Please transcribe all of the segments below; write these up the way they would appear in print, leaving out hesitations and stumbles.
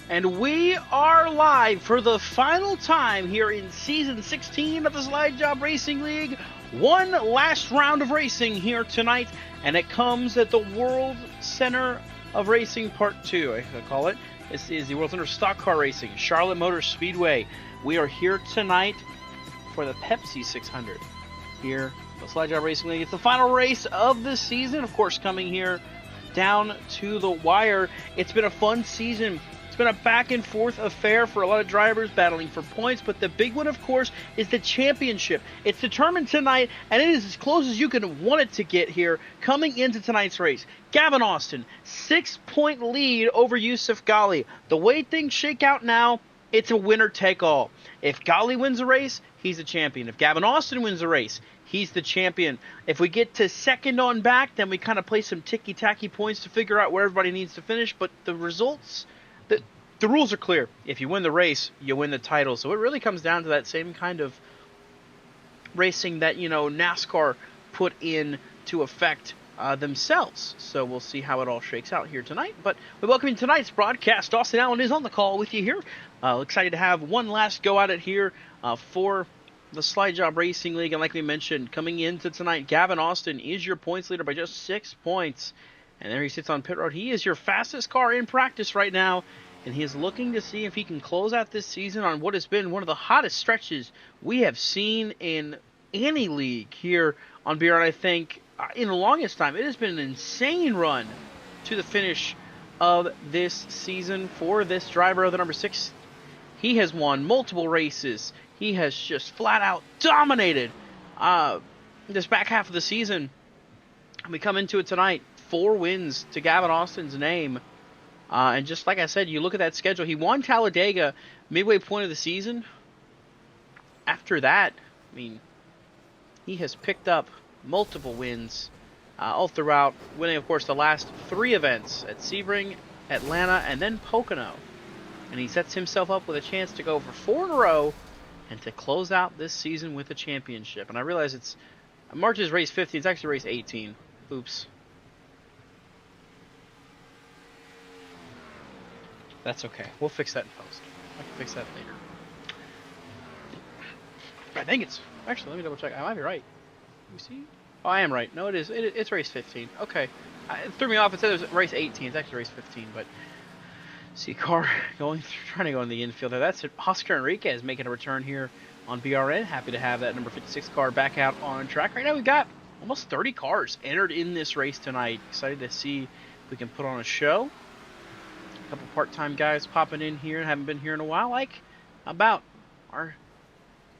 And we are live for the final time here in Season 16 of the Slide Job Racing League. One last round of racing here tonight, and it comes at the World Center of Racing Part 2, I call it. This is the World Center of Stock Car Racing, Charlotte Motor Speedway. We are here tonight for the Pepsi 600 here at the Slide Job Racing League. It's the final race of the season, of course, coming here down to the wire. It's been a fun season. It's been a back and forth affair for a lot of drivers battling for points, but the big one, of course, is the championship. It's determined tonight, and it is as close as you can want it to get here coming into tonight's race. Gavin Austin, 6-point lead over Yusuf Ghali. The way things shake out now, it's a winner-take-all. If Ghali wins the race, he's the champion. If Gavin Austin wins the race, he's the champion. If we get to second on back, then we kind of play some ticky-tacky points to figure out where everybody needs to finish, but the results... The rules are clear. If you win the race, you win the title. So it really comes down to that same kind of racing that, NASCAR put into effect themselves. So we'll see how it all shakes out here tonight. But we welcome you to tonight's broadcast. Austin Allen is on the call with you here. Excited to have one last go at it here for the Slide Job Racing League. And like we mentioned, coming into tonight, Gavin Austin is your points leader by just 6 points. And there he sits on pit road. He is your fastest car in practice right now. And he is looking to see if he can close out this season on what has been one of the hottest stretches we have seen in any league here on BRN. I think in the longest time, it has been an insane run to the finish of this season for this driver of the number 6. He has won multiple races. He has just flat out dominated this back half of the season. And we come into it tonight, 4 wins to Gavin Austin's name. And just like I said, you look at that schedule. He won Talladega midway point of the season. After that, he has picked up multiple wins all throughout, winning, of course, the last 3 events at Sebring, Atlanta, and then Pocono. And he sets himself up with a chance to go for 4 in a row and to close out this season with a championship. And I realize it's March is race 15. It's actually race 18. Oops. That's okay. We'll fix that in post. I can fix that later. I think it's... Actually, let me double check. I might be right. Let me see. Oh, I am right. No, it is. It's race 15. Okay. It threw me off. It said it was race 18. It's actually race 15, but... See, car trying to go in the infield there. That's it. Oscar Enriquez making a return here on BRN. Happy to have that number 56 car back out on track. Right now we've got almost 30 cars entered in this race tonight. Excited to see if we can put on a show. A couple part-time guys popping in here and haven't been here in a while, like about our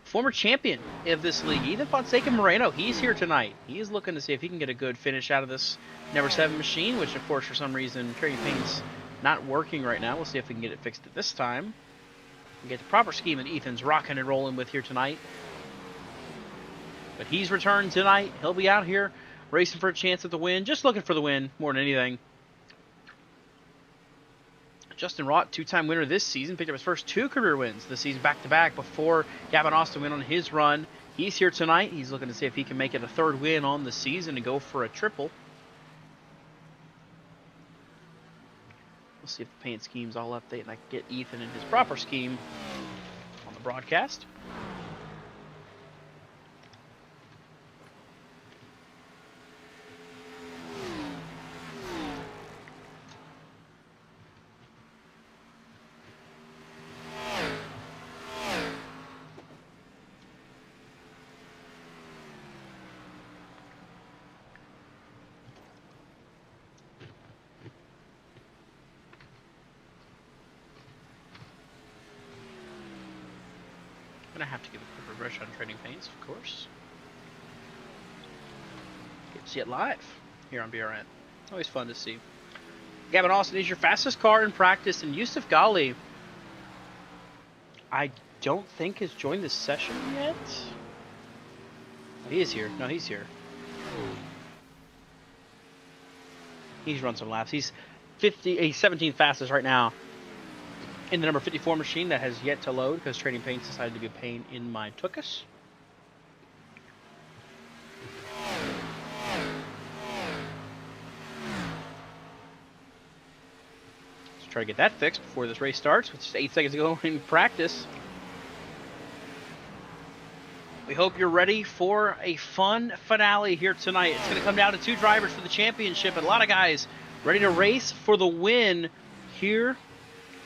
former champion of this league, Ethan Fonseca Moreno. He's here tonight. He is looking to see if he can get a good finish out of this number 7 machine, which, of course, for some reason, trading paint's not working right now. We'll see if we can get it fixed at this time. And get the proper scheme that Ethan's rocking and rolling with here tonight. But he's returned tonight. He'll be out here racing for a chance at the win, just looking for the win more than anything. Justin Rott, 2-time winner this season, picked up his first 2 career wins this season back-to-back before Gavin Austin went on his run. He's here tonight. He's looking to see if he can make it a 3rd win on the season and go for a triple. We'll see if the paint scheme's all updated and I can get Ethan in his proper scheme on the broadcast. Gonna have to give a quick refresh on trading paints, of course. Get to see it live here on BRN. Always fun to see. Gavin Austin is your fastest car in practice, and Yusuf Ghali, I don't think has joined the session yet. He is here. No, he's here. He's run some laps. He's 17th fastest right now in the number 54 machine that has yet to load because Trading Paints decided to be a pain in my tuchus. Try to get that fixed before this race starts, with just 8 seconds to go in practice. We hope you're ready for a fun finale here tonight. It's going to come down to 2 drivers for the championship, and a lot of guys ready to race for the win here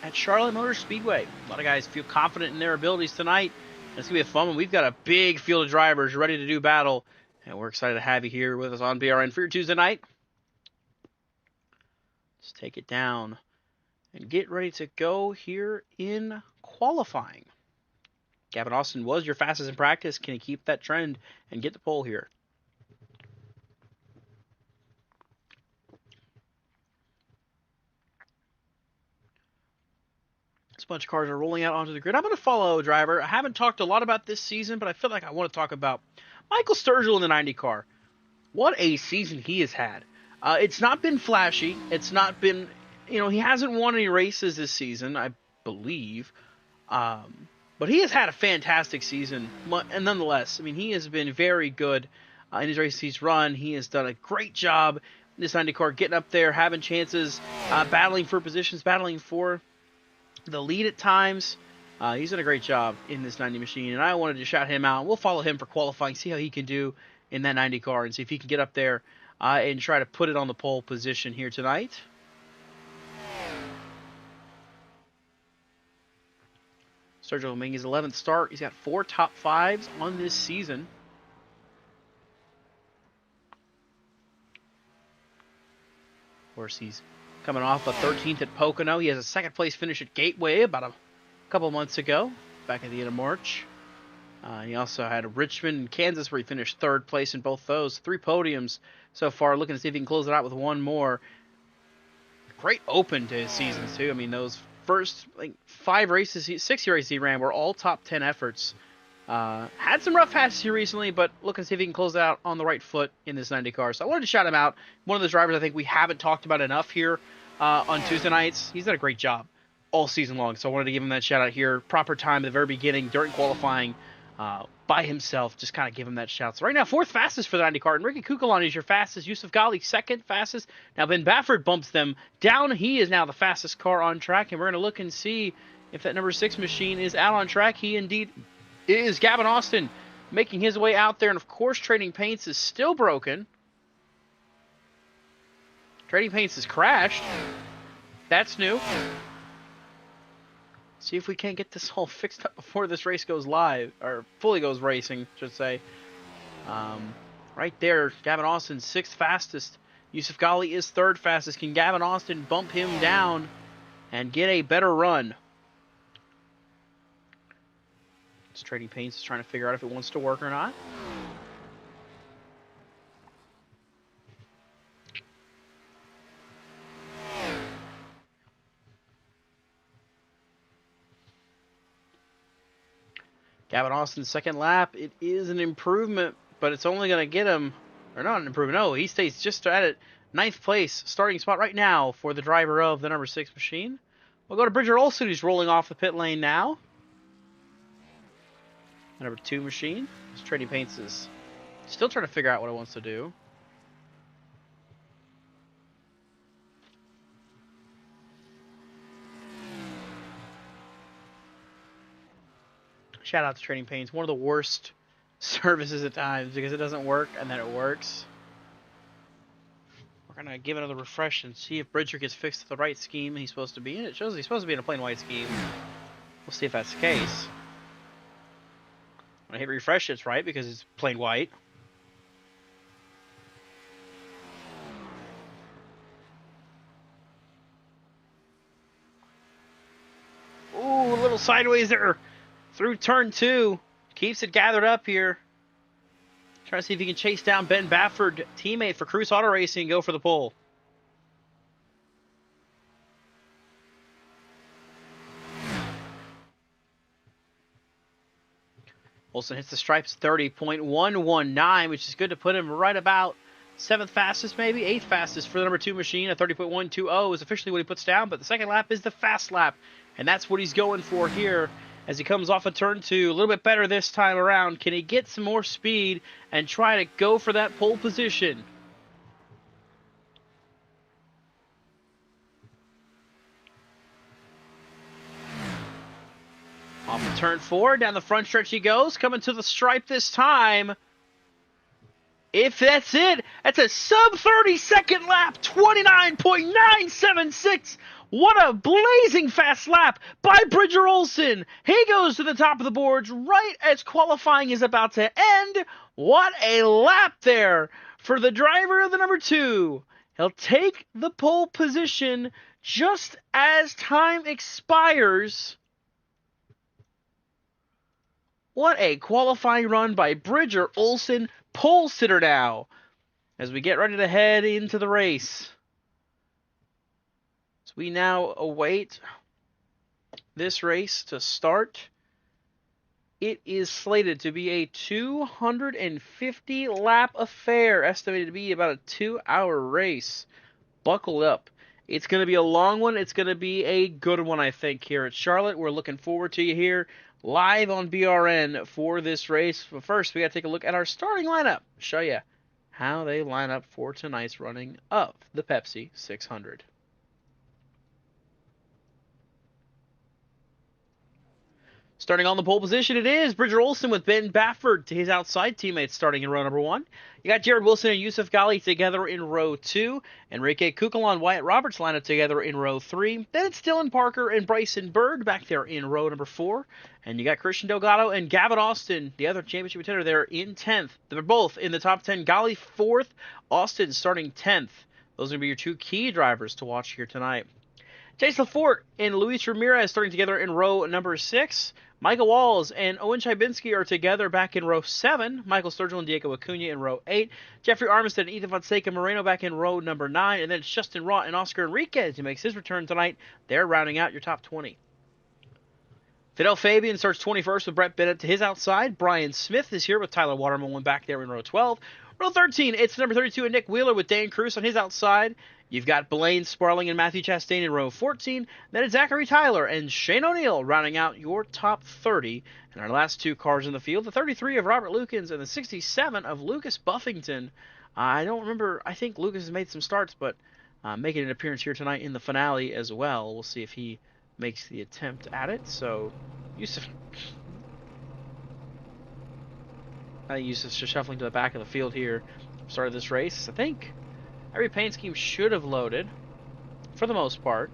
at Charlotte Motor Speedway. A lot of guys feel confident in their abilities tonight. It's going to be a fun one. We've got a big field of drivers ready to do battle, and we're excited to have you here with us on BRN for your Tuesday night. Let's take it down and get ready to go here in qualifying. Gavin Austin was your fastest in practice. Can he keep that trend and get the pole here? This bunch of cars are rolling out onto the grid. I'm going to follow a driver. I haven't talked a lot about this season, but I feel like I want to talk about Michael Sturgill in the 90 car. What a season he has had. It's not been flashy. It's not been, he hasn't won any races this season, I believe. But he has had a fantastic season, and nonetheless, he has been very good in his races he's run. He has done a great job in this 90 car, getting up there, having chances, battling for positions, battling for the lead at times. He's done a great job in this 90 machine, and I wanted to shout him out. We'll follow him for qualifying, see how he can do in that 90 car, and see if he can get up there and try to put it on the pole position here tonight. Sergio making his 11th start. He's got 4 top 5s on this season. Of course, he's coming off a 13th at Pocono. He has a 2nd place finish at Gateway about a couple months ago, back at the end of March. He also had Richmond and Kansas where he finished 3rd place in both those. 3 podiums so far, looking to see if he can close it out with 1 more. Great open to his seasons, too. Those first 5 races, 6 races he ran were all top 10 efforts. Had some rough patches here recently, but looking to see if he can close it out on the right foot in this 90 car. So I wanted to shout him out. One of those drivers I think we haven't talked about enough here on Tuesday nights. He's done a great job all season long, so I wanted to give him that shout out here. Proper time at the very beginning during qualifying by himself. Just kind of give him that shout. So right now, 4th fastest for the 90 car. And Ricky Kukulon is your fastest. Yusuf Ghali, 2nd fastest. Now Ben Baffert bumps them down. He is now the fastest car on track. And we're going to look and see if that number 6 machine is out on track. He indeed is. Gavin Austin making his way out there. And of course, Trading Paints is still broken. Trading Paints has crashed. That's new. See if we can't get this all fixed up before this race goes live, or fully goes racing, I should say. Right there, Gavin Austin, 6th fastest. Yusuf Ghali is 3rd fastest. Can Gavin Austin bump him down and get a better run? This Trading Paints is trying to figure out if it wants to work or not. Gavin Austin's 2nd lap. It is an improvement, but it's only going to get him, or not an improvement. No, he stays just at it. 9th place, starting spot right now for the driver of the number 6 machine. We'll go to Bridger Olson, who's rolling off the pit lane now. The number 2 machine. This Trading Paints is still trying to figure out what it wants to do. Shout out to Trading Paints. One of the worst services at times because it doesn't work and then it works. We're going to give it another refresh and see if Bridger gets fixed to the right scheme he's supposed to be in. It shows he's supposed to be in a plain white scheme. We'll see if that's the case. When I hit refresh, it's right because it's plain white. Ooh, a little sideways there. Through turn 2, keeps it gathered up here. Trying to see if he can chase down Ben Baffert, teammate for Cruz Auto Racing, and go for the pole. Olsen hits the stripes 30.119, which is good to put him right about 7th fastest, maybe 8th fastest for the number 2 machine. A 30.120 is officially what he puts down, but the 2nd lap is the fast lap, and that's what he's going for here as he comes off of turn 2. A little bit better this time around. Can he get some more speed and try to go for that pole position? Off of turn 4, down the front stretch he goes, coming to the stripe this time. If that's it, that's a sub 30-second lap, 29.976. What a blazing fast lap by Bridger Olson. He goes to the top of the boards right as qualifying is about to end. What a lap there for the driver of the number 2. He'll take the pole position just as time expires. What a qualifying run by Bridger Olson, pole sitter now, as we get ready to head into the race. So we now await this race to start. It is slated to be a 250-lap affair, estimated to be about a 2-hour race. Buckle up. It's going to be a long one. It's going to be a good one, I think, here at Charlotte. We're looking forward to you here live on BRN for this race. But first, we got to take a look at our starting lineup. Show you how they line up for tonight's running of the Pepsi 600. Starting on the pole position, it is Bridger Olson with Ben Baffert to his outside teammates starting in row number 1. You got Jared Wilson and Yusuf Ghali together in row 2. Enrique Kukalon and Wyatt Roberts line up together in row 3. Then it's Dylan Parker and Bryson Bird back there in row number 4. And you got Christian Delgado and Gavin Austin, the other championship contender, there in 10th. They're both in the top 10. Ghali 4th, Austin starting 10th. Those are going to be your 2 key drivers to watch here tonight. Chase Lafort and Luis Ramirez starting together in row number 6. Michael Walls and Owen Chybinski are together back in row 7. Michael Sturgill and Diego Acuna in row 8. Jeffrey Armistead and Ethan Fonseca Moreno back in row number 9. And then it's Justin Rott and Oscar Enriquez who makes his return tonight. They're rounding out your top 20. Fidel Fabian starts 21st with Brett Bennett to his outside. Brian Smith is here with Tyler Waterman back there in row 12. Row 13, it's number 32 and Nick Wheeler with Dan Cruz on his outside. You've got Blaine Sparling and Matthew Chastain in row 14. Then it's Zachary Tyler and Shane O'Neill rounding out your top 30. And our last 2 cars in the field, the 33 of Robert Lukens and the 67 of Lucas Buffington. I don't remember, I think Lucas has made some starts, but making an appearance here tonight in the finale as well. We'll see if he makes the attempt at it. So, Yusuf... I think Yusuf's just shuffling to the back of the field here. Started this race. I think every paint scheme should have loaded, for the most part.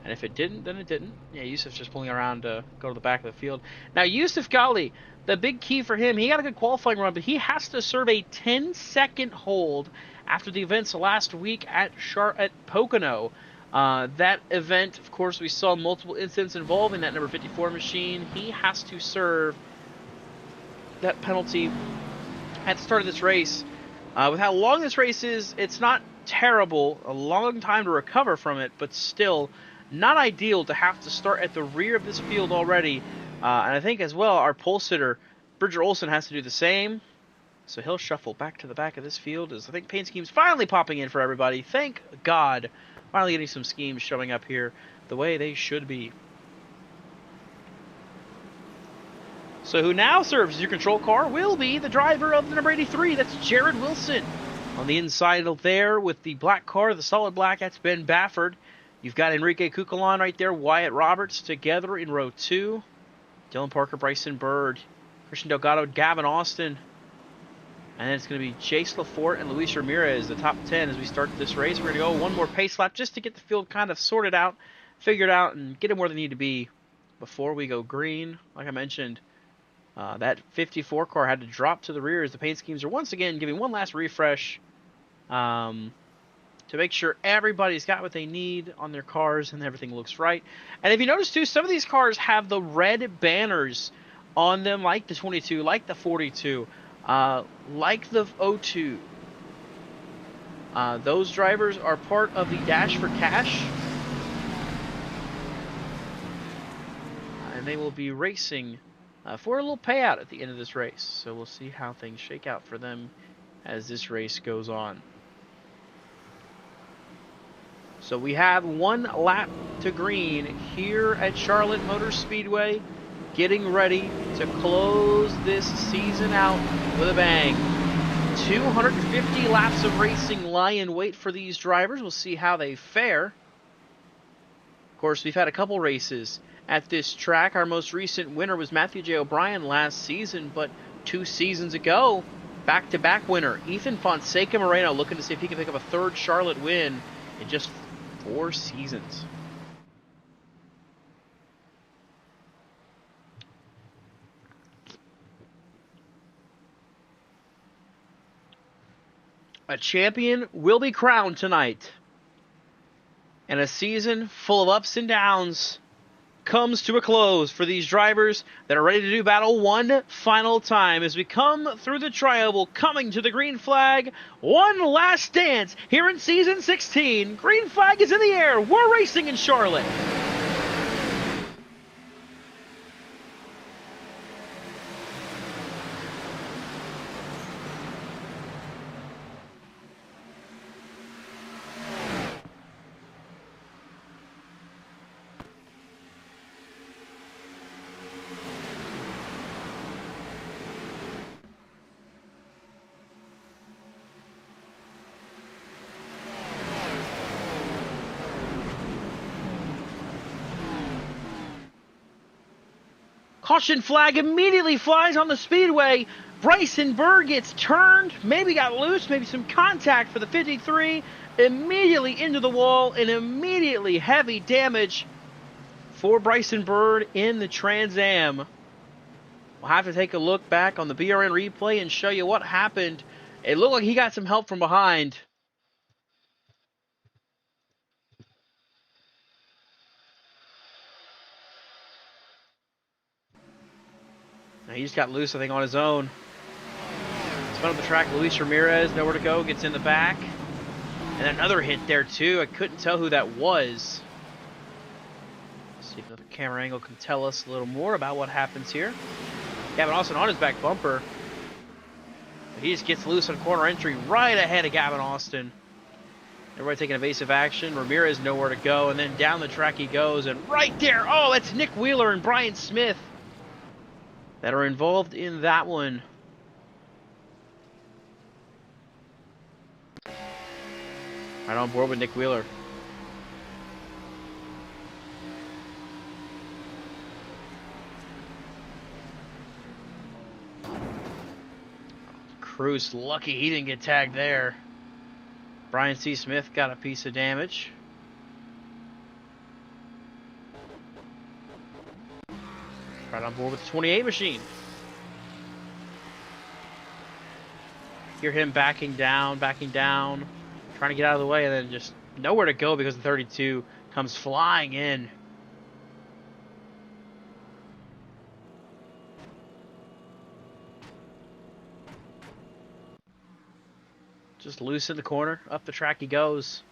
And if it didn't, then it didn't. Yeah, Yusuf's just pulling around to go to the back of the field. Now, Yusuf Ghali, the big key for him, he got a good qualifying run, but he has to serve a 10-second hold after the events last week at Pocono. That event, of course, we saw multiple incidents involving that number 54 machine. He has to serve that penalty at the start of this race. With how long this race is, it's not terrible. A long time to recover from it, but still not ideal to have to start at the rear of this field already. And I think as well, our pole sitter, Bridger Olson, has to do the same. So he'll shuffle back to the back of this field as I think paint schemes finally popping in for everybody. Thank God. Finally getting some schemes showing up here the way they should be. So who now serves as your control car will be the driver of the number 83. That's Jared Wilson. On the inside there with the black car, the solid black, that's Ben Baffert. You've got Enrique Kukalon right there, Wyatt Roberts together in row 2. Dylan Parker, Bryson Bird, Christian Delgado, Gavin Austin. And then it's going to be Chase Lafort and Luis Ramirez, the top 10 as we start this race. We're going to go one more pace lap just to get the field kind of sorted out, figured out, and get them where they need to be before we go green. Like I mentioned, that 54 car had to drop to the rear as the paint schemes are once again giving one last refresh to make sure everybody's got what they need on their cars and everything looks right. And if you notice too, some of these cars have the red banners on them, like the 22, like the 42, like the 02. Those drivers are part of the Dash for Cash. And they will be racing for a little payout at the end of this race. So we'll see how things shake out for them as this race goes on. So we have one lap to green here at Charlotte Motor Speedway, getting ready to close this season out with a bang. 250 laps of racing lie in wait for these drivers. We'll see how they fare. Of course, we've had a couple races at this track. Our most recent winner was Matthew J. O'Brien last season, but 2 seasons ago, back-to-back winner Ethan Fonseca Moreno looking to see if he can pick up a third Charlotte win in just 4 seasons. A champion will be crowned tonight. And a season full of ups and downs comes to a close for these drivers that are ready to do battle one final time as we come through the tri-oval, coming to the green flag. One last dance here in Season 16. Green flag is in the air. We're racing in Charlotte. Caution flag immediately flies on the speedway. Bryson Berg gets turned, maybe got loose, maybe some contact for the 53. Immediately into the wall and immediately heavy damage for Bryson Berg in the Trans Am. We'll have to take a look back on the BRN replay and show you what happened. It looked like he got some help from behind. Now he just got loose, I think, on his own. Spun up the track, Luis Ramirez, nowhere to go, gets in the back. And another hit there, too. I couldn't tell who that was. Let's see if the camera angle can tell us a little more about what happens here. Gavin Austin on his back bumper. He just gets loose on corner entry right ahead of Gavin Austin. Everybody taking evasive action. Ramirez nowhere to go, and then down the track he goes. And right there, oh, that's Nick Wheeler and Brian Smith that are involved in that one. Right on board with Nick Wheeler. Cruz lucky he didn't get tagged there. Brian C. Smith got a piece of damage. Right on board with the 28 machine. Hear him backing down, trying to get out of the way, and then just nowhere to go because the 32 comes flying in. Just loose in the corner, up the track he goes.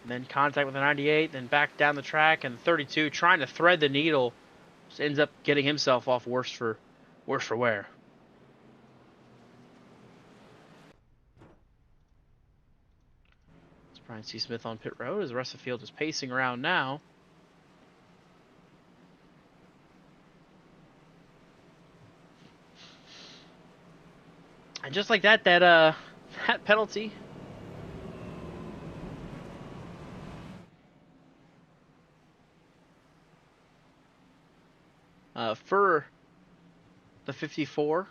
And then contact with the 98, then back down the track, and the 32 trying to thread the needle. Just ends up getting himself off worse for wear. It's Brian C. Smith on pit road as the rest of the field is pacing around now. And just like that, that penalty for the 54.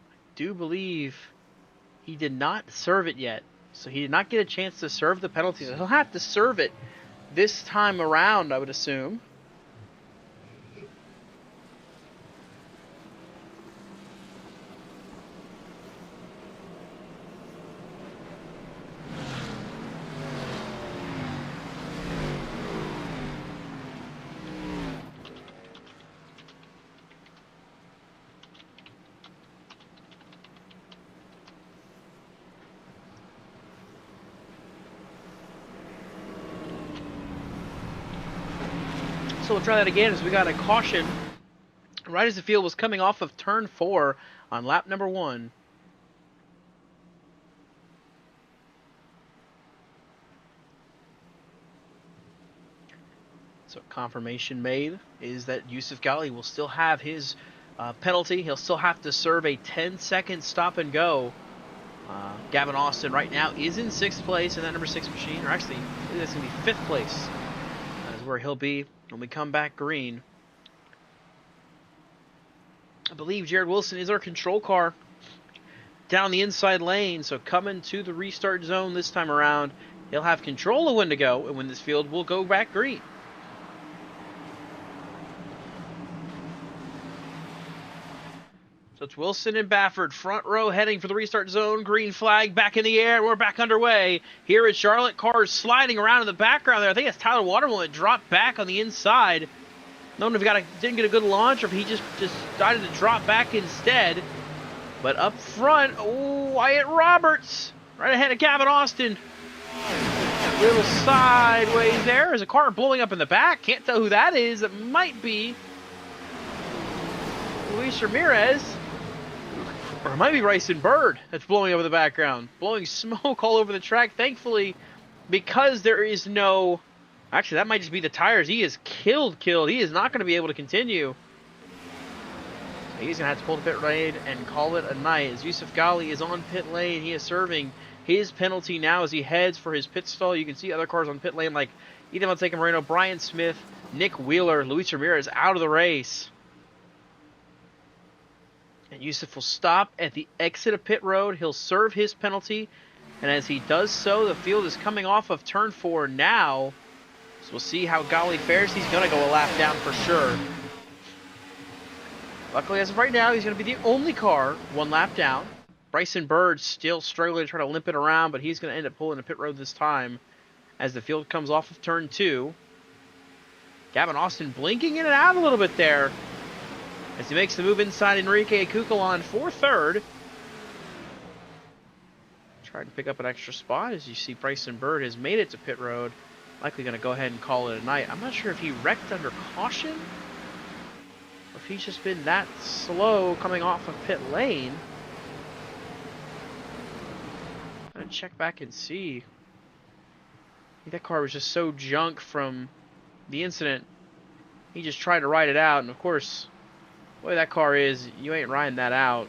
I do believe he did not serve it yet. So he did not get a chance to serve the penalty. So he'll have to serve it this time around, I would assume. So we'll try that again as we got a caution right as the field was coming off of turn 4 on lap number 1. So confirmation made is that Yusuf Ghali will still have his penalty. He'll still have to serve a 10-second stop and go Gavin Austin right now is in 6th place in that number 6 machine, or actually, I think that's going to be 5th place. That is where he'll be when we come back green. I believe Jared Wilson is our control car down the inside lane, so coming to the restart zone this time around, he'll have control of when to go, and when this field will go back green. So it's Wilson and Baffert, front row heading for the restart zone. Green flag back in the air, and we're back underway. Here at Charlotte, cars sliding around in the background there. I think it's Tyler Waterman that dropped back on the inside. I don't know if he didn't get a good launch or if he just decided to drop back instead. But up front, oh, Wyatt Roberts right ahead of Gavin Austin. A little sideways there. There's a car blowing up in the back. Can't tell who that is. It might be Luis Ramirez. Or it might be Bryson Bird that's blowing up in the background. Blowing smoke all over the track. Thankfully, because there is no... Actually, that might just be the tires. He is killed. He is not going to be able to continue. He's going to have to pull the pit lane and call it a night. As Yusuf Ghali is on pit lane, he is serving his penalty now as he heads for his pit stall. You can see other cars on pit lane like Eden Fonseca Moreno, Brian Smith, Nick Wheeler, Luis Ramirez out of the race. And Yusuf will stop at the exit of pit road. He'll serve his penalty. And as he does so, the field is coming off of turn 4 now. So we'll see how Ghali fares. He's going to go a lap down for sure. Luckily, as of right now, he's going to be the only car 1 lap down. Bryson Bird still struggling to try to limp it around, but he's going to end up pulling a pit road this time as the field comes off of turn 2. Gavin Austin blinking in and out a little bit there as he makes the move inside Enrique Cucalon for 3rd. Trying to pick up an extra spot as you see Bryson Bird has made it to pit road. Likely going to go ahead and call it a night. I'm not sure if he wrecked under caution or if he's just been that slow coming off of pit lane. I'm going to check back and see. I think that car was just so junk from the incident. He just tried to ride it out, and of course, the way that car is, you ain't riding that out.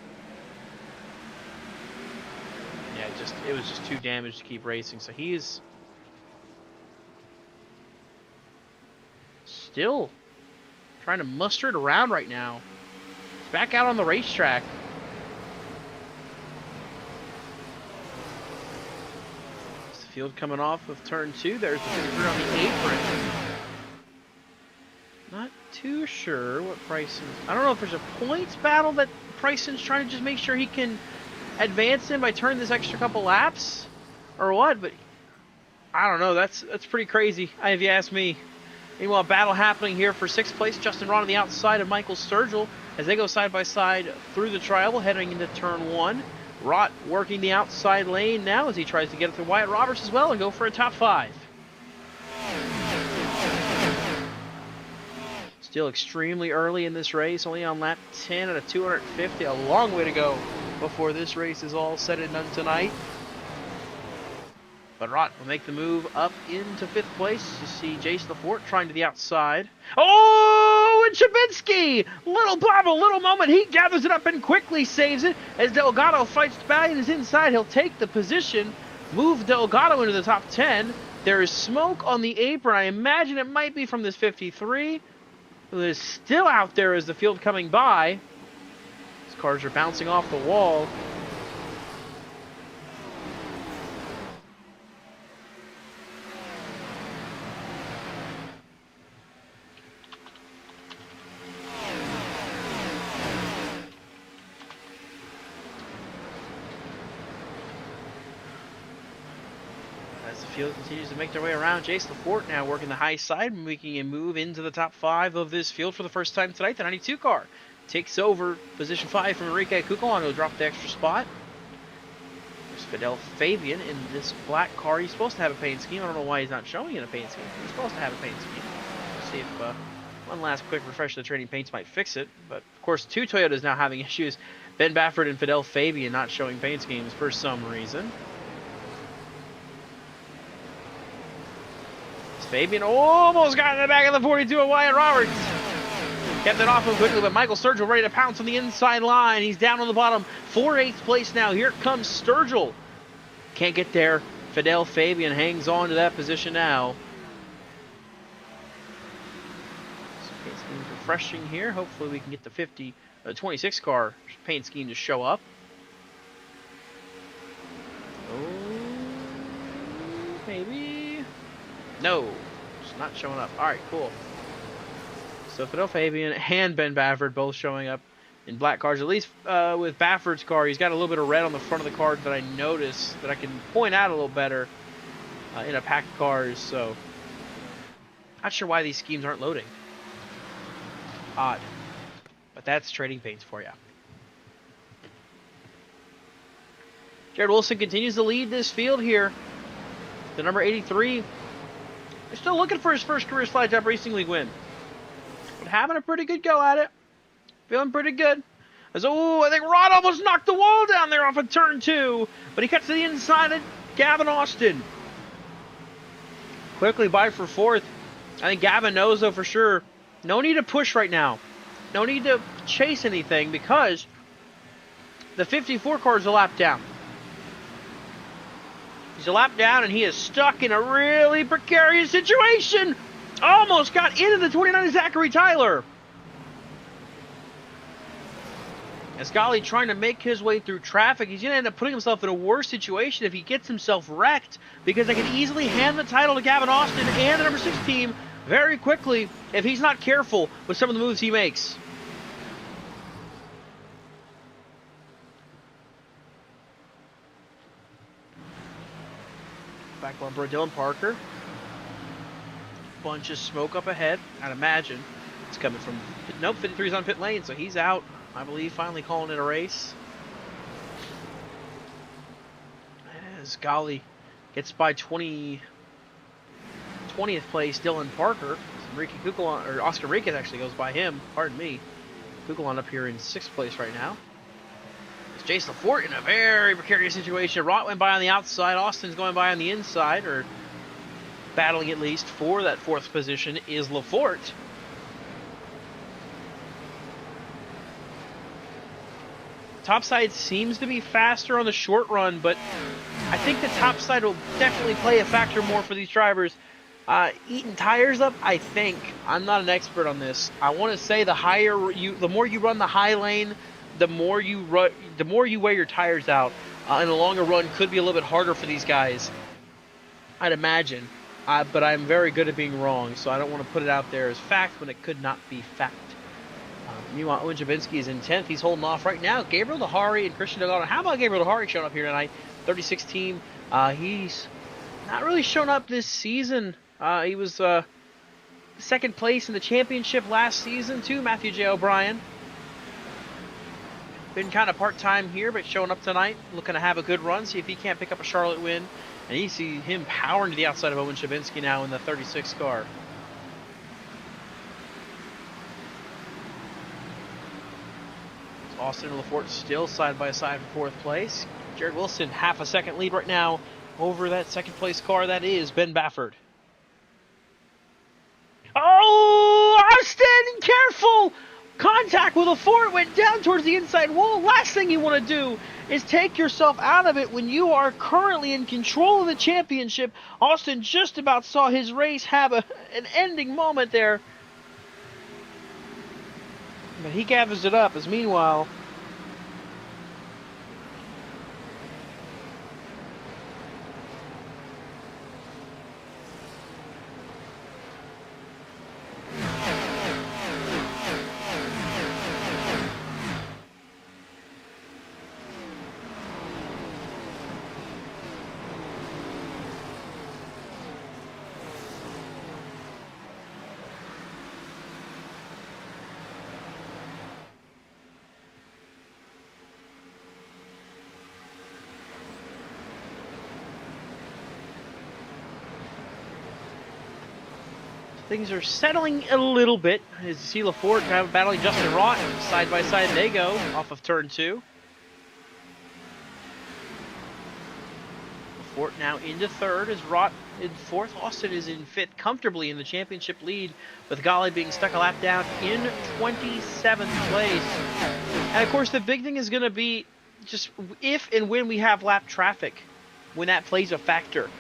Yeah, it was just too damaged to keep racing. So he's still trying to muster it around right now. He's back out on the racetrack. It's the field coming off of turn 2. There's the finisher on the apron. Not too sure what Bryson... I don't know if there's a points battle that Bryson's trying to just make sure he can advance in by turning this extra couple laps or what, but I don't know. That's pretty crazy, if you ask me. Meanwhile, battle happening here for 6th place. Justin Rod on the outside of Michael Sturgill as they go side by side through the tri-oval heading into turn 1. Rott working the outside lane now as he tries to get it through Wyatt Roberts as well and go for a top 5. Still extremely early in this race, only on lap 10 out of 250. A long way to go before this race is all said and done tonight. But Rott will make the move up into 5th place. You see Jace LaForte trying to the outside. Oh, and Chabinski! Little bobble, little moment. He gathers it up and quickly saves it. As Delgado fights back and is inside, he'll take the position. Move Delgado into the top 10. There is smoke on the apron. I imagine it might be from this 53. It is still out there as the field coming by. These cars are bouncing off the wall. Field continues to make their way around. Jace LaForte now working the high side, making a move into the top 5 of this field for the first time tonight. The 92 car takes over position 5 from Enrique Cucalon. He'll drop the extra spot. There's Fidel Fabian in this black car. He's supposed to have a paint scheme. I don't know why he's not showing in a paint scheme. He's supposed to have a paint scheme. Let's see if one last quick refresh of the training paints might fix it. But of course, 2 Toyotas now having issues. Ben Baffert and Fidel Fabian not showing paint schemes for some reason. Fabian almost got in the back of the 42 of Wyatt Roberts. Kept it off him quickly, but Michael Sturgill ready to pounce on the inside line. He's down on the bottom for 8th place now. Here comes Sturgill. Can't get there. Fidel Fabian hangs on to that position now. So paint scheme's refreshing here. Hopefully we can get the 26 car paint scheme to show up. Oh, maybe. No, it's not showing up. All right, cool. So Fidel Fabian and Ben Baffert both showing up in black cars. At least with Baffert's car, he's got a little bit of red on the front of the car that I noticed that I can point out a little better in a pack of cars. So not sure why these schemes aren't loading. Odd. But that's trading paints for you. Jared Wilson continues to lead this field here. The number 83. They're still looking for his first career Slide Job Racing League win. But having a pretty good go at it. Feeling pretty good. I think Rod almost knocked the wall down there off of turn 2. But he cuts to the inside of Gavin Austin. Quickly by for 4th. I think Gavin knows, though, for sure. No need to push right now. No need to chase anything because the 54 car is a lap down. He's a lap down and he is stuck in a really precarious situation. Almost got into the 29 Zachary Tyler. Ascali trying to make his way through traffic. He's going to end up putting himself in a worse situation if he gets himself wrecked because they can easily hand the title to Gavin Austin and the number 6 team very quickly if he's not careful with some of the moves he makes. Back bumper, Dylan Parker. Bunch of smoke up ahead, I'd imagine. It's coming from, nope, 53's on pit lane, so he's out. I believe finally calling it a race. As Golly gets by 20th place, Dylan Parker. Enrique Cucalon, or Oscar Enriquez actually goes by him, pardon me. Cucalon up here in 6th place right now. It's Jason Lafort in a very precarious situation. Rott went by on the outside, Austin's going by on the inside, or battling at least for that 4th position is Lafort. Topside seems to be faster on the short run, but I think the topside will definitely play a factor more for these drivers. Eating tires up, I think. I'm not an expert on this. I want to say the more you run the high lane, the more you wear your tires out. And the longer run could be a little bit harder for these guys, I'd imagine. But I'm very good at being wrong, so I don't want to put it out there as fact when it could not be fact. Meanwhile, Owen Jabinski is in 10th. He's holding off right now. Gabriel Dehari and Christian Delgado. How about Gabriel Dehari showing up here tonight? 36 team. He's not really shown up this season. He was 2nd place in the championship last season, too. Matthew J. O'Brien. Been kind of part-time here, but showing up tonight. Looking to have a good run. See if he can't pick up a Charlotte win. And you see him powering to the outside of Owen Jabinski now in the 36 car. Austin and Lafort still side by side for 4th place. Jared Wilson, half a second lead right now over that 2nd place car. That is Ben Baffert. Oh, Austin, careful! Contact with Lafort went down towards the inside wall. Last thing you want to do is take yourself out of it when you are currently in control of the championship. Austin just about saw his race have an ending moment there. But he gathers it up as meanwhile things are settling a little bit as you see Lafort kind of battling Justin Rott side by side. They go off of turn 2. Lafort now into 3rd as Rott in fourth. Austin is in fifth, comfortably in the championship lead, with Gali being stuck a lap down in 27th place. And of course, the big thing is going to be just if and when we have lap traffic, when that plays a factor.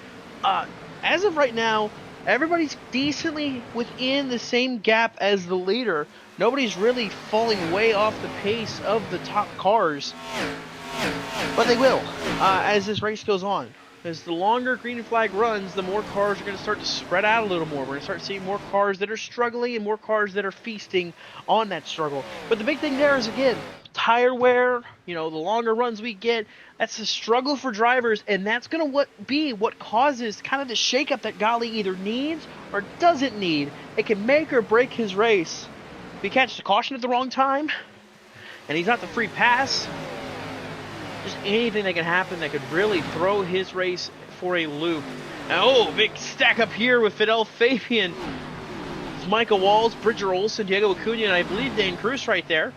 As of right now, everybody's decently within the same gap as the leader. Nobody's really falling way off the pace of the top cars. But they will, as this race goes on. As the longer green flag runs, the more cars are going to start to spread out a little more. We're going to start seeing more cars that are struggling and more cars that are feasting on that struggle. But the big thing there is, again, tire wear. You know, the longer runs we get, that's a struggle for drivers, and that's going to be what causes kind of the shakeup that Gali either needs or doesn't need. It can make or break his race. If he catches a caution at the wrong time, and he's not the free pass, just anything that can happen that could really throw his race for a loop. Now, oh, big stack up here with Fidel Fabian. It's Michael Walls, Bridger Olsen, Diego Acuna, and I believe Dane Cruz right there.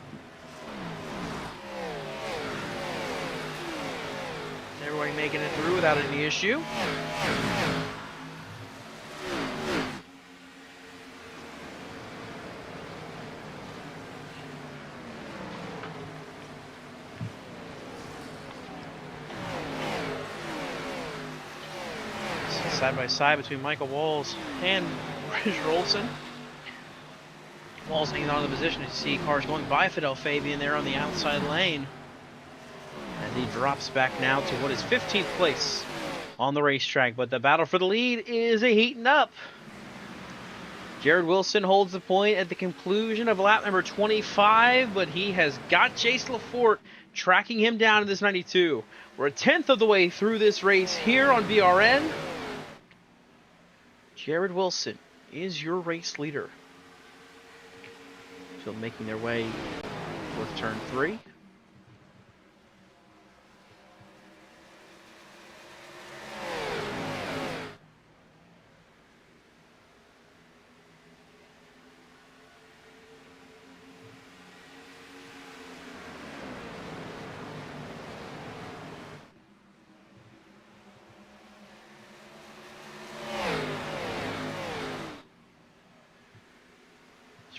Everybody making it through without any issue. Side by side between Michael Walls and Bridger Olsen. Walls hanging on to the position. You see cars going by Fidel Fabian there on the outside lane. And he drops back now to what is 15th place on the racetrack. But the battle for the lead is heating up. Jared Wilson holds the point at the conclusion of lap number 25, but he has got Chase Lafort tracking him down in this 92. We're a tenth of the way through this race here on BRN. Jared Wilson is your race leader. Still making their way with turn 3.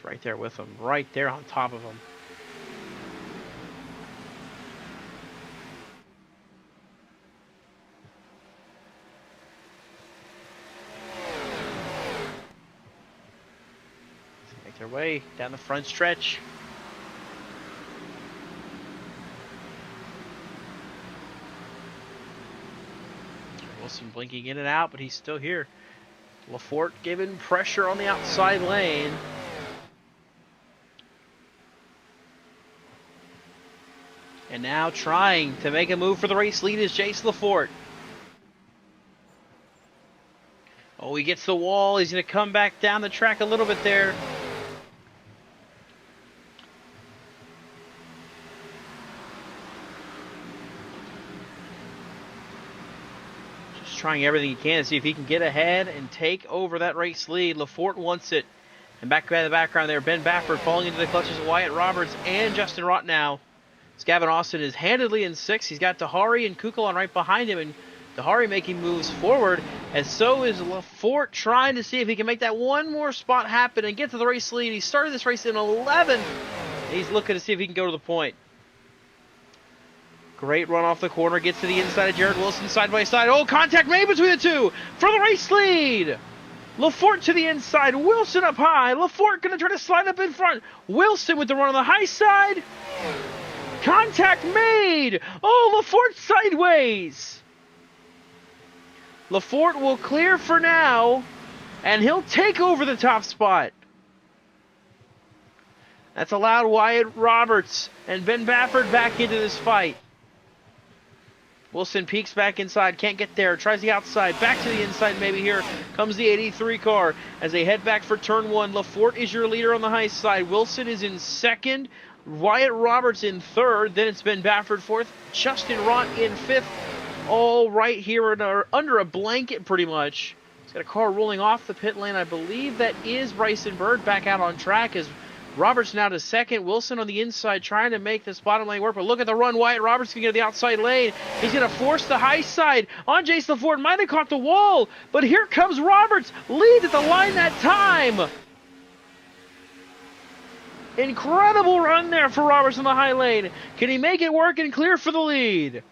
Right there with him, right there on top of him. Make their way down the front stretch. Wilson blinking in and out, but he's still here. Lafort giving pressure on the outside lane. And now trying to make a move for the race lead is Chase Lafort. Oh, he gets the wall. He's going to come back down the track a little bit there. Just trying everything he can to see if he can get ahead and take over that race lead. Lafort wants it. And back by the background there, Ben Baffert falling into the clutches of Wyatt Roberts and Justin Rotnow. Gavin Austin is handedly in 6th. He's got Dahari and Kukulon right behind him, and Dahari making moves forward, and so is Lafort trying to see if he can make that one more spot happen and get to the race lead. He started this race in 11th. He's looking to see if he can go to the point. Great run off the corner, gets to the inside of Jared Wilson side by side. Oh, contact made between the two for the race lead. Lafort to the inside, Wilson up high. Lafort going to try to slide up in front. Wilson with the run on the high side. Contact made! Oh, Lafort sideways! Lafort will clear for now, and he'll take over the top spot. That's allowed Wyatt Roberts and Ben Baffert back into this fight. Wilson peeks back inside, can't get there, tries the outside, back to the inside maybe here. Comes the 83 car as they head back for turn 1. Lafort is your leader on the high side. Wilson is in 2nd. Wyatt Roberts in 3rd, then it's Ben Baffert 4th, Justin Rott in 5th, all right here under a blanket pretty much. He's got a car rolling off the pit lane. I believe that is Bryson Bird back out on track as Roberts now to second. Wilson on the inside trying to make this bottom lane work, but look at the run. Wyatt Roberts can get to the outside lane. He's going to force the high side on Jason LaForte. Might have caught the wall, but here comes Roberts. Leads at the line that time. Incredible run there for Roberts in the high lane. Can he make it work and clear for the lead?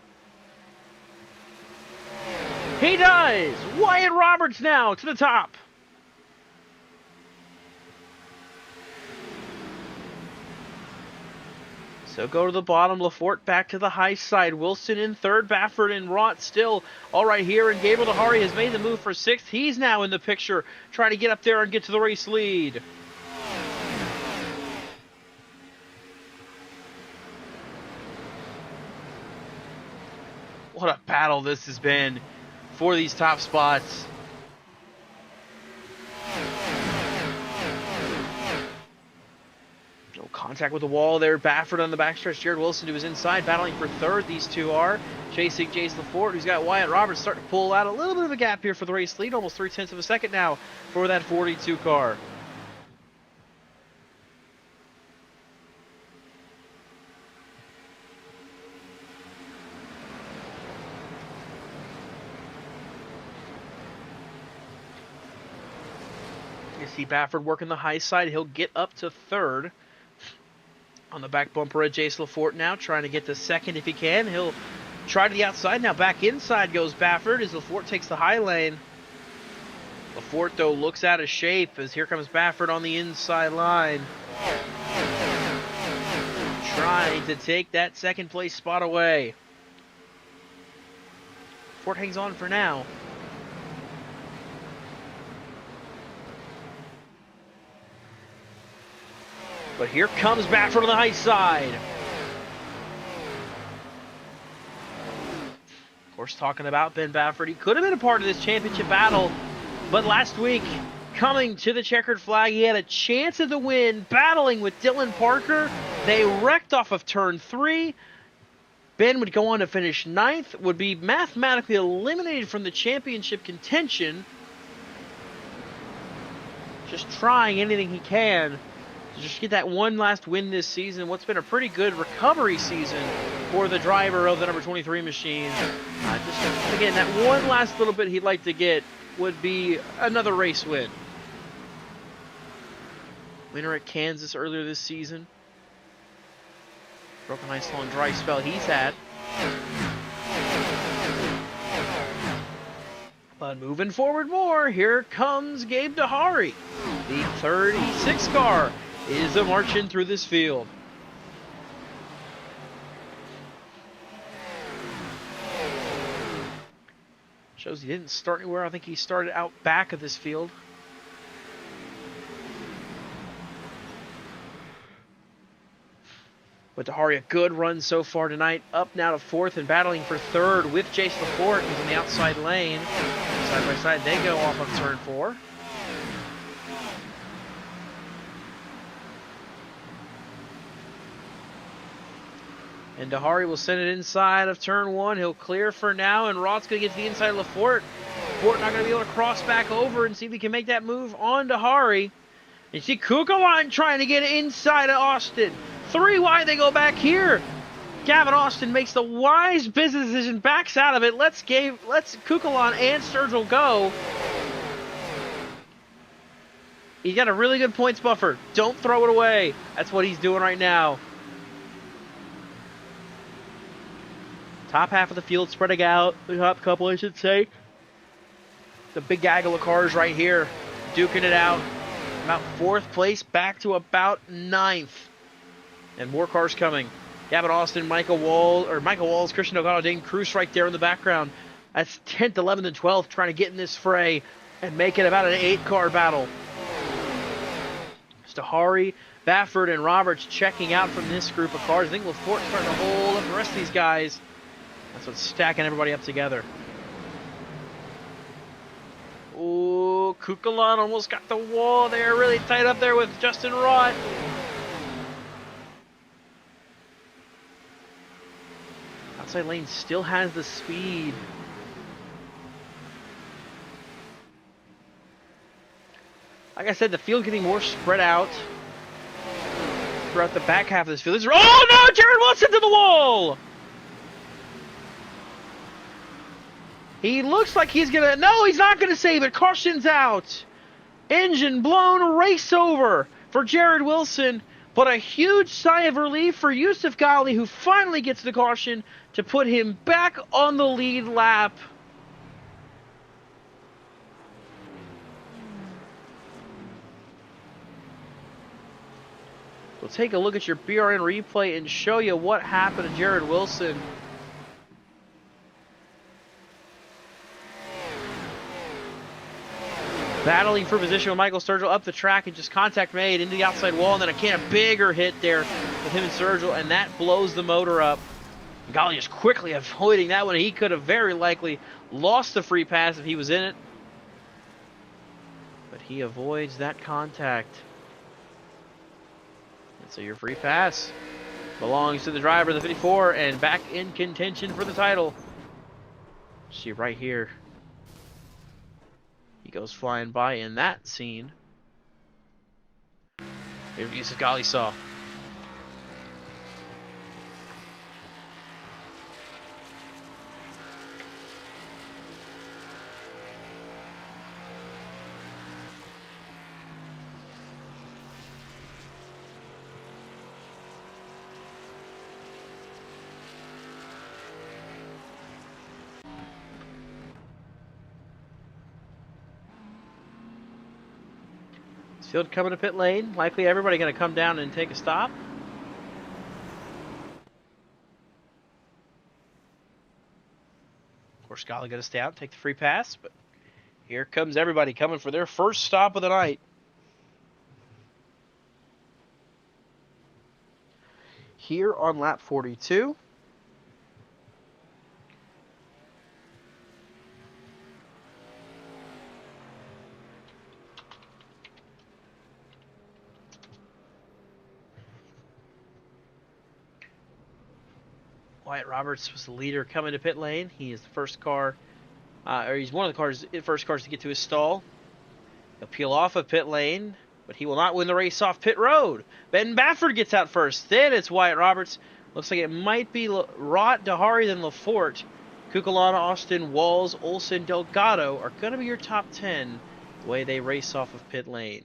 He does. Wyatt Roberts now to the top. So go to the bottom, LaForte back to the high side. Wilson in third, Baffert and Rott still all right here. And Gabriel Dahari has made the move for sixth. He's now in the picture, trying to get up there and get to the race lead. What a battle this has been for these top spots. No contact with the wall there. Baffert on the backstretch. Jared Wilson to his inside, battling for third. These two are chasing Jason LaForte, who's got Wyatt Roberts starting to pull out a little bit of a gap here for the race lead. Almost 0.3 of a second now for that 42 car. You see Baffert working the high side. He'll get up to third. On the back bumper at Jason LaForte now, trying to get to second if he can. He'll try to the outside. Now back inside goes Baffert as LaForte takes the high lane. LaForte, though, looks out of shape as here comes Baffert on the inside line. Trying to take that second place spot away. LaForte hangs on for now. But here comes Baffert on the high side. Of course, talking about Ben Baffert, he could have been a part of this championship battle, but last week, coming to the checkered flag, he had a chance at the win, battling with Dylan Parker. They wrecked off of turn 3. Ben would go on to finish 9th, would be mathematically eliminated from the championship contention. Just trying anything he can to just get that one last win this season. What's been a pretty good recovery season for the driver of the number 23 machine. Just again, that one last little bit he'd like to get would be another race win. Winner at Kansas earlier this season. Broke a nice long dry spell he's had. But moving forward more, here comes Gabe Dahari. The 36 car is a marching through this field. Shows he didn't start anywhere. I think he started out back of this field. But Dahari, a good run so far tonight. Up now to 4th and battling for 3rd with Jason LaForte, who's in the outside lane. Side by side, they go off of turn 4. And Dahari will send it inside of turn 1. He'll clear for now, and Roth's going to get to the inside of LaForte. LaForte not going to be able to cross back over and see if he can make that move on Dahari. You see Kukalan trying to get inside of Austin. 3 wide, they go back here. Gavin Austin makes the wise business decision, backs out of it. Let's Kukalan and Sturgill go. He's got a really good points buffer. Don't throw it away. That's what he's doing right now. Top half of the field spreading out. The top couple, I should say. The big gaggle of cars right here. Duking it out. About 4th place, back to about 9th. And more cars coming. Gavin Austin, Michael Walls, Christian O'Connell, Dane Cruz right there in the background. That's 10th, 11th, and 12th trying to get in this fray and make it about an 8-car battle. Dahari, Baffert, and Roberts checking out from this group of cars. I think LaForte's starting to hold up the rest of these guys. That's what's stacking everybody up together. Oh, Kukalan almost got the wall there. Really tight up there with Justin Rott. Outside lane still has the speed. Like I said, the field getting more spread out. throughout the back half of this field. Oh no! Jared Wilson to the wall! He looks like he's gonna... No, he's not gonna save it. Caution's out. Engine blown, race over for Jared Wilson. But a huge sigh of relief for Yusuf Ghali, who finally gets the caution to put him back on the lead lap. We'll take a look at your BRN replay and show you what happened to Jared Wilson. Battling for position with Michael Sturgill up the track, and just contact made into the outside wall, and then a bigger hit there with him and Sturgill, and that blows the motor up. Ghali is quickly avoiding that one. He could have very likely lost the free pass if he was in it. But he avoids that contact. And so your free pass belongs to the driver of the 54 and back in contention for the title. See right here. He goes flying by in that scene. Here's Yusuf Ghali saw. Field coming to pit lane. Likely everybody going to come down and take a stop. Of course, Ghali going to stay out and take the free pass, but here comes everybody coming for their first stop of the night. Here on lap 42. Wyatt Roberts was the leader coming to pit lane. He is the first car, or he's one of the first cars to get to his stall. He'll peel off of pit lane, but he will not win the race off pit road. Ben Baffert gets out first. Then it's Wyatt Roberts. Looks like it might be Rott, Dahari, then Lafort. Kukulana, Austin, Walls, Olsen, Delgado are going to be your top 10 the way they race off of pit lane.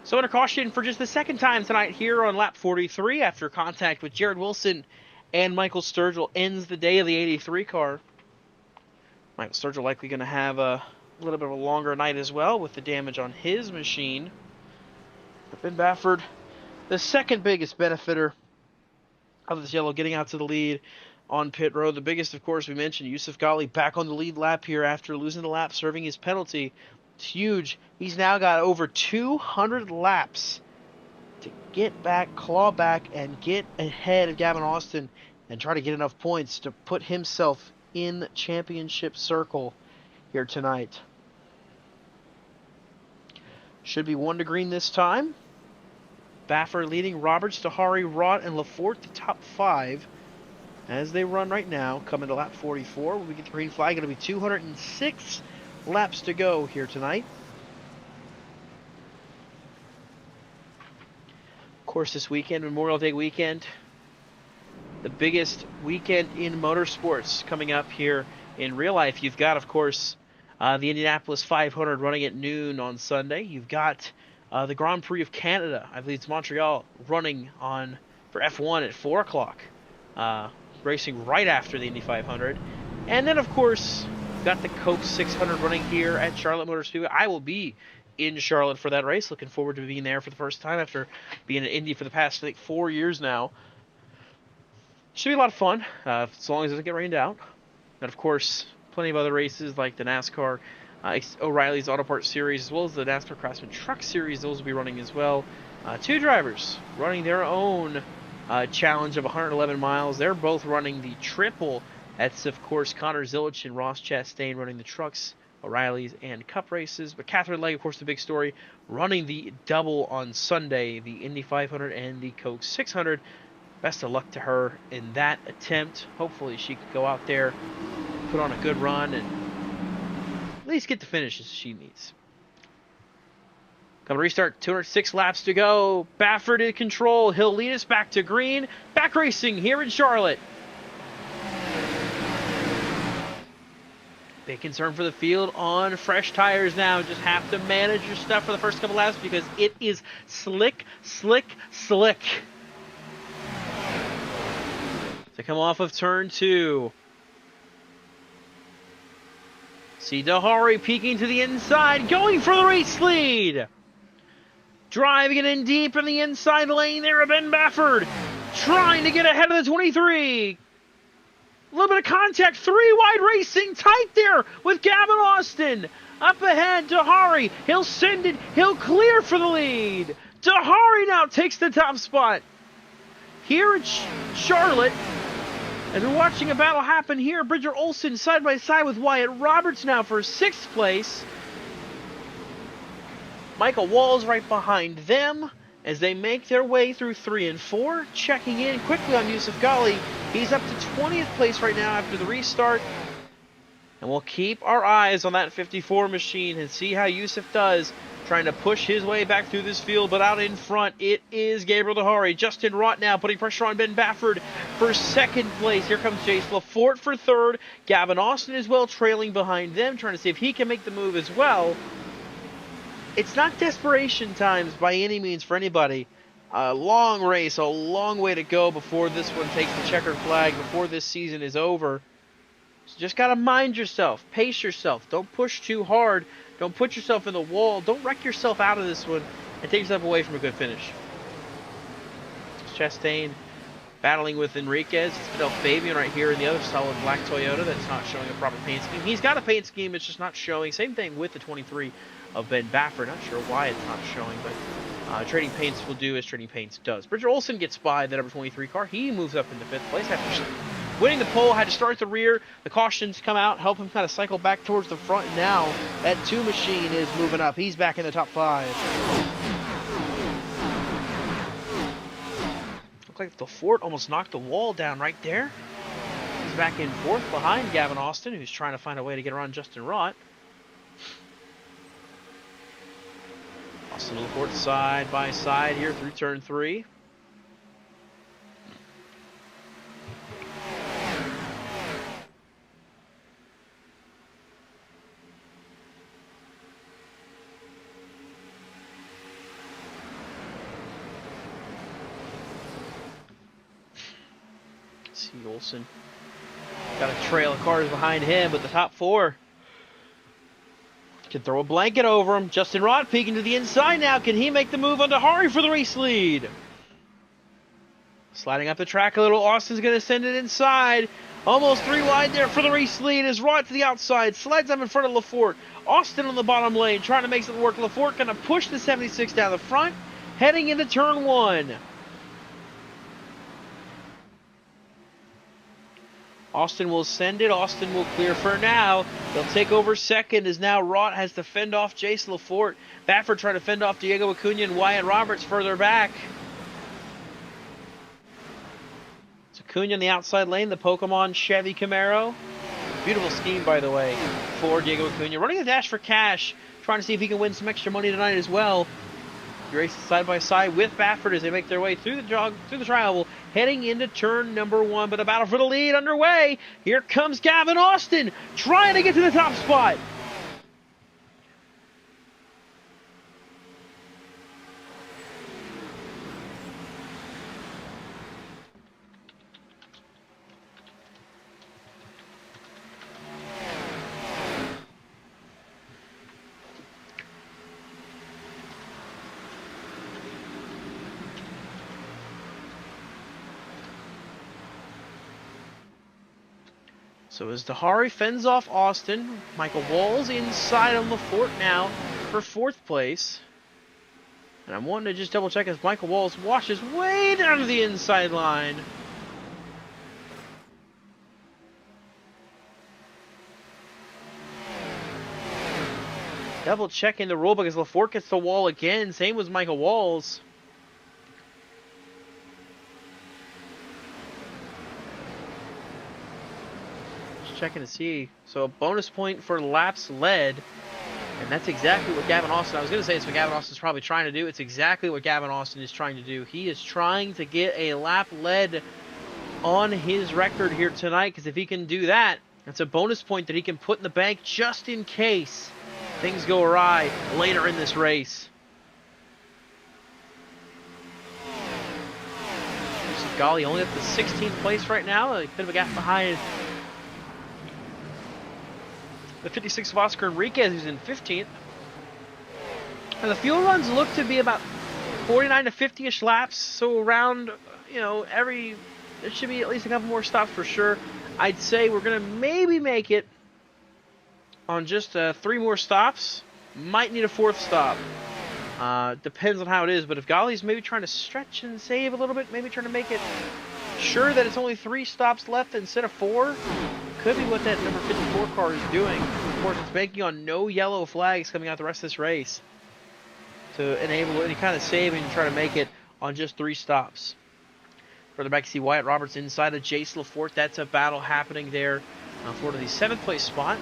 So under caution for just the second time tonight here on lap 43 after contact with Jared Wilson and Michael Sturgill ends the day of the 83 car. Michael Sturgill likely going to have a little bit of a longer night as well with the damage on his machine. But Ben Baffert, the second biggest benefitter of this yellow, getting out to the lead on pit road. The biggest, of course, we mentioned Yusuf Ghali back on the lead lap here after losing the lap, serving his penalty. It's huge. He's now got over 200 laps to get back, claw back, and get ahead of Gavin Austin and try to get enough points to put himself in the championship circle here tonight. Should be 1 to green this time. Baffert leading, Roberts, Dahari, Rott, and Lafort, the top 5 as they run right now. Coming to lap 44. When we get the green flag, it'll be 206 laps to go here tonight. Of course, this weekend, Memorial Day weekend, the biggest weekend in motorsports coming up here in real life. You've got, of course, the Indianapolis 500 running at noon on Sunday. You've got the Grand Prix of Canada, I believe it's Montreal, running on for F1 at 4 o'clock, racing right after the Indy 500. And then, of course, got the Coke 600 running here at Charlotte Motor Speedway. I will be in Charlotte for that race. Looking forward to being there for the first time after being in Indy for the past, I think, 4 years now. Should be a lot of fun, as long as it doesn't get rained out. And, of course, plenty of other races like the NASCAR O'Reilly's Auto Parts Series, as well as the NASCAR Craftsman Truck Series. Those will be running as well. 2 drivers running their own challenge of 111 miles. They're both running the triple. That's, of course, Connor Zilich and Ross Chastain running the trucks, O'Reilly's, and Cup races. But Catherine Legg, of course, the big story, running the double on Sunday, the Indy 500 and the Coke 600. Best of luck to her in that attempt. Hopefully she can go out there, put on a good run, and at least get the finishes she needs. Come to restart, 206 laps to go. Baffert in control. He'll lead us back to green. Back racing here in Charlotte. Big concern for the field on fresh tires now. Just have to manage your stuff for the first couple laps because it is slick, slick, slick. To come off of turn 2. See Dahari peeking to the inside, going for the race lead. Driving it in deep in the inside lane there of Ben Baffert. Trying to get ahead of the 23. A little bit of contact, 3 wide racing, tight there with Gavin Austin. Up ahead, Dahari, he'll send it, he'll clear for the lead. Dahari now takes the top spot. Here at Charlotte, as we're watching a battle happen here, Bridger Olsen side by side with Wyatt Roberts now for 6th place. Michael Walls right behind them as they make their way through 3 and 4. Checking in quickly on Yusuf Ghali. He's up to 20th place right now after the restart. And we'll keep our eyes on that 54 machine and see how Yusuf does, trying to push his way back through this field. But out in front, it is Gabriel Dahari. Justin Rott now putting pressure on Ben Baffert for 2nd place. Here comes Jace Lafort for 3rd. Gavin Austin as well, trailing behind them, trying to see if he can make the move as well. It's not desperation times by any means for anybody. A long race, a long way to go before this one takes the checkered flag, before this season is over. So just got to mind yourself, pace yourself. Don't push too hard. Don't put yourself in the wall. Don't wreck yourself out of this one and take yourself away from a good finish. Chastain battling with Enriquez. It's Fidel Fabian right here in the other solid black Toyota that's not showing a proper paint scheme. He's got a paint scheme, it's just not showing. Same thing with the 23 of Ben Baffert. Not sure why it's not showing, but Trading Paints will do as Trading Paints does. Bridger Olsen gets by the number 23 car. He moves up into 5th place after winning the pole. Had to start at the rear. The cautions come out, help him kind of cycle back towards the front. And now that 2 machine is moving up. He's back in the top 5. Looks like the Fort almost knocked the wall down right there. He's back in 4th behind Gavin Austin, who's trying to find a way to get around Justin Rott. Austin and Laporte side by side here through turn 3. See Olsen. Got a trail of cars behind him, but the top 4 can throw a blanket over him. Justin Rott peeking to the inside now. Can he make the move on Dahari for the race lead? Sliding up the track a little. Austin's going to send it inside. Almost 3 wide there for the race lead as Rott to the outside. Slides up in front of Lafort. Austin on the bottom lane trying to make it work. Lafort going to push the 76 down the front. Heading into turn 1. Austin will send it. Austin will clear for now. They'll take over 2nd as now Rott has to fend off Jace Lafort. Baffert trying to fend off Diego Acuna and Wyatt Roberts further back. It's Acuna in the outside lane, the Pokemon Chevy Camaro. Beautiful scheme, by the way, for Diego Acuna. Running the dash for cash, trying to see if he can win some extra money tonight as well. He races side by side with Baffert as they make their way through the trial, heading into turn number 1. But the battle for the lead underway. Here comes Gavin Austin trying to get to the top spot. So as Dahari fends off Austin, Michael Walls inside on Lafort now for 4th place. And I'm wanting to just double check as Michael Walls washes way down to the inside line. Double checking the rulebook as Lafort gets the wall again. Same with Michael Walls. Checking to see. So a bonus point for laps led And that's exactly what Gavin Austin, I was going to say it's what Gavin Austin's probably trying to do. It's exactly what Gavin Austin is trying to do. He is trying to get a lap lead on his record here tonight, because if he can do that, that's a bonus point that he can put in the bank just in case things go awry later in this race. Golly, only up to 16th place right now. A bit of a gap behind the 56 of Oscar Enriquez, who's in 15th. And the fuel runs look to be about 49 to 50-ish laps. So around, there should be at least a couple more stops for sure. I'd say we're going to maybe make it on just 3 more stops. Might need a 4th stop. Depends on how it is, but if Golly's maybe trying to stretch and save a little bit, maybe trying to make it sure that it's only 3 stops left instead of 4, could be what that number 54 car is doing. Of course, it's banking on no yellow flags coming out the rest of this race to enable any kind of save and try to make it on just 3 stops. Further back, you see Wyatt Roberts inside of Jace Lafort. That's a battle happening there for the 7th place spot.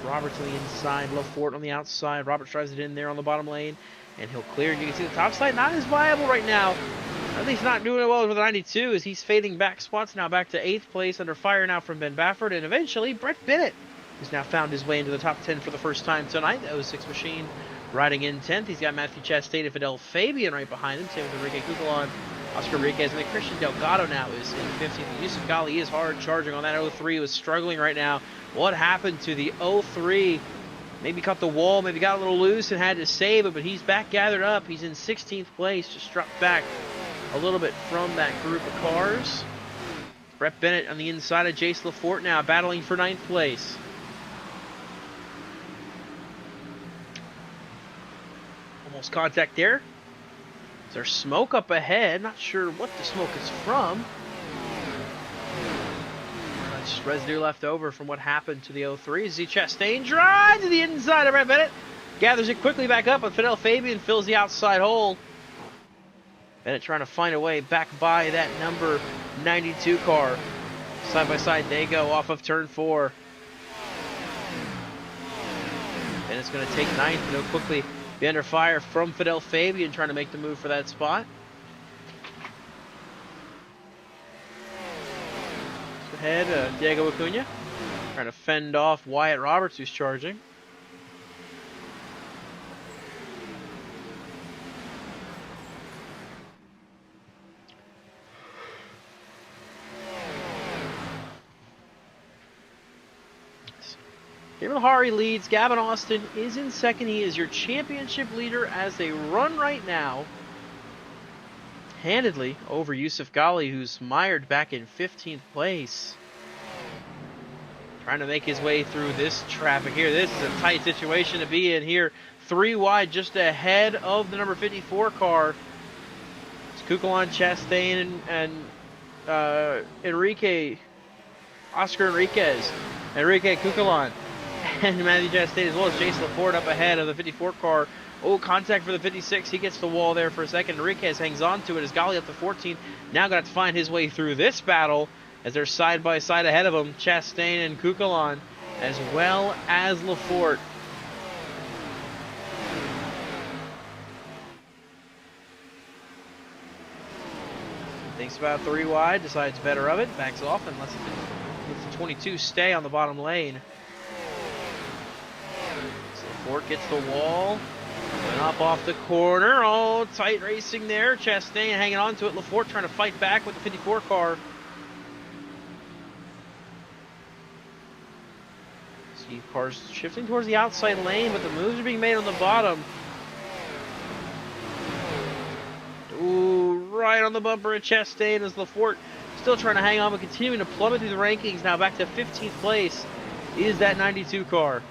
Roberts on the inside, Lafort on the outside. Roberts drives it in there on the bottom lane, and he'll clear. And you can see the top side not as viable right now. At least not doing it well with the 92 as he's fading back spots now back to 8th place under fire now from Ben Baffert. And eventually Brett Bennett, who's now found his way into the top 10 for the first time tonight. The 06 machine riding in 10th. He's got Matthew Chastain and Fidel Fabian right behind him. Same with Enrique Cucalon, Oscar Enriquez, and then Christian Delgado now is in 15th. Yusuf Ghali is hard charging on that 03. Was struggling right now. What happened to the 03? Maybe caught the wall, maybe got a little loose and had to save it, but he's back gathered up. He's in 16th place, just dropped back a little bit from that group of cars. Brett Bennett on the inside of Jace Lafort now, battling for 9th place. Almost contact there. Is there smoke up ahead? Not sure what the smoke is from. Just residue left over from what happened to the 03. Z Chastain drives to the inside of Brett Bennett. Gathers it quickly back up, but Fidel Fabian fills the outside hole. Bennett trying to find a way back by that number 92 car. Side by side they go off of turn 4. Bennett's going to take 9th, and he'll quickly be under fire from Fidel Fabian trying to make the move for that spot. Ahead, Diego Acuna trying to fend off Wyatt Roberts, who's charging. David Lahari leads. Gavin Austin is in 2nd. He is your championship leader as they run right now handedly over Yusuf Ghali, who's mired back in 15th place. Trying to make his way through this traffic here. This is a tight situation to be in here. 3 wide just ahead of the number 54 car. It's Cucalon, Chastain, and Enrique, Oscar Enriquez, Enrique Cucalon, and Matthew Chastain, as well as Jace Lafort up ahead of the 54 car. Oh, contact for the 56. He gets the wall there for a second. Enriquez hangs on to it as Ghali up to 14th. Now got to find his way through this battle as they're side by side ahead of him. Chastain and Cucalon, as well as Lafort. Thinks about 3 wide, decides better of it, backs off, and lets the 22 stay on the bottom lane. So Lafort gets the wall. And up off the corner. Oh, tight racing there. Chastain hanging on to it. Lafort trying to fight back with the 54 car. See cars shifting towards the outside lane, but the moves are being made on the bottom. Ooh, right on the bumper of Chastain as Lafort still trying to hang on, but continuing to plummet through the rankings. Now back to 15th place is that 92 car.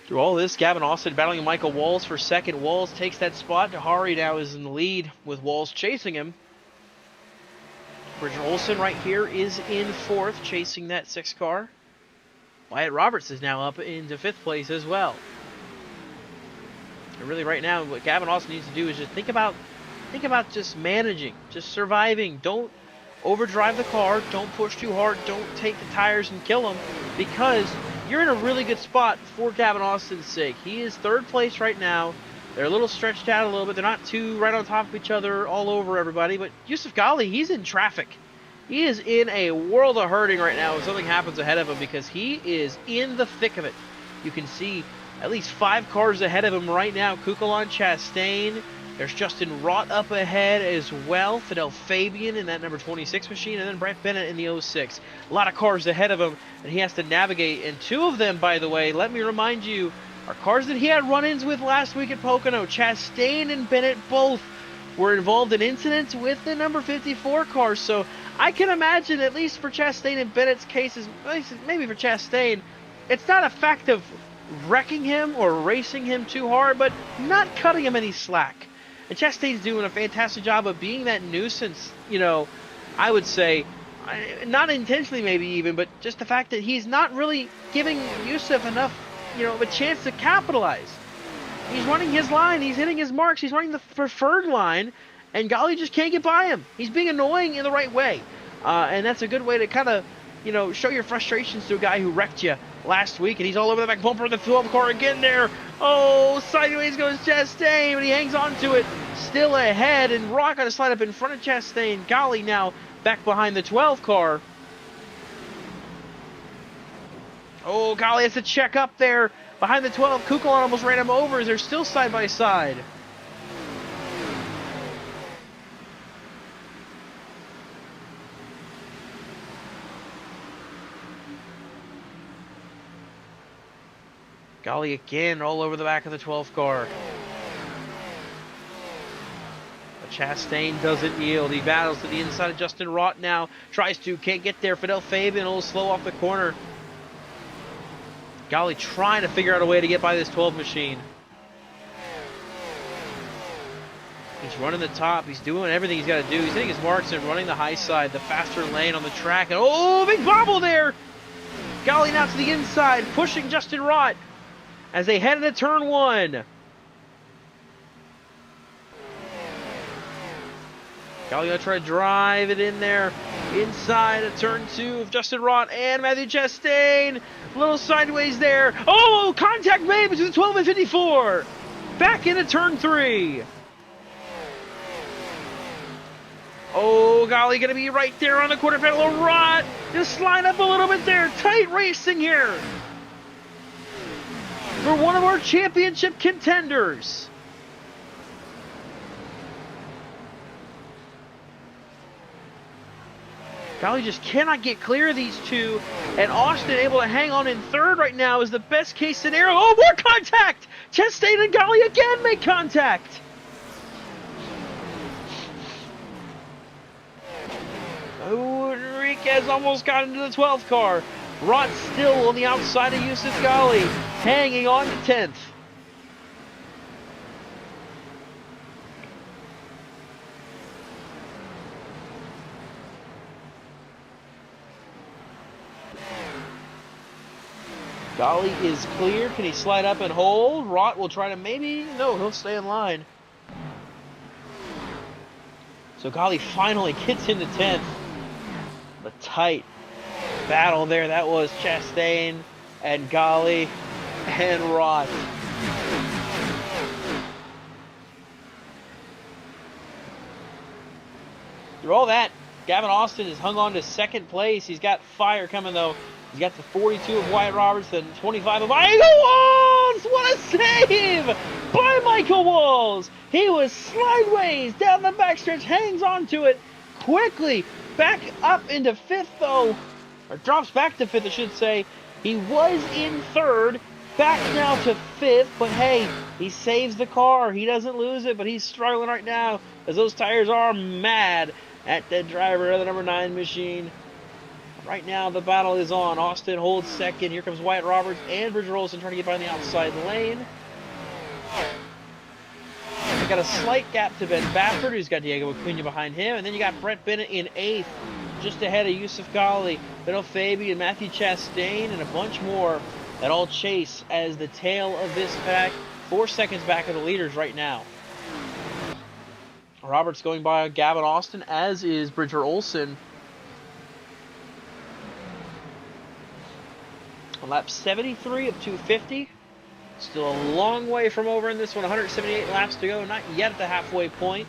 Through all this, Gavin Austin battling Michael Walls for 2nd. Walls takes that spot. Dahari now is in the lead with Walls chasing him. Bridger Olsen right here is in 4th, chasing that 6 car. Wyatt Roberts is now up into 5th place as well. And really right now, what Gavin Austin needs to do is just think about think about just managing, just surviving. Don't overdrive the car, don't push too hard, don't take the tires and kill him, because you're in a really good spot for Gavin Austin's sake. He is third place right now. They're a little stretched out a little bit. They're not too right on top of each other all over everybody, but Yusuf Ghali, he's in traffic. He is in a world of hurting right now if something happens ahead of him, because he is in the thick of it. You can see at least 5 cars ahead of him right now. Kukulon, Chastain. There's Justin Rott up ahead as well. Fidel Fabian in that number 26 machine. And then Brett Bennett in the 06. A lot of cars ahead of him, and he has to navigate. And 2 of them, by the way, let me remind you, are cars that he had run-ins with last week at Pocono. Chastain and Bennett both were involved in incidents with the number 54 cars. So I can imagine, at least for Chastain and Bennett's cases, maybe for Chastain, it's not a fact of wrecking him or racing him too hard, but not cutting him any slack. And Chastain's doing a fantastic job of being that nuisance, you know, I would say, not intentionally maybe even, but just the fact that he's not really giving Yusuf enough, you know, of a chance to capitalize. He's running his line, he's hitting his marks, he's running the preferred line, and Ghali just can't get by him. He's being annoying in the right way. And that's a good way to kind of, you know, show your frustrations to a guy who wrecked you last week. And he's all over the back bumper of the 12 car again there. Oh, sideways goes Chastain, but he hangs on to it. Still ahead, and Rock got to slide up in front of Chastain. Ghali now back behind the 12 car. Oh, Ghali has to check up there behind the 12. Kukulon almost ran him over as they're still side by side. Ghali again all over the back of the 12th car. But Chastain doesn't yield. He battles to the inside of Justin Rott now. Tries to, can't get there. Fidel Fabian a little slow off the corner. Ghali trying to figure out a way to get by this 12 machine. He's running the top. He's doing everything he's got to do. He's hitting his marks and running the high side, the faster lane on the track. And oh, big bobble there! Ghali now to the inside, pushing Justin Rott as they head into turn 1. Ghali gonna try to drive it in there inside of turn 2 of Justin Rott and Matthew Chastain. A little sideways there. Oh, contact made between 12 and 54. Back into turn 3. Oh, Ghali gonna be right there on the quarter panel. Rott just slide up a little bit there. Tight racing here for one of our championship contenders. Ghali just cannot get clear of these two, and Austin able to hang on in third right now is the best case scenario. Oh, more contact! Chastain and Ghali again make contact. Oh, Enriquez almost got into the 12th car. Rott still on the outside of Yusuf Ghali, hanging on to 10th. Ghali is clear. Can he slide up and hold? Rott will try to maybe... No, he'll stay in line. So Ghali finally gets into 10th. The tight battle there. That was Chastain and Ghali and Rott. Through all that, Gavin Austin has hung on to second place. He's got fire coming, though. He's got the 42 of Wyatt Roberts, the 25 of Michael Walls! What a save by Michael Walls! He was sideways down the backstretch, hangs onto it quickly. Back up into 5th, though. Or drops back to 5th, I should say. He was in 3rd. Back now to 5th, but hey, he saves the car. He doesn't lose it, but he's struggling right now as those tires are mad at the driver of the number 9 machine. Right now, the battle is on. Austin holds 2nd. Here comes Wyatt Roberts and Bridger Olsen trying to get by on the outside lane. They got a slight gap to Ben Baffert, who's got Diego Acuna behind him. And then you got Brett Bennett in 8th, just ahead of Yusuf Ghali, Fidel Fabian, Matthew Chastain, and a bunch more that all chase as the tail of this pack. 4 seconds back of the leaders right now. Roberts going by Gavin Austin, as is Bridger Olson. On lap 73 of 250. Still a long way from over in this one. 178 laps to go. Not yet at the halfway point.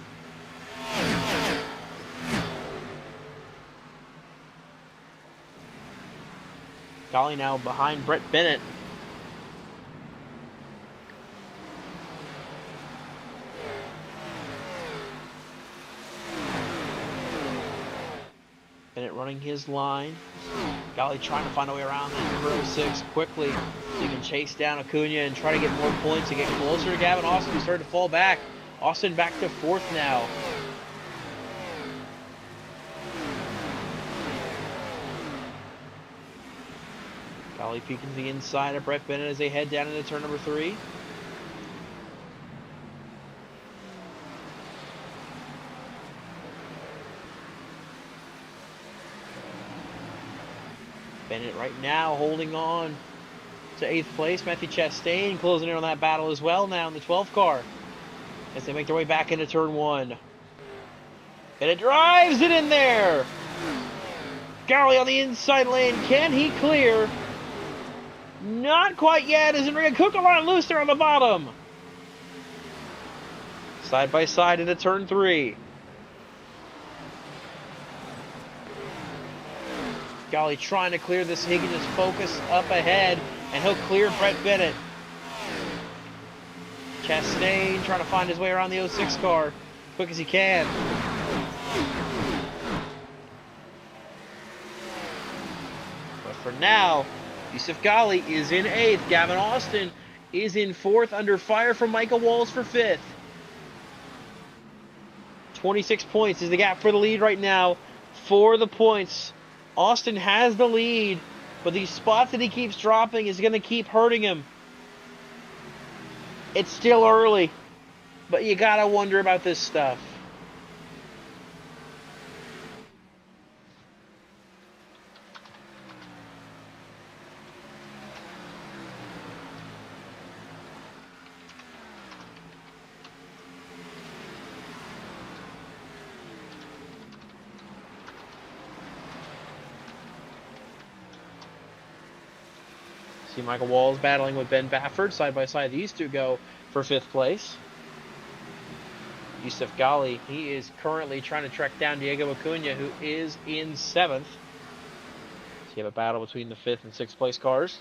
Golly now behind Brett Bennett. Bennett running his line. Golly trying to find a way around that number 06 quickly so he can chase down Acuna and try to get more points to get closer to Gavin Austin, who started to fall back. Austin back to 4th now. Golly peeking to the inside of Brett Bennett as they head down into turn number 3. Bennett right now holding on to 8th place. Matthew Chastain closing in on that battle as well now in the 12th car as they make their way back into turn 1. Bennett drives it in there. Golly on the inside lane. Can he clear? Not quite yet as Enrique Cucaron loose there on the bottom. Side by side into turn 3. Golly trying to clear this. He can just focus up ahead and he'll clear Brett Bennett. Chastain trying to find his way around the 06 car quick as he can. But for now, Yusuf Ghali is in 8th. Gavin Austin is in 4th, under fire from Michael Walls for 5th. 26 points is the gap for the lead right now for the points. Austin has the lead, but these spots that he keeps dropping is going to keep hurting him. It's still early, but you got to wonder about this stuff. See Michael Walls battling with Ben Baffert. Side by side, these two go for 5th place. Yusuf Ghali, he is currently trying to track down Diego Acuna, who is in 7th. So you have a battle between the 5th and 6th place cars.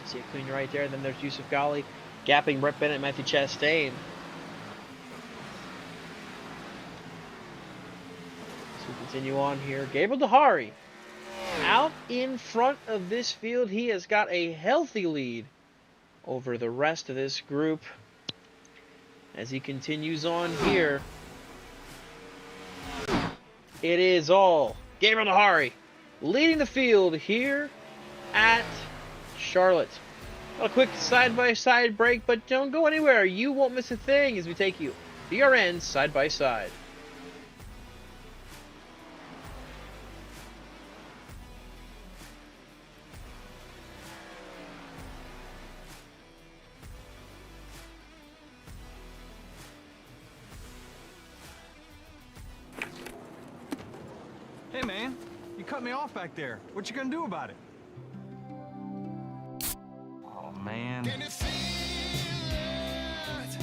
See Acuna right there. Then there's Yusuf Ghali gapping Brett Bennett and Matthew Chastain. So we continue on here. Gabriel Dehari out in front of this field. He has got a healthy lead over the rest of this group as he continues on here. It is all Gabriel Dehari leading the field here at Charlotte. A quick side-by-side break, but don't go anywhere. You won't miss a thing as we take you BRN side-by-side. Hey, man, you cut me off back there. What you gonna do about it? Oh, man. Can you feel it?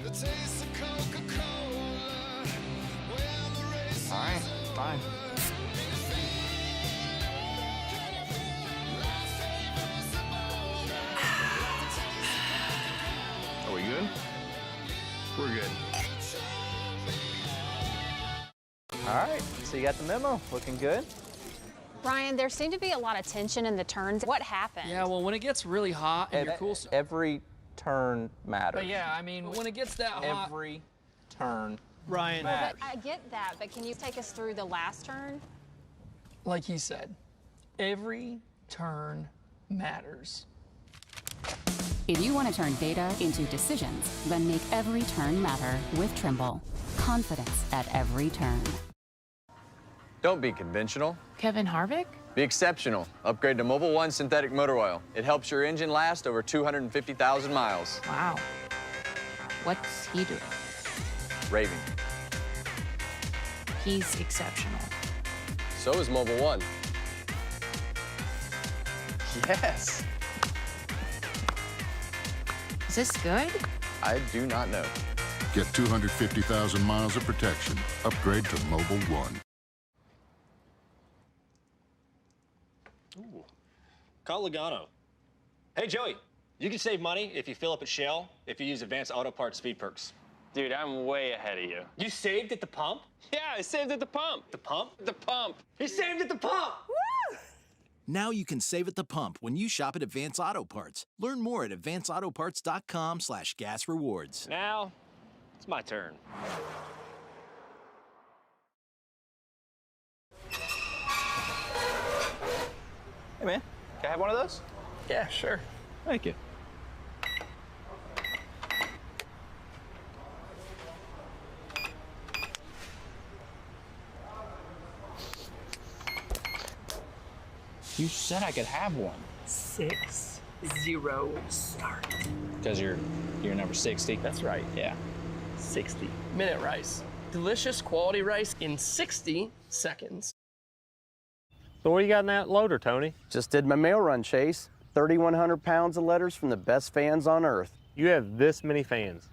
The taste of Coca-Cola. When the race All right, is fine. Are we good? We're good. All right, so you got the memo. Looking good. Ryan, there seemed to be a lot of tension in the turns. What happened? Yeah, well, when it gets really hot and you're cool. Every turn matters. But yeah, I mean, when it gets that hot. Every turn Ryan, matters. But I get that, but can you take us through the last turn? like he said, every turn matters. If you want to turn data into decisions, then make every turn matter with Trimble. Confidence at every turn. Don't be conventional. Kevin Harvick? Be exceptional. Upgrade to Mobil 1 synthetic motor oil. It helps your engine last over 250,000 miles. Wow. What's he doing? Raving. He's exceptional. So is Mobile One. Yes. Is this good? I do not know. Get 250,000 miles of protection. Upgrade to Mobile One. Ooh. Call Logano. Hey, Joey, you can save money if you fill up at Shell if you use Advanced Auto Parts Speed Perks. Dude, I'm way ahead of you. You saved at the pump? Yeah, I saved at the pump. The pump? The pump. He saved at the pump! Woo! Now you can save at the pump when you shop at Advance Auto Parts. Learn more at advanceautoparts.com/gas rewards. Now, it's my turn. Hey, man, can I have one of those? Yeah, sure. Thank you. You said I could have one. 6-0 start. Because you're number 60? That's right. Yeah. 60-minute rice. Delicious quality rice in 60 seconds. So what do you got in that loader, Tony? Just did my mail run, Chase. 3,100 pounds of letters from the best fans on earth. You have this many fans.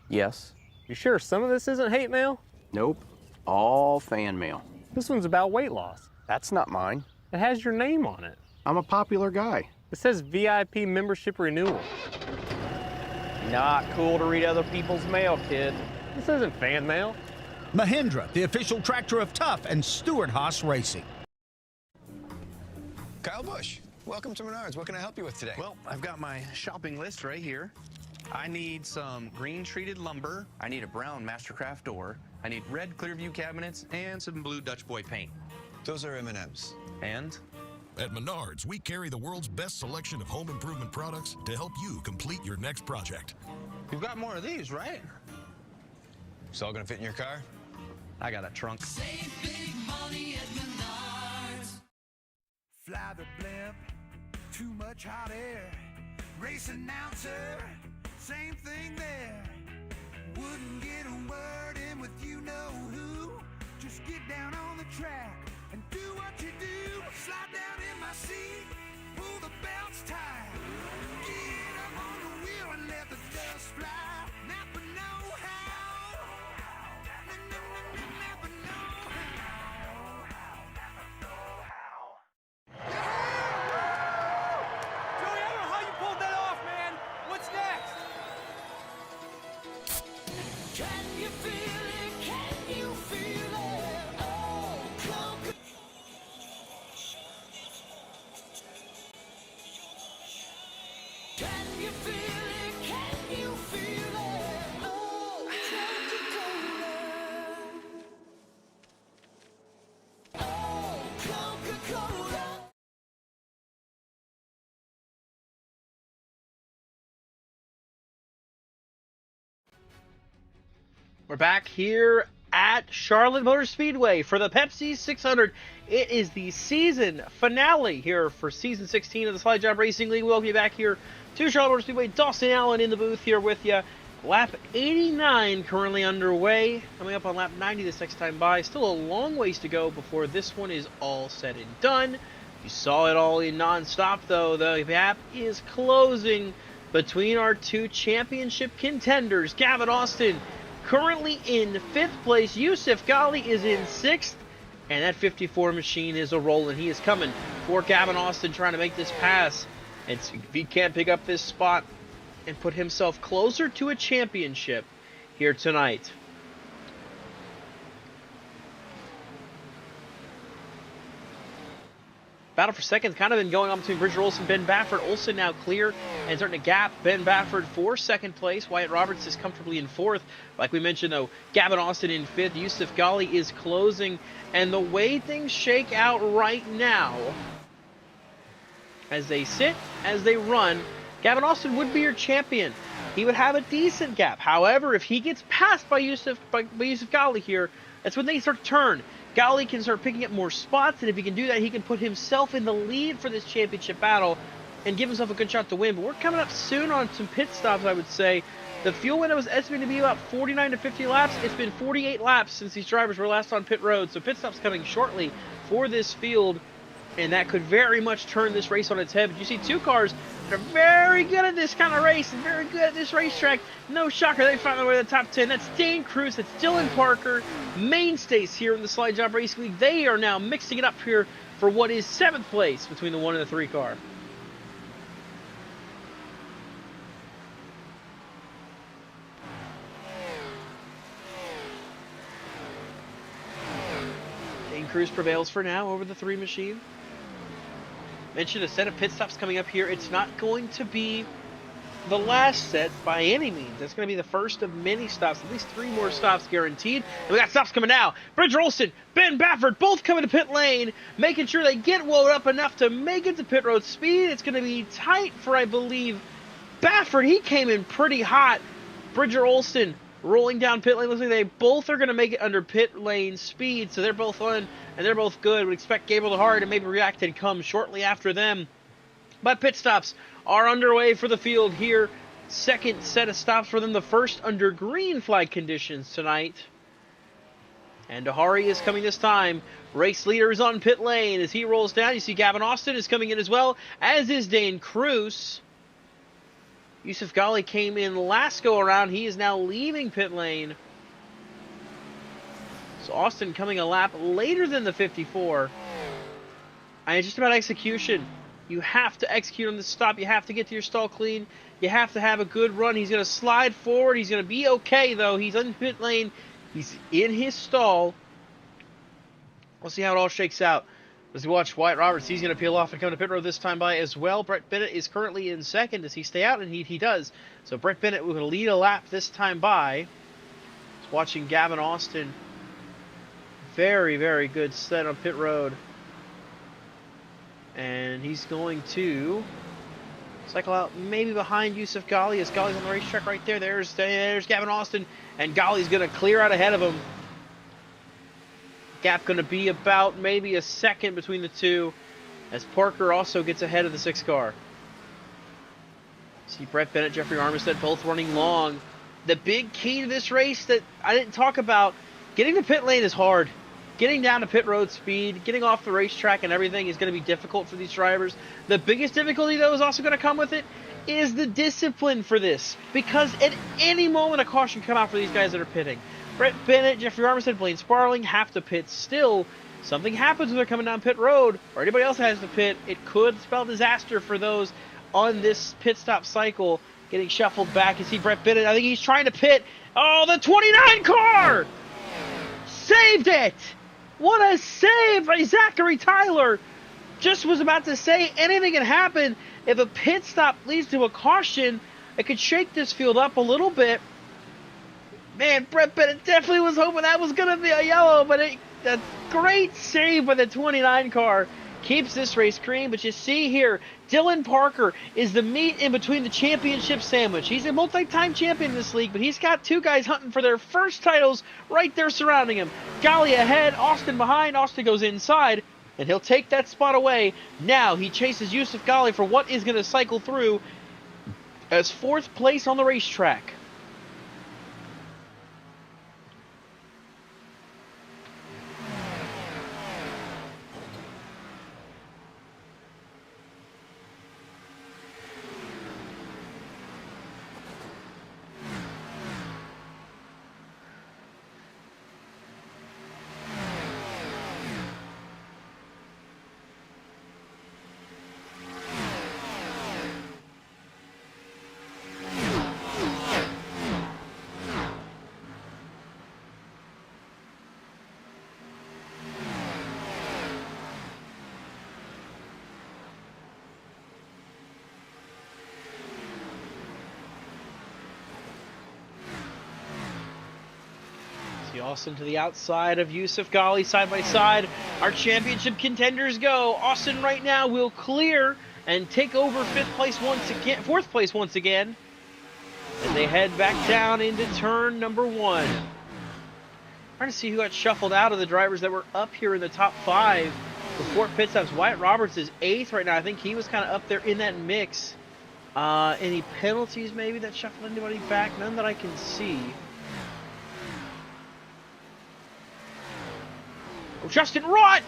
Yes. You sure some of this isn't hate mail? Nope. All fan mail. This one's about weight loss. That's not mine. It has your name on it. I'm a popular guy. It says VIP membership renewal. Not cool to read other people's mail, kid. This isn't fan mail. Mahindra, the official tractor of Tough and Stewart Haas Racing. Kyle Busch, welcome to Menards. What can I help you with today? Well, I've got my shopping list right here. I need some green treated lumber. I need a brown Mastercraft door. I need red Clearview cabinets and some blue Dutch Boy paint. Those are M&Ms. And? At Menards, we carry the world's best selection of home improvement products to help you complete your next project. You've got more of these, right? It's all gonna fit in your car? I got a trunk. Save big money at Menards. Fly the blimp, too much hot air. Race announcer, same thing there. Wouldn't get a word in with you know who. Just get down on the track and do what you do. Slide down in my seat, pull the belts tight. Get up on the wheel and let the dust fly. Napa know how. Napa know Joey, I don't know how you pulled that off, man. What's next? Can you feel it? Can you feel it? Oh, Coca. Can you feel it? Can you feel it? Oh, Coca-Cola. Oh, Coca-Cola. We're back here at Charlotte Motor Speedway for the Pepsi 600. It is the season finale here for season 16 of the Slide Job Racing League. We'll be back here to Charlotte Motor Speedway. Dawson Allen in the booth here with you. Lap 89 currently underway. Coming up on lap 90 this next time by. Still a long ways to go before this one is all said and done. You saw it all in non-stop though. The gap is closing between our two championship contenders. Gavin Austin currently in 5th place. Yusuf Ghali is in 6th. And that 54 machine is a-rolling. He is coming for Gavin Austin trying to make this pass. And if he can't pick up this spot and put himself closer to a championship here tonight. Battle for second kind of been going on between Bridger Olson and Ben Baffert. Olson now clear and starting to gap Ben Baffert for 2nd place. Wyatt Roberts is comfortably in 4th. Like we mentioned, though, Gavin Austin in 5th. Yusuf Ghali is closing. And the way things shake out right now, as they sit, as they run, Gavin Austin would be your champion. He would have a decent gap. However, if he gets passed by Yusuf Ghali here, that's when they start to turn. Ghali can start picking up more spots, and if he can do that, he can put himself in the lead for this championship battle and give himself a good shot to win. But we're coming up soon on some pit stops, I would say. The fuel window was estimated to be about 49 to 50 laps. It's been 48 laps since these drivers were last on pit road, so pit stop's coming shortly for this field, and that could very much turn this race on its head. But you see two cars that are very good at this kind of race and very good at this racetrack. No shocker, they found their way to the top 10. That's Dane Cruz, that's Dylan Parker, mainstays here in the Slide Job Racing League. They are now mixing it up here for what is 7th place between the 1 and the 3 car. Cruz prevails for now over the 3 machine. Mentioned a set of pit stops coming up here. It's not going to be the last set by any means. It's going to be the first of many stops. At least 3 more stops guaranteed. And we got stops coming now. Bridger Olson, Ben Baffert, both coming to pit lane, making sure they get woed up enough to make it to pit road speed. It's going to be tight for, I believe, Baffert. He came in pretty hot. Bridger Olson rolling down pit lane. Looks like they both are going to make it under pit lane speed, so they're both on and they're both good. Would expect Gabriel DeHart and maybe React to come shortly after them. But pit stops are underway for the field here. Second set of stops for them, the first under green flag conditions tonight. And Dahari is coming this time. Race leader is on pit lane as he rolls down. You see Gavin Austin is coming in as well, as is Dane Cruz. Yusuf Ghali came in last go around. He is now leaving pit lane. So Austin coming a lap later than the 54. And it's just about execution. You have to execute on the stop. You have to get to your stall clean. You have to have a good run. He's going to slide forward. He's going to be okay, though. He's in pit lane. He's in his stall. We'll see how it all shakes out. As we watch Wyatt Roberts, he's going to peel off and come to pit road this time by as well. Brett Bennett is currently in second. Does he stay out? And he does. So Brett Bennett will lead a lap this time by. Just watching Gavin Austin. Very, very good set on pit road. And he's going to cycle out maybe behind Yusuf Ghali, as Ghali's on the racetrack right there. There's Gavin Austin, and Ghali's going to clear out ahead of him. Gap going to be about maybe a second between the two, as Parker also gets ahead of the 6 car. See Brett Bennett, Jeffrey Armistead both running long. The big key to this race that I didn't talk about, getting to pit lane is hard. Getting down to pit road speed, getting off the racetrack and everything is going to be difficult for these drivers. The biggest difficulty, though, is also going to come with it is the discipline for this. Because at any moment, a caution can come out for these guys that are pitting. Brett Bennett, Jeffrey Armistead, Blaine Sparling have to pit still. Something happens when they're coming down pit road, or anybody else has to pit, it could spell disaster for those on this pit stop cycle. Getting shuffled back. You see Brett Bennett, I think he's trying to pit. Oh, the 29 car! Saved it! What a save by Zachary Tyler! Just was about to say anything can happen. If a pit stop leads to a caution, it could shake this field up a little bit. Man, Brett Bennett definitely was hoping that was going to be a yellow, but a great save by the 29 car keeps this race clean. But you see here, Dylan Parker is the meat in between the championship sandwich. He's a multi-time champion in this league, but he's got 2 guys hunting for their first titles right there surrounding him. Ghali ahead, Austin behind. Austin goes inside, and he'll take that spot away. Now he chases Yusuf Ghali for what is going to cycle through as 4th place on the racetrack. Austin to the outside of Yusuf Ghali, side by side. Our championship contenders go. Austin right now will clear and take over 4th place once again. And they head back down into turn number 1. Trying to see who got shuffled out of the drivers that were up here in the top 5 before pit stops. Wyatt Roberts is 8th right now. I think he was kind of up there in that mix. Any penalties maybe that shuffled anybody back? None that I can see. Oh, Justin Rott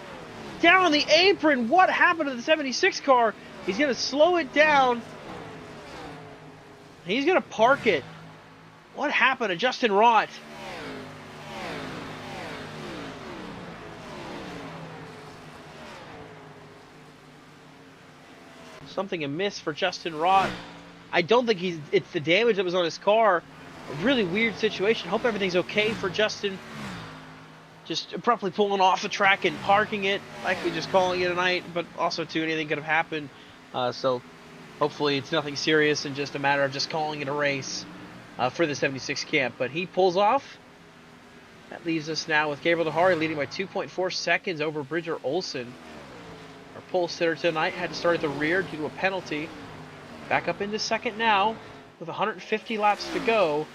down on the apron. What happened to the 76 car? He's going to slow it down. He's going to park it. What happened to Justin Rott? Something amiss for Justin Rott. I don't think it's the damage that was on his car. A really weird situation. Hope everything's okay for Justin. Just abruptly pulling off the track and parking it, likely just calling it a night, but also too, anything could have happened. So hopefully it's nothing serious and just a matter of just calling it a race for the 76 camp. But he pulls off. That leaves us now with Gabriel Dahari leading by 2.4 seconds over Bridger Olson. Our pole sitter tonight had to start at the rear due to a penalty. Back up into second now with 150 laps to go.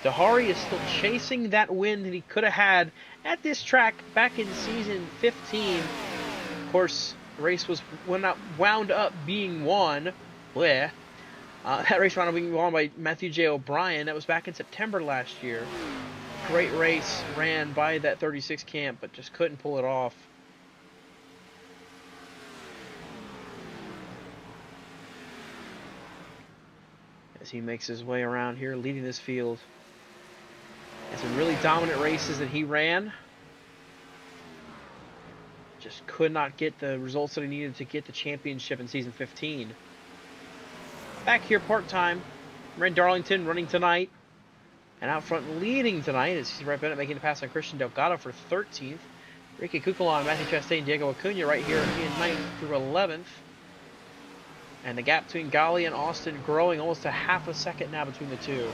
Dahari is still chasing that win that he could have had at this track back in season 15. Of course, the race was wound up being won. That race wound up being won by Matthew J. O'Brien. That was back in September last year. Great race ran by that 36 camp, but just couldn't pull it off. As he makes his way around here, leading this field. And some really dominant races that he ran. Just could not get the results that he needed to get the championship in season 15. Back here part-time, Ren Darlington running tonight. And out front leading tonight is Brett Bennett making the pass on Christian Delgado for 13th. Ricky Kukulon, Matthew Chastain, Diego Acuna right here in 9th through 11th. And the gap between Gali and Austin growing almost a half a second now between the two.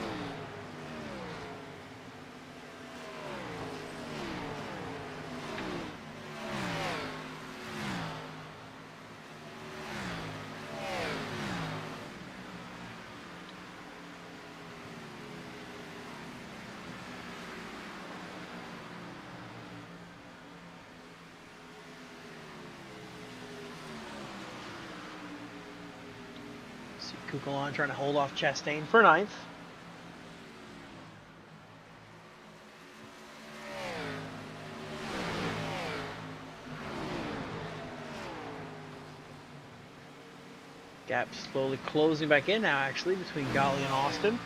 Kukulon trying to hold off Chastain for 9th. Gap slowly closing back in now, actually, between Gali and Austin.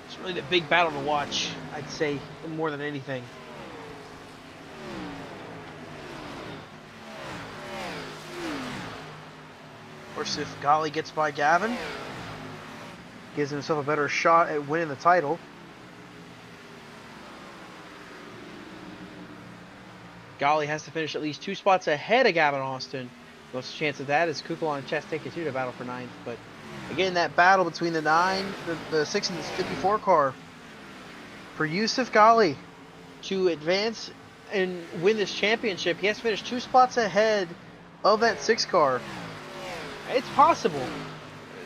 It's really the big battle to watch, I'd say, more than anything. Of course, if Gali gets by Gavin, gives himself a better shot at winning the title. Gali has to finish at least 2 spots ahead of Gavin Austin. Most chance of that is Kukulon and Chastain continue to battle for 9th. But again, that battle between the 6 and the 54 car for Yusuf Gali to advance and win this championship, he has to finish 2 spots ahead of that 6 car. It's possible.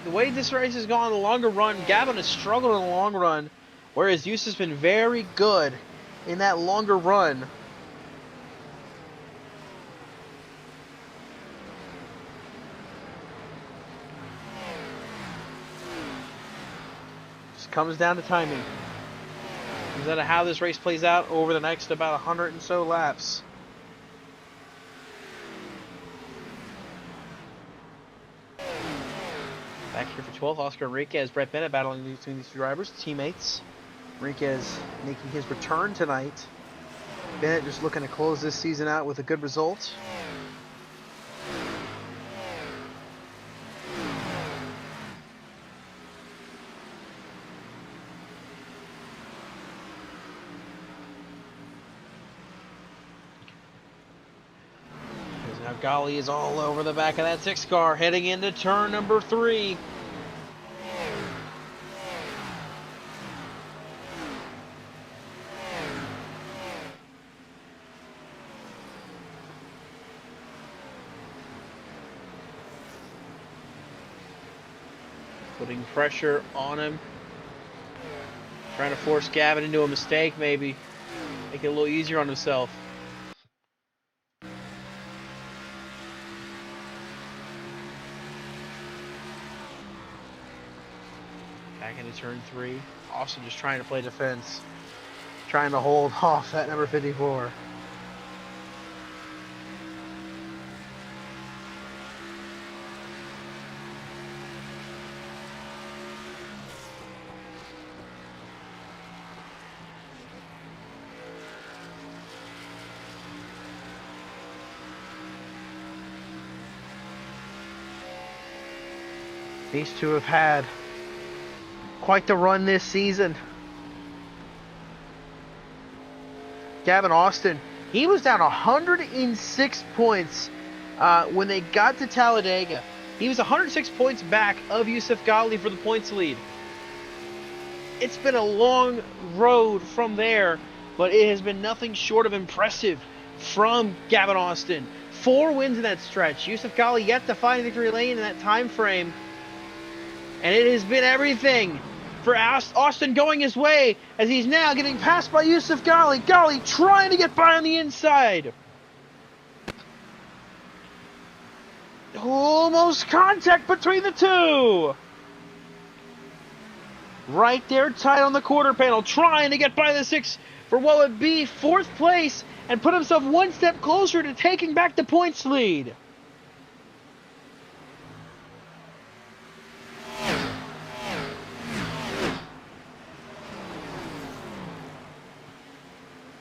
The way this race has gone in the longer run, Gavin has struggled in the long run, whereas Yusuf's been very good in that longer run. Just comes down to timing. Comes down to how this race plays out over the next about 100 and so laps. Back here for 12th, Oscar Enriquez, Brett Bennett battling between these two drivers, teammates. Enriquez making his return tonight. Bennett just looking to close this season out with a good result. Now Gali is all over the back of that 6 car, heading into turn number 3. Putting pressure on him. Trying to force Gavin into a mistake, maybe. Make it a little easier on himself. Back into turn 3. Austin just trying to play defense. Trying to hold off that number 54. These two have had quite the run this season. Gavin Austin, he was down 106 points when they got to Talladega. He was 106 points back of Yusuf Ghali for the points lead. It's been a long road from there, but it has been nothing short of impressive from Gavin Austin. 4 wins in that stretch. Yusuf Ghali yet to find victory lane in that time frame. And it has been everything for Austin going his way as he's now getting passed by Yusuf Ghali. Ghali trying to get by on the inside. Almost contact between the two. Right there tight on the quarter panel, trying to get by the 6 for what would be 4th place and put himself one step closer to taking back the points lead.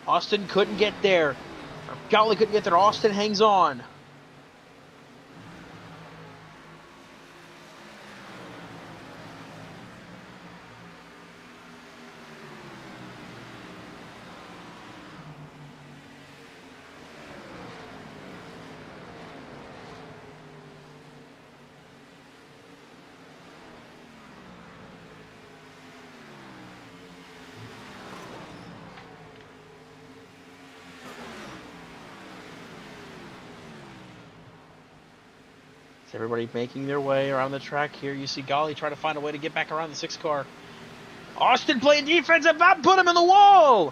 Austin couldn't get there. Ghali couldn't get there. Austin hangs on. Everybody making their way around the track here. You see Ghali try to find a way to get back around the 6 car. Austin playing defense, about put him in the wall.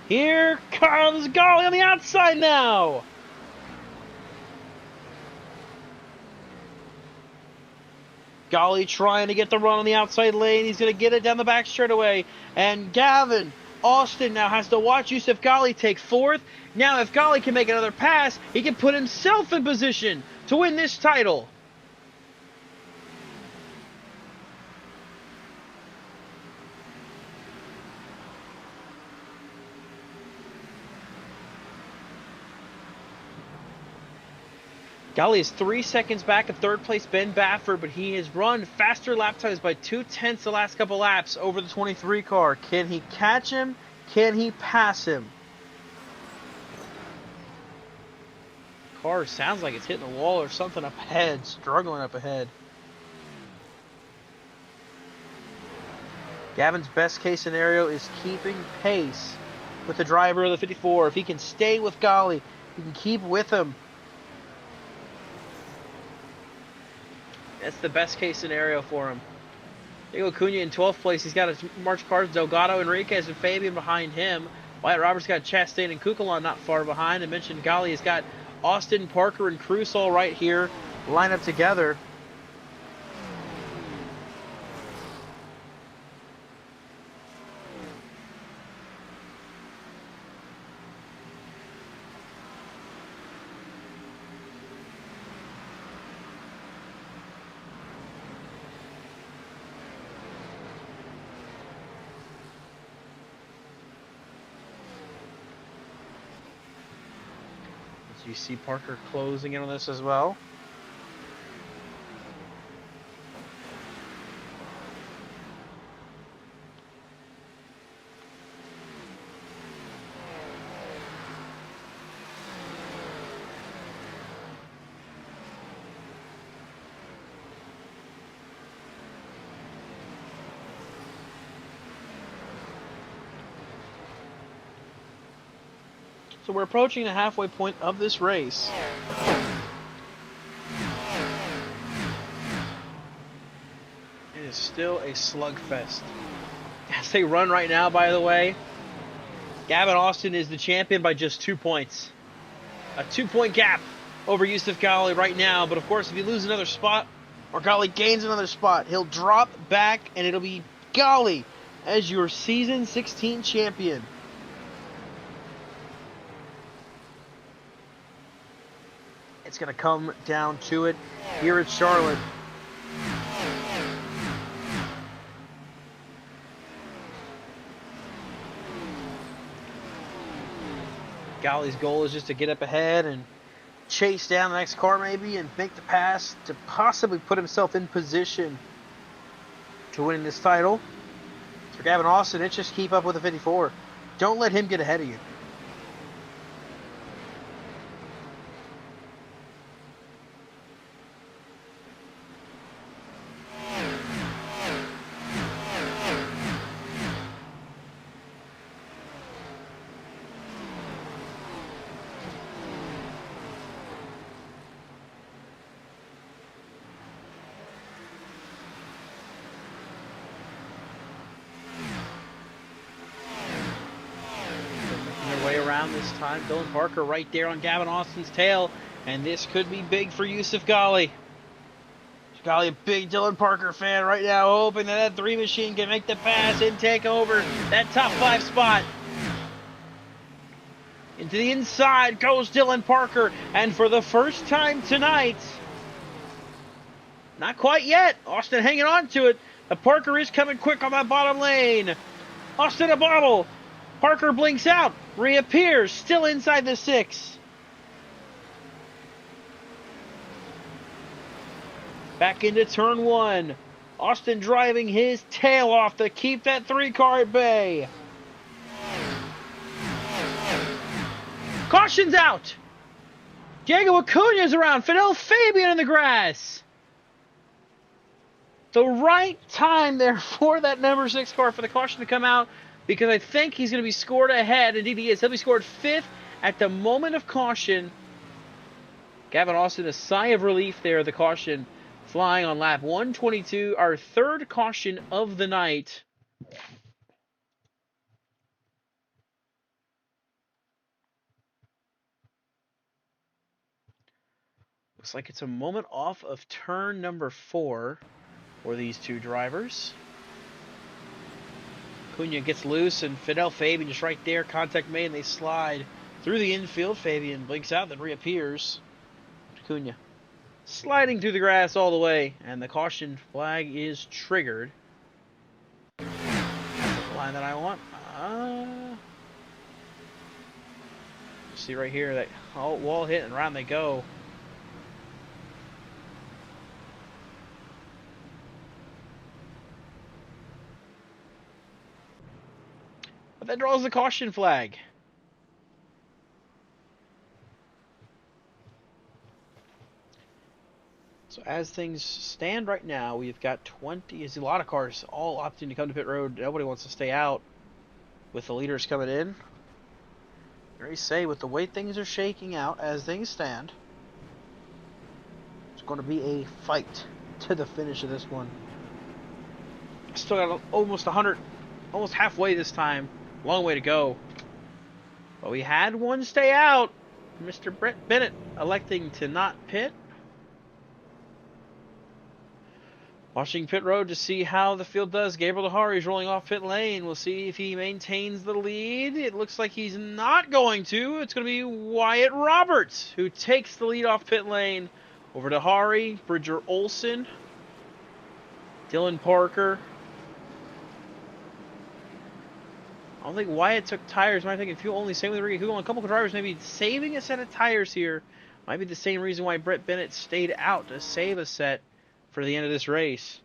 Here comes Ghali on the outside now. Ghali trying to get the run on the outside lane. He's going to get it down the back straightaway. And Gavin Austin now has to watch Yusuf Ghali take 4th. Now, if Ghali can make another pass, he can put himself in position to win this title. Ghali is 3 seconds back of 3rd place Ben Baffert, but he has run faster lap times by 2/10 the last couple laps over the 23 car. Can he catch him? Can he pass him? Car sounds like it's hitting the wall or something up ahead, struggling up ahead. Gavin's best case scenario is keeping pace with the driver of the 54. If he can stay with Ghali, he can keep with him. That's the best case scenario for him. Diego Cunha in 12th place. He's got his March cars, Delgado, Enriquez, and Fabian behind him. Wyatt Roberts got Chastain and Kukulon not far behind. I mentioned Ghali has got Austin, Parker, and Cruz all right here, line up together. You see Parker closing in on this as well. So we're approaching the halfway point of this race. is still a slugfest. As they run right now, by the way, Gavin Austin is the champion by just 2 points. A 2-point gap over Yusuf Ghali right now. But of course, if you lose another spot, or Ghali gains another spot, he'll drop back, and it'll be Ghali as your Season 16 champion. It's going to come down to it here at Charlotte. Ghali's goal is just to get up ahead and chase down the next car maybe and make the pass to possibly put himself in position to winning this title. For Gavin Austin, it's just keep up with the 54. Don't let him get ahead of you. This time, Dylan Parker right there on Gavin Austin's tail, and this could be big for Yusuf Ghali. Ghali, a big Dylan Parker fan right now, hoping that 3 machine can make the pass and take over that top 5 spot. Into the inside goes Dylan Parker, and for the first time tonight, not quite yet, Austin hanging on to it. The Parker is coming quick on that bottom lane. Austin a bobble. Parker blinks out, reappears, still inside the 6. Back into turn 1. Austin driving his tail off to keep that 3 car at bay. Caution's out. Diego Acuna's around. Fidel Fabian in the grass. The right time there for that number 6 car for the caution to come out, because I think he's going to be scored ahead. Indeed he is. He'll be scored 5th at the moment of caution. Gavin Austin, a sigh of relief there. The caution flying on lap 122. Our 3rd caution of the night. Looks like it's a moment off of turn number 4 for these 2 drivers. Cunha gets loose, and Fidel Fabian just right there. Contact made, and they slide through the infield. Fabian blinks out, then reappears. Cunha sliding through the grass all the way, and the caution flag is triggered. That's the line that I want. See right here, that wall hit, and around they go. But that draws the caution flag. So as things stand right now, we've got 20. You see a lot of cars all opting to come to pit road. Nobody wants to stay out with the leaders coming in. I say, with the way things are shaking out as things stand, it's going to be a fight to the finish of this one. Still got almost 100, almost halfway this time. Long way to go. But we had one stay out. Mr. Brett Bennett electing to not pit. Watching pit road to see how the field does. Gabriel Dehari is rolling off pit lane. We'll see if he maintains the lead. It looks like he's not going to. It's going to be Wyatt Roberts who takes the lead off pit lane. Over to Dehari, Bridger Olson, Dylan Parker. I don't think Wyatt took tires. I'm thinking fuel only. Same with Ricky Kugel. A couple of drivers maybe saving a set of tires here. Might be the same reason why Brett Bennett stayed out, to save a set for the end of this race.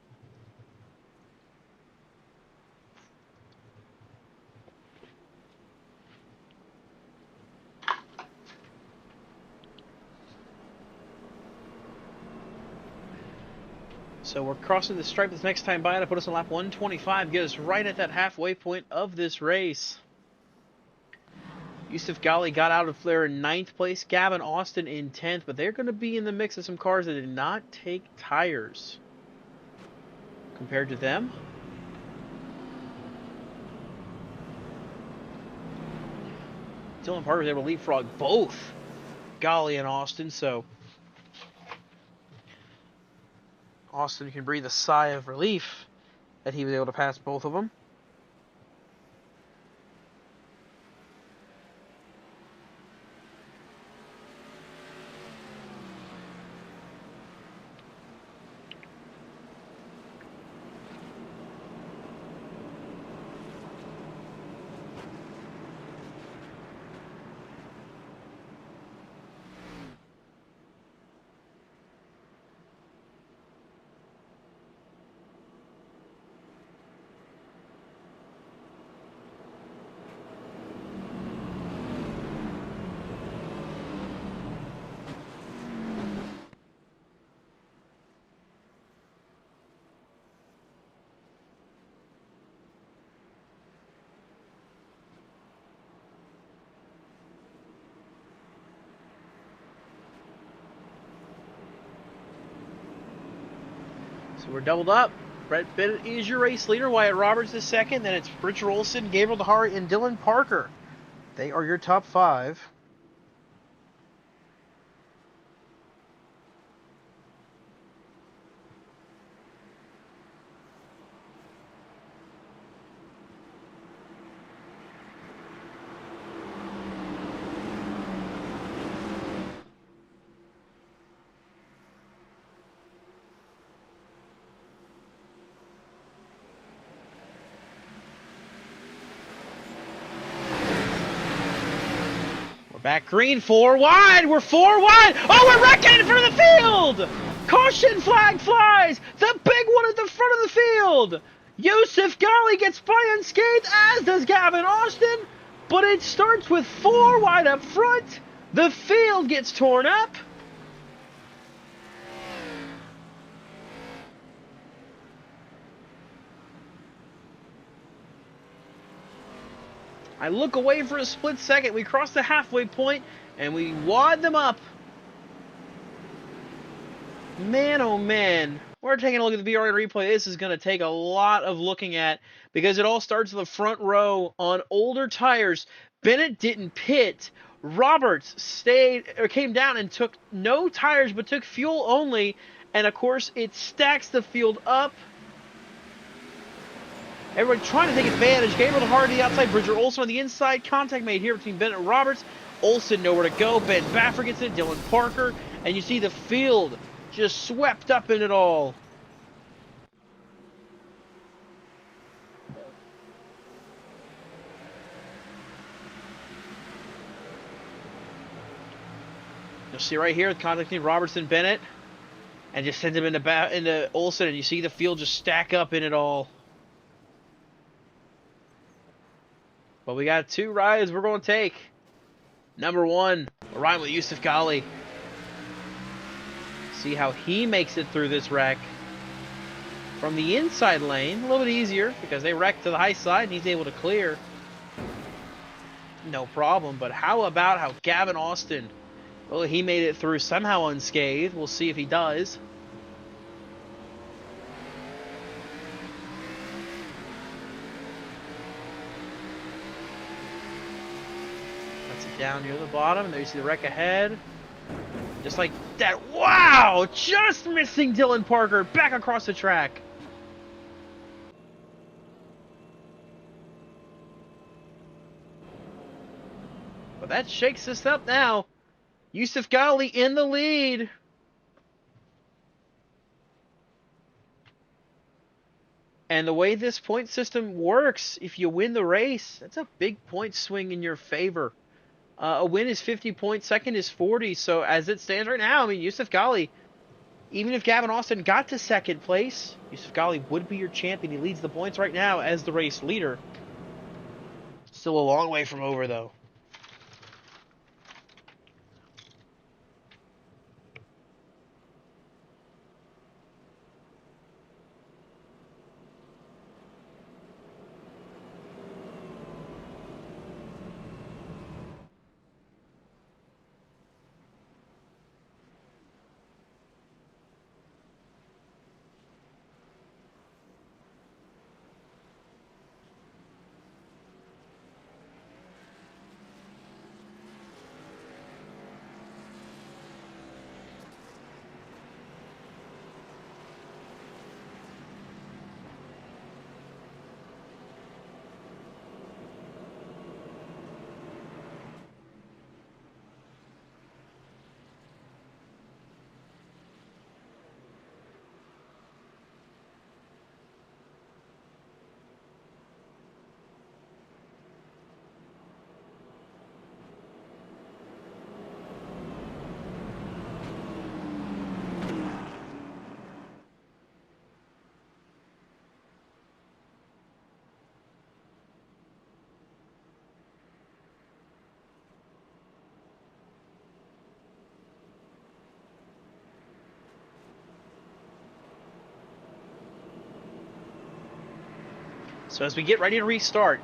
So we're crossing the stripe this next time by to put us on lap 125, get us right at that halfway point of this race. Yusuf Ghali got out of Flair in 9th place, Gavin Austin in 10th, but they're going to be in the mix of some cars that did not take tires. compared to them. Dylan Parker was able to leapfrog both Golly and Austin, so Austin can breathe a sigh of relief that he was able to pass both of them. So we're doubled up. Brett Bennett is your race leader. Wyatt Roberts is second. Then it's Richard Olson, Gabriel DeHari, and Dylan Parker. They are your top 5. Back green, 4 wide. We're 4 wide. Oh, we're wrecking in front of the field. Caution flag flies. The big one at the front of the field. Yusuf Ghali gets by unscathed, as does Gavin Austin. But it starts with 4 wide up front. The field gets torn up. I look away for a split second. We cross the halfway point, and we wad them up. Man, oh man. We're taking a look at the VRA replay. This is going to take a lot of looking at because it all starts in the front row on older tires. Bennett didn't pit. Roberts came down and took no tires, but took fuel only. And, of course, it stacks the field up. Everyone trying to take advantage. Gabriel DeHari to the outside. Bridger Olson on the inside. Contact made here between Bennett and Roberts. Olson nowhere to go. Ben Baffer gets it. Dylan Parker. And you see the field just swept up in it all. You'll see right here, contacting Roberts and Bennett. And just send him into Olson. And you see the field just stack up in it all. But we got 2 rides we're going to take. Number 1, we're riding with Yusuf Ghali. See how he makes it through this wreck. From the inside lane, a little bit easier because they wrecked to the high side and he's able to clear. No problem, but how about how Gavin Austin, well, he made it through somehow unscathed. We'll see if he does. Down near the bottom, and there you see the wreck ahead. Just like that. Wow! Just missing Dylan Parker back across the track. But that shakes us up now. Yusuf Ghali in the lead. And the way this point system works, if you win the race, that's a big point swing in your favor. A win is 50 points, second is 40. So as it stands right now, I mean, Yusuf Ghali, even if Gavin Austin got to second place, Yusuf Ghali would be your champion. He leads the points right now as the race leader. Still a long way from over, though. So as we get ready to restart,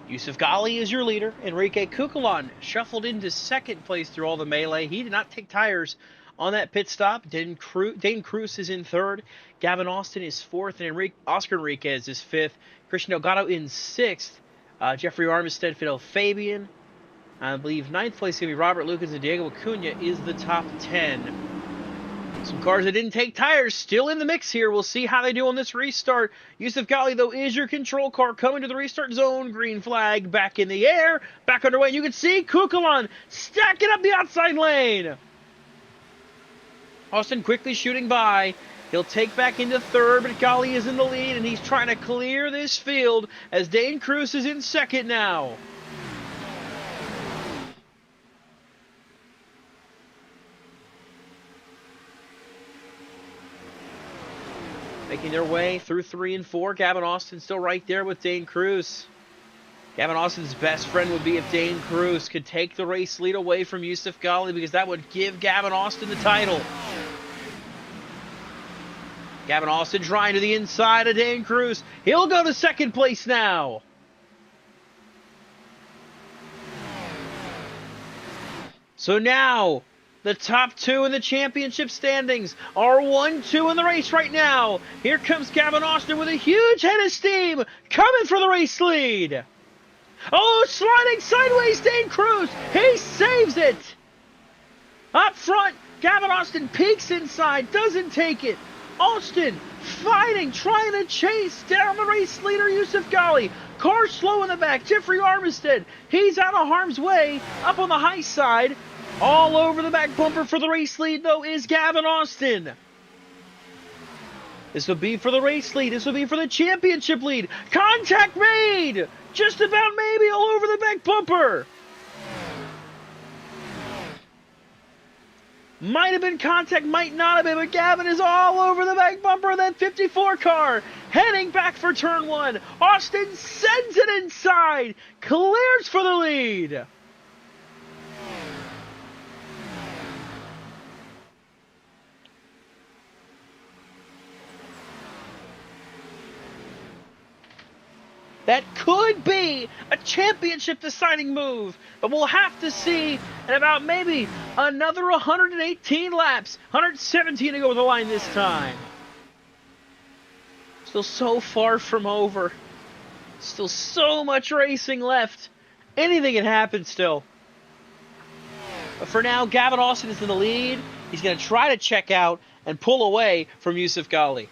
Yusuf Ghali is your leader. Enrique Cucalon shuffled into second place through all the melee. He did not take tires on that pit stop. Dane Cruz is in third. Gavin Austin is fourth. And Oscar Enriquez is fifth. Christian Delgado in sixth. Jeffrey Armistead, Fidel Fabian. I believe ninth place is going to be Robert Lucas, and Diego Acuna is the top 10. Some cars that didn't take tires still in the mix here. We'll see how they do on this restart. Yusuf Ghali, though, is your control car coming to the restart zone. Green flag back in the air. Back underway. You can see Cucalon stacking up the outside lane. Austin quickly shooting by. He'll take back into third, but Ghali is in the lead, and he's trying to clear this field as Dane Cruz is in second now. Making their way through 3 and 4. Gavin Austin still right there with Dane Cruz. Gavin Austin's best friend would be if Dane Cruz could take the race lead away from Yusuf Ghali, because that would give Gavin Austin the title. Gavin Austin trying to the inside of Dane Cruz. He'll go to second place now. So now, the top 2 in the championship standings are 1-2 in the race right now. Here comes Gavin Austin with a huge head of steam, coming for the race lead. Oh, sliding sideways, Dane Cruz. He saves it. Up front, Gavin Austin peeks inside, doesn't take it. Austin fighting, trying to chase down the race leader, Yusuf Ghali. Car slow in the back. Jeffrey Armistead, he's out of harm's way, up on the high side. All over the back bumper for the race lead, though, is Gavin Austin. This will be for the race lead. This will be for the championship lead. Contact made! Just about maybe all over the back bumper. Might have been contact, might not have been, but Gavin is all over the back bumper of that 54 car. Heading back for turn 1. Austin sends it inside. Clears for the lead. That could be a championship deciding move, but we'll have to see in about maybe another 118 laps. 117 to go with the line this time. Still so far from over. Still so much racing left. Anything can happen still. But for now, Gavin Austin is in the lead. He's going to try to check out and pull away from Yusuf Ghali.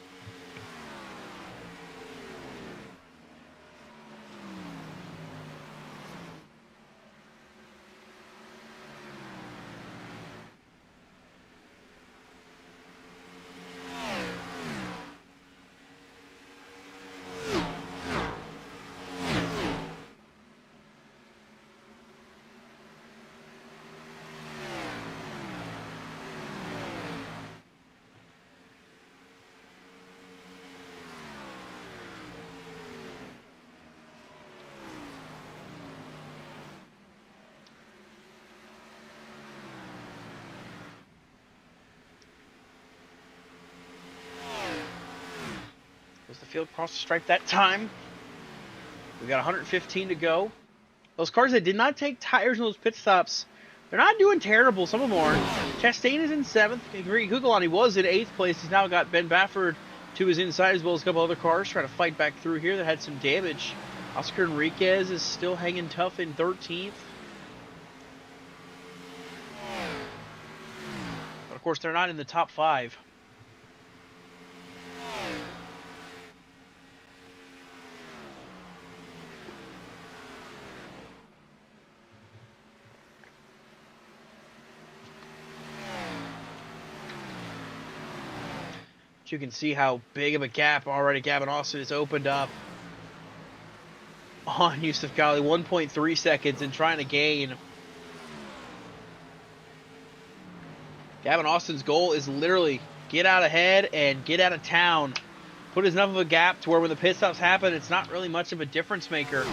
Was the field cross the stripe that time? We got 115 to go. Those cars that did not take tires in those pit stops, they're not doing terrible. Some of them aren't. Chastain is in 7th. Cucalon, he was in 8th place. He's now got Ben Bafford to his inside, as well as a couple other cars trying to fight back through here that had some damage. Oscar Enriquez is still hanging tough in 13th. But of course, they're not in the top 5. You can see how big of a gap already Gavin Austin has opened up on Yusuf Ghali. 1.3 seconds and trying to gain. Gavin Austin's goal is literally get out ahead and get out of town. Put enough of a gap to where when the pit stops happen, it's not really much of a difference maker.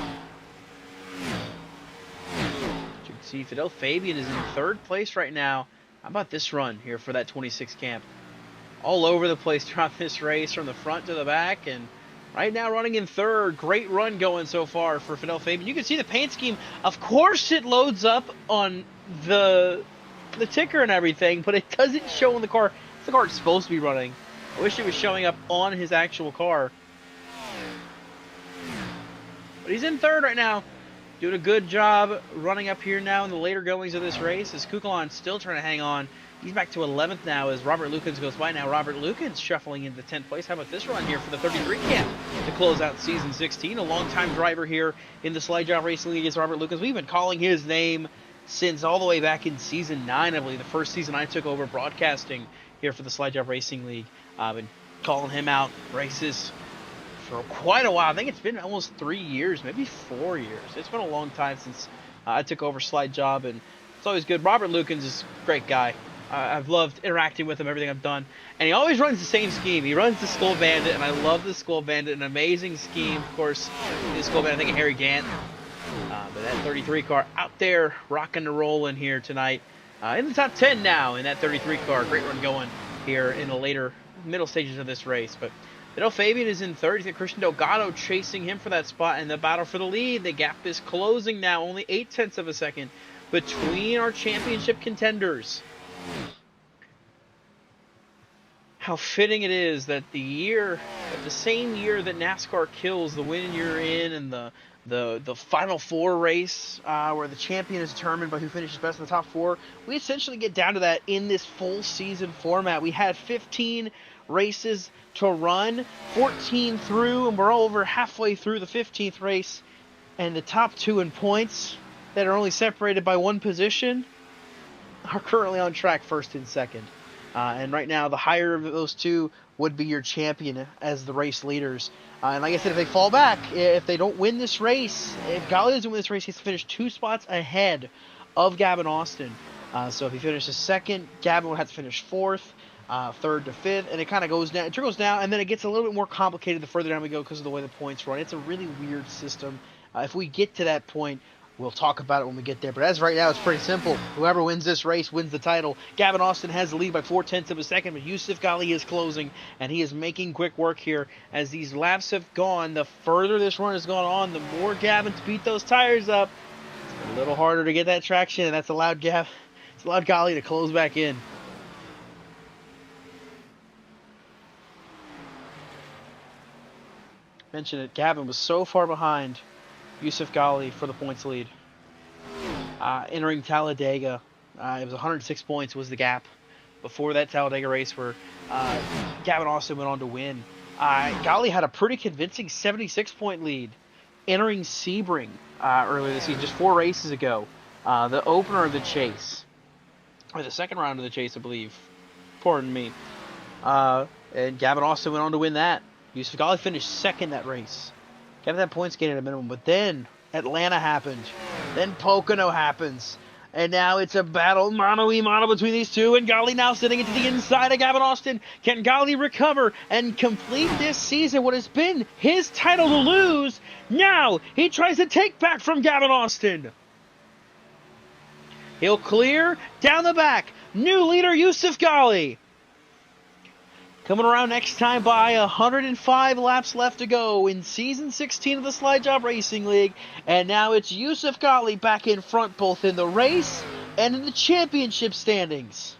You can see Fidel Fabian is in 3rd place right now. How about this run here for that 26 camp? All over the place throughout this race, from the front to the back, and Right now running in third. Great run going so far for Fidel Fabian. You can see the paint scheme. Of course it loads up on the ticker and everything, but it doesn't show in the car. The car is supposed to be running. I wish it was showing up on his actual car. But he's in third right now. Doing a good job running up here now in the later goings of this race. As Kukulon still trying to hang on. He's back to 11th now as Robert Lukens goes by. Now Robert Lukens shuffling into 10th place. How about this run here for the 33 camp to close out season 16? A long-time driver here in the Slide Job Racing League is Robert Lukens. We've been calling his name since all the way back in season 9, I believe. The first season I took over broadcasting here for the Slide Job Racing League. I've been calling him out races for quite a while. I think it's been almost 3 years, maybe 4 years. It's been a long time since I took over Slide Job, and it's always good. Robert Lukens is a great guy. I've loved interacting with him, everything I've done. And he always runs the same scheme. He runs the Skull Bandit, and I love the Skull Bandit. An amazing scheme, of course. The Skull Bandit, I think of Harry Gant. But that 33 car out there rocking and rolling here tonight. In the top 10 now in that 33 car. Great run going here in the later middle stages of this race. But Fidel Fabian is in third. He's got Christian Delgado chasing him for that spot in the battle for the lead. The gap is closing now, only 0.8 of a second between our championship contenders. How fitting it is that the same year that NASCAR kills the win you're in and the Final Four race where the champion is determined by who finishes best in the top 4, we essentially get down to that in this full season format. We had 15 races to run, 14 through, and we're all over halfway through the 15th race, and the top 2 in points that are only separated by 1 position are currently on track first and second. And right now, the higher of those 2 would be your champion as the race leaders. And like I said, if they fall back, if they don't win this race, if Gali doesn't win this race, he has to finish 2 spots ahead of Gavin Austin. So if he finishes second, Gavin would have to finish 4th, 3rd to 5th, and it kind of goes down. It trickles down, and then it gets a little bit more complicated the further down we go because of the way the points run. It's a really weird system. If we get to that point, we'll talk about it when we get there. But as of right now, it's pretty simple. Whoever wins this race wins the title. Gavin Austin has the lead by 0.4 of a second, but Yusuf Gali is closing, and he is making quick work here. As these laps have gone, the further this run has gone on, the more Gavin's beat those tires up. It's a little harder to get that traction, and that's allowed Gali to close back in. Mention it, Gavin was so far behind Yusuf Gali for the points lead. Entering Talladega, it was 106 points was the gap before that Talladega race where Gavin Austin went on to win. Gali had a pretty convincing 76-point lead entering Sebring earlier this season, just 4 races ago. The opener of the chase, or the second round of the chase, I believe. Pardon me. And Gavin Austin went on to win that. Yusuf Gali finished second that race. Kept that points gain at a minimum, but then Atlanta happened. Then Pocono happens. And now it's a battle mano-a-mano between these 2, and Gali now sitting into the inside of Gavin Austin. Can Gali recover and complete this season, what has been his title to lose? Now he tries to take back from Gavin Austin. He'll clear down the back. New leader Yusuf Gali. Coming around next time by 105 laps left to go in Season 16 of the Slide Job Racing League. And now it's Yusuf Gali back in front both in the race and in the championship standings.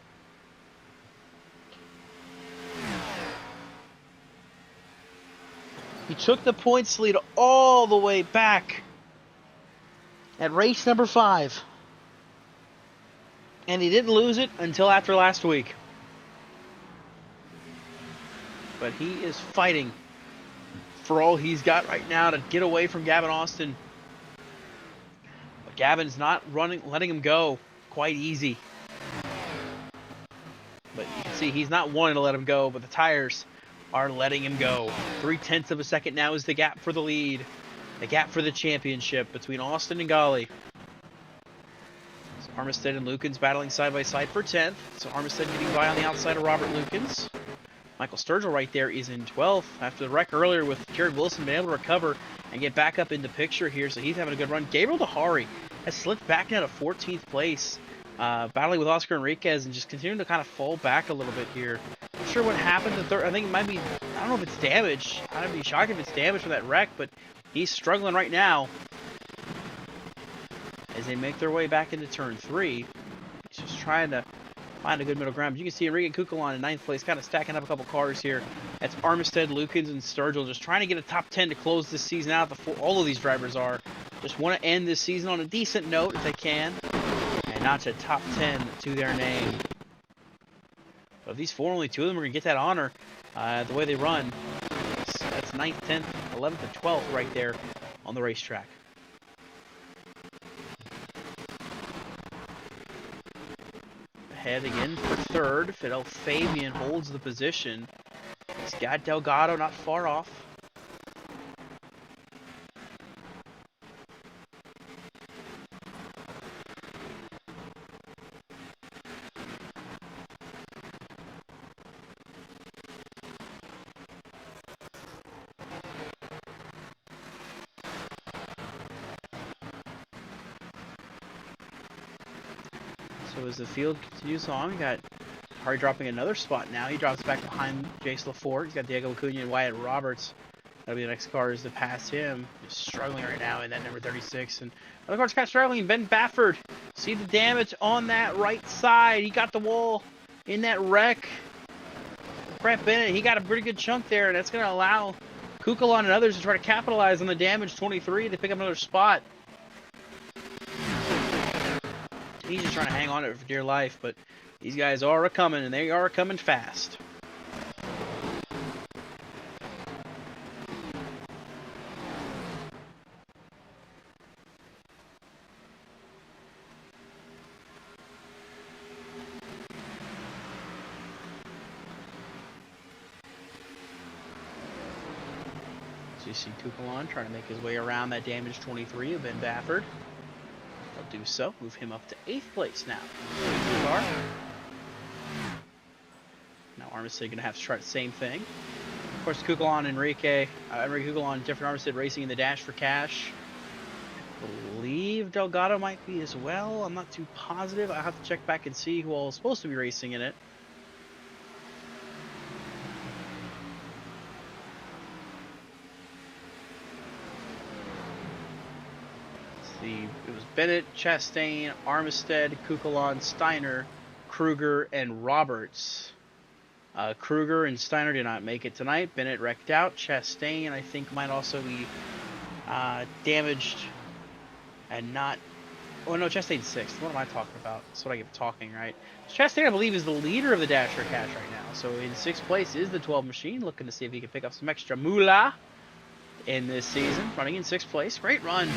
He took the points lead all the way back at race number 5. And he didn't lose it until after last week. But he is fighting for all he's got right now to get away from Gavin Austin. But Gavin's not letting him go quite easy. But you can see he's not wanting to let him go, but the tires are letting him go. 0.3 of a second now is the gap for the lead. The gap for the championship between Austin and Gali. So Armistead and Lukens battling side by side for 10th. So Armistead getting by on the outside of Robert Lukens. Michael Sturgill right there is in 12th after the wreck earlier with Jared Wilson being able to recover and get back up in the picture here, so he's having a good run. Gabriel Dehari has slipped back down to 14th place, battling with Oscar Enriquez and just continuing to kind of fall back a little bit here. Not sure what happened. I think it might be, I don't don't know if it's damage. I'd be shocked if it's damage from that wreck, but he's struggling right now as they make their way back into turn 3. He's just trying to find a good middle ground. But you can see Enrique Cucalon in 9th place, kind of stacking up a couple cars here. That's Armistead, Lukens, and Sturgill just trying to get a top 10 to close this season out. All of these drivers are just want to end this season on a decent note if they can, and notch a top 10 to their name. But of these 4, only 2 of them are going to get that honor the way they run. That's 9th, 10th, 11th, and 12th right there on the racetrack. Ahead again for 3rd. Fidel Fabian holds the position. He's got Delgado not far off. So as the field continues on, we got Harry dropping another spot now. He drops back behind Jace LaForte. He's got Diego Acuna and Wyatt Roberts. That'll be the next cars to pass him. Just struggling right now in that number 36. And other cars kind of struggling. Ben Baffert. See the damage on that right side. He got the wall in that wreck. Brett Bennett, he got a pretty good chunk there. And that's going to allow Cucalon and others to try to capitalize on the damage 23 to pick up another spot. He's just trying to hang on to it for dear life, but these guys are a-coming, and they are a-coming fast. So you see Cucalon trying to make his way around that damage 23 of Ben Baffert. They'll do so. Move him up to 8th place now. Now Armistead going to have to try the same thing. Of course, Cucalon, Enrique Cucalon, different Armistead racing in the dash for cash. I believe Delgado might be as well. I'm not too positive. I'll have to check back and see who all is supposed to be racing in it. It was Bennett, Chastain, Armistead, Cucalon, Steiner, Kruger, and Roberts. Kruger and Steiner did not make it tonight. Bennett wrecked out. Chastain, I think, might also be damaged and not... Oh, no, Chastain's 6th. What am I talking about? That's what I get talking, right? Chastain, I believe, is the leader of the Dash for Cash right now. So in 6th place is the 12 machine, looking to see if he can pick up some extra moolah in this season. Running in 6th place. Great run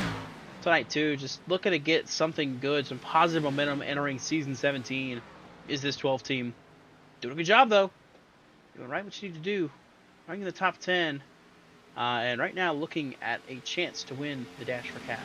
tonight, too. Just looking to get something good, some positive momentum entering season 17 is this 12 team. Doing a good job, though. Doing right what you need to do. Running in the top 10. And right now looking at a chance to win the Dash for Cash.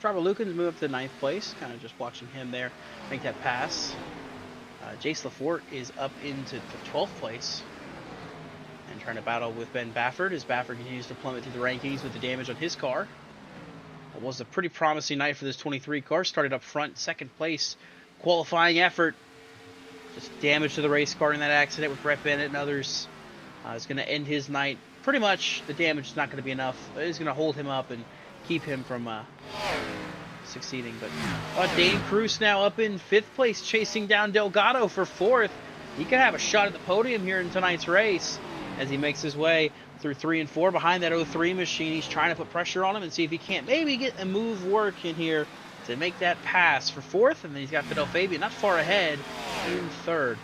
Driver Lukens move up to 9th place, kind of just watching him there make that pass. Jace LaForte is up into the 12th place and trying to battle with Ben Baffert as Baffert continues to plummet through the rankings with the damage on his car. It was a pretty promising night for this 23 car. Started up front, 2nd place, qualifying effort. Just damage to the race car in that accident with Brett Bennett and others. Is going to end his night. Pretty much the damage is not going to be enough. It's going to hold him up and keep him from succeeding. But Dane Cruz now up in 5th place, chasing down Delgado for 4th. He could have a shot at the podium here in tonight's race as he makes his way through 3 and 4 behind that 03 machine. He's trying to put pressure on him and see if he can't maybe get a move work in here to make that pass for 4th. And then he's got Fidel Fabian not far ahead in third.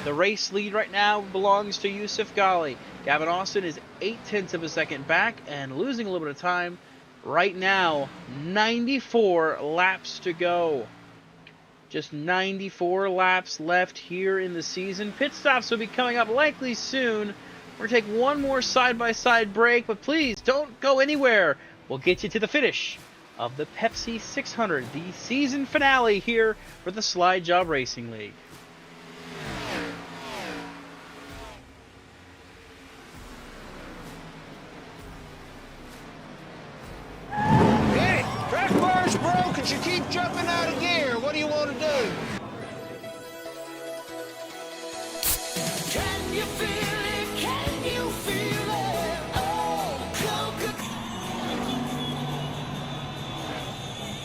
The race lead right now belongs to Yusuf Ghali. Gavin Austin is 0.8 of a second back and losing a little bit of time. Right now, 94 laps to go. Just 94 laps left here in the season. Pit stops will be coming up likely soon. We're going to take one more side-by-side break, but please don't go anywhere. We'll get you to the finish of the Pepsi 600, the season finale here for the Slide Job Racing League. Hey, track bar's broke and you keep jumping out of gear. What do you want to do? Can you feel it? Can you feel it? Oh,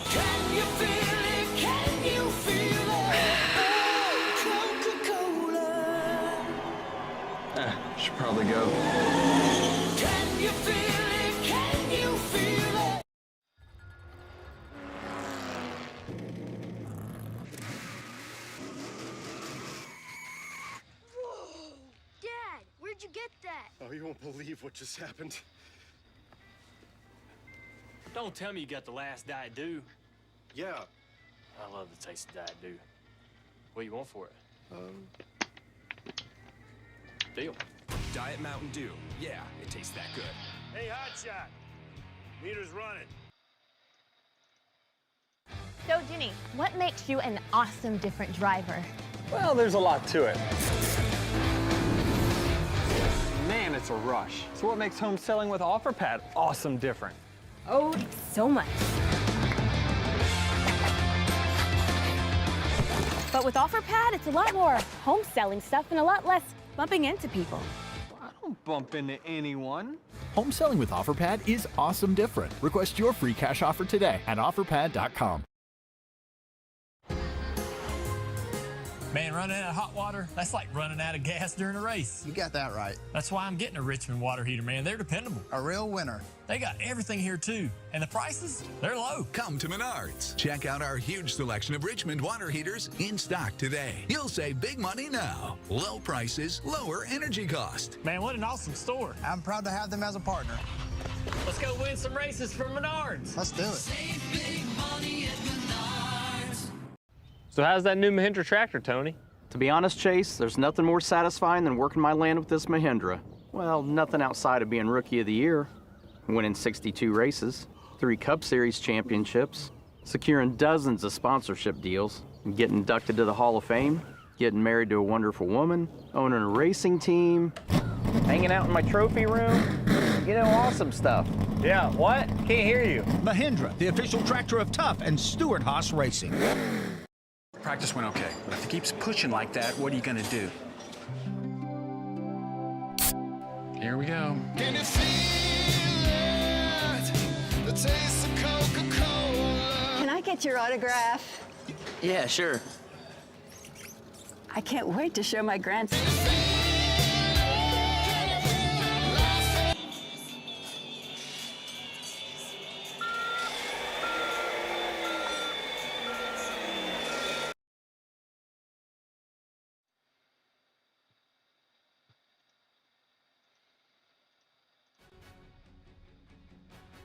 can you feel it? Can you feel it? Oh, Coca-Cola. Should probably go. Can you feel it? Can you feel it? Dad, where'd you get that? Oh, you won't believe what just happened. Don't tell me you got the last Diet Dew. Yeah. I love the taste of Diet Dew. What do you want for it? Deal. Diet Mountain Dew. Yeah, it tastes that good. Hey, Hotshot. Meter's running. So, Ginny, what makes you an awesome different driver? Well, there's a lot to it. Man, it's a rush. So what makes home selling with OfferPad awesome different? Oh, so much. But with OfferPad, it's a lot more home selling stuff and a lot less bumping into people. I don't bump into anyone. Home selling with OfferPad is awesome different. Request your free cash offer today at OfferPad.com. Man, running out of hot water, that's like running out of gas during a race. You got that right. That's why I'm getting a Richmond water heater, man. They're dependable. A real winner. They got everything here, too. And the prices, they're low. Come to Menards. Check out our huge selection of Richmond water heaters in stock today. You'll save big money now. Low prices, lower energy cost. Man, what an awesome store. I'm proud to have them as a partner. Let's go win some races for Menards. Let's do it. Save big money at Menards. So how's that new Mahindra tractor, Tony? To be honest, Chase, there's nothing more satisfying than working my land with this Mahindra. Well, nothing outside of being Rookie of the Year, winning 62 races, 3 Cup Series championships, securing dozens of sponsorship deals, getting inducted to the Hall of Fame, getting married to a wonderful woman, owning a racing team, hanging out in my trophy room, you know, awesome stuff. Yeah, what? Can't hear you. Mahindra, the official tractor of Tough and Stewart Haas Racing. Practice went okay, but if he keeps pushing like that, what are you gonna do? Here we go. Can you feel it? The taste of Coca-Cola. Can I get your autograph? Yeah, sure. I can't wait to show my grandson.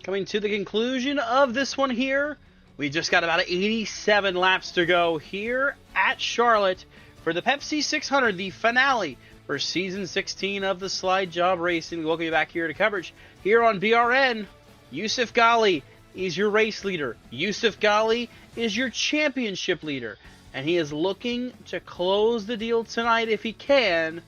Coming to the conclusion of this one here, we just got about 87 laps to go here at Charlotte for the Pepsi 600, the finale for Season 16 of the Slide Job Racing. We welcome you back here to coverage here on BRN. Yusuf Ghali is your race leader. Yusuf Ghali is your championship leader. And he is looking to close the deal tonight if he can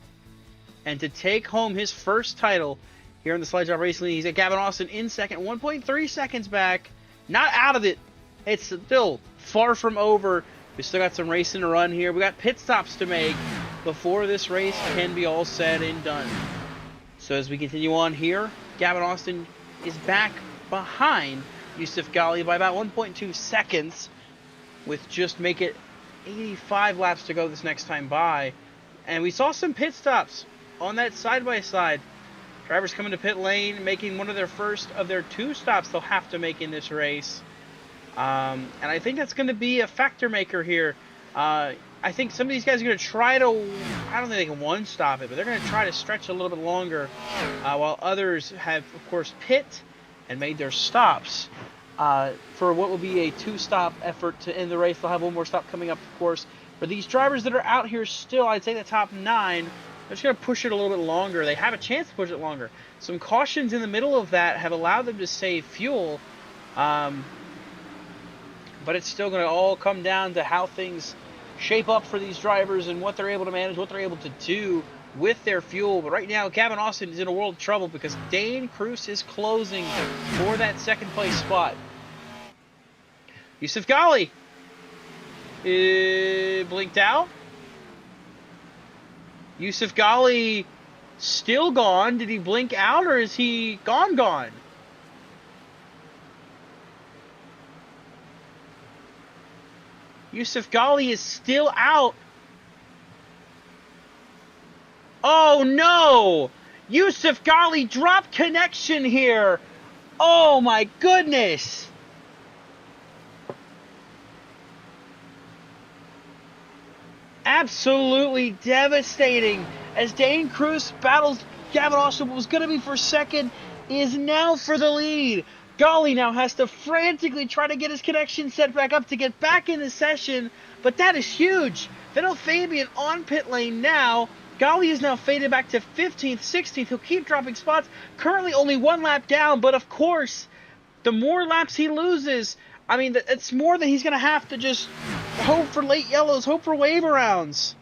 and to take home his first title here in the Slide Job Racing League. He's at Gavin Austin in second, 1.3 seconds back. Not out of it. It's still far from over. We still got some racing to run here. We got pit stops to make before this race can be all said and done. So as we continue on here, Gavin Austin is back behind Yusuf Ghali by about 1.2 seconds with just make it 85 laps to go this next time by. And we saw some pit stops on that side-by-side. Drivers coming to pit lane, making one of their first of their 2 stops they'll have to make in this race. And I think that's going to be a factor maker here. I think some of these guys are going to try to, I don't think they can one-stop it, but they're going to try to stretch a little bit longer, while others have, of course, pit and made their stops for what will be a two-stop effort to end the race. They'll have one more stop coming up, of course. For these drivers that are out here still, I'd say the top 9, they're just going to push it a little bit longer. They have a chance to push it longer. Some cautions in the middle of that have allowed them to save fuel, but it's still going to all come down to how things shape up for these drivers and what they're able to manage, what they're able to do with their fuel. But right now, Gavin Austin is in a world of trouble because Dane Cruz is closing for that second place spot. Yusuf Ghali blinked out. Yusuf Ghali still gone. Did he blink out or is he gone? Yusuf Ghali is still out. Oh no! Yusuf Ghali dropped connection here. Oh my goodness! Absolutely devastating as Dane Cruz battles Gavin Austin. What was going to be for second is now for the lead. Ghali now has to frantically try to get his connection set back up to get back in the session, but that is huge. Fennel Fabian on pit lane now. Ghali is now faded back to 15th, 16th. He'll keep dropping spots. Currently only one lap down, but of course, the more laps he loses, I mean, it's more that he's going to have to just hope for late yellows, hope for wave rounds.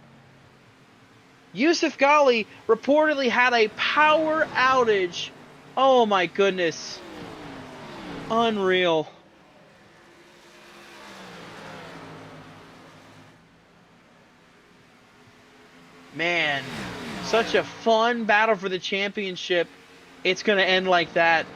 Yusuf Ghali reportedly had a power outage. Oh my goodness. Unreal. Man, such a fun battle for the championship. It's going to end like that.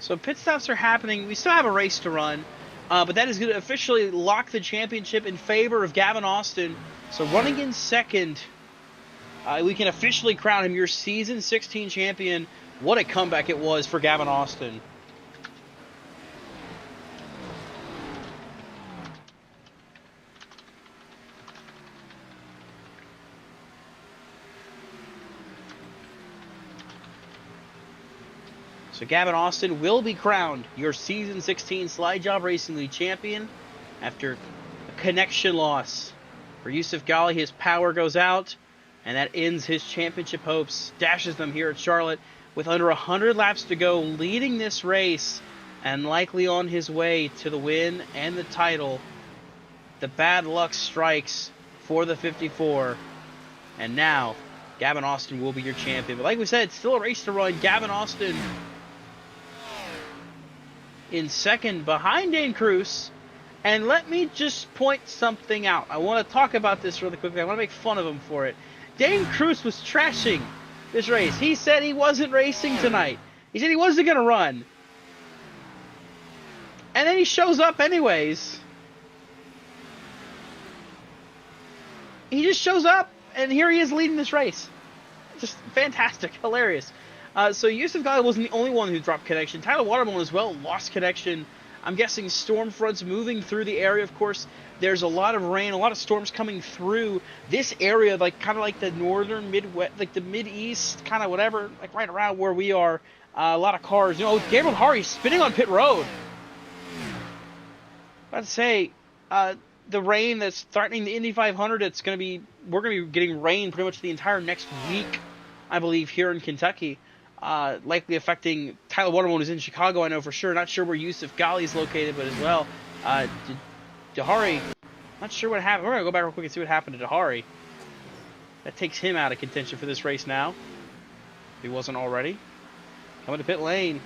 So pit stops are happening. We still have a race to run, but that is going to officially lock the championship in favor of Gavin Austin. So running in second, we can officially crown him your Season 16 champion. What a comeback it was for Gavin Austin. So Gavin Austin will be crowned your Season 16 Slide Job Racing League champion after a connection loss. For Yusuf Ghali, his power goes out, and that ends his championship hopes, dashes them here at Charlotte with under 100 laps to go, leading this race and likely on his way to the win and the title. The bad luck strikes for the 54, and now Gavin Austin will be your champion. But like we said, it's still a race to run. Gavin Austin in second behind Dane Cruz. And let me just point something out. I want to talk about this really quickly. I want to make fun of him for it. Dane Cruz was trashing this race. He said he wasn't racing tonight. He said he wasn't going to run. And then he shows up anyways. He just shows up, and here he is leading this race. Just fantastic. Hilarious. So Yusuf Ghali wasn't the only one who dropped connection. Tyler Watermelon as well lost connection. I'm guessing storm fronts moving through the area. Of course, there's a lot of rain, a lot of storms coming through this area, like kind of like the northern Midwest, like the Mid-East, kind of whatever, like right around where we are. A lot of cars. You know, Gabriel Hari spinning on pit road. I'd say the rain that's threatening the Indy 500. It's going to be, we're going to be getting rain pretty much the entire next week, I believe, here in Kentucky. Likely affecting Tyler Watermelon, who's in Chicago, I know for sure. Not sure where Yusuf Ghali is located, but as well, Dahari, not sure what happened. We're going to go back real quick and see what happened to Dahari. That takes him out of contention for this race now, if he wasn't already. Coming to pit lane.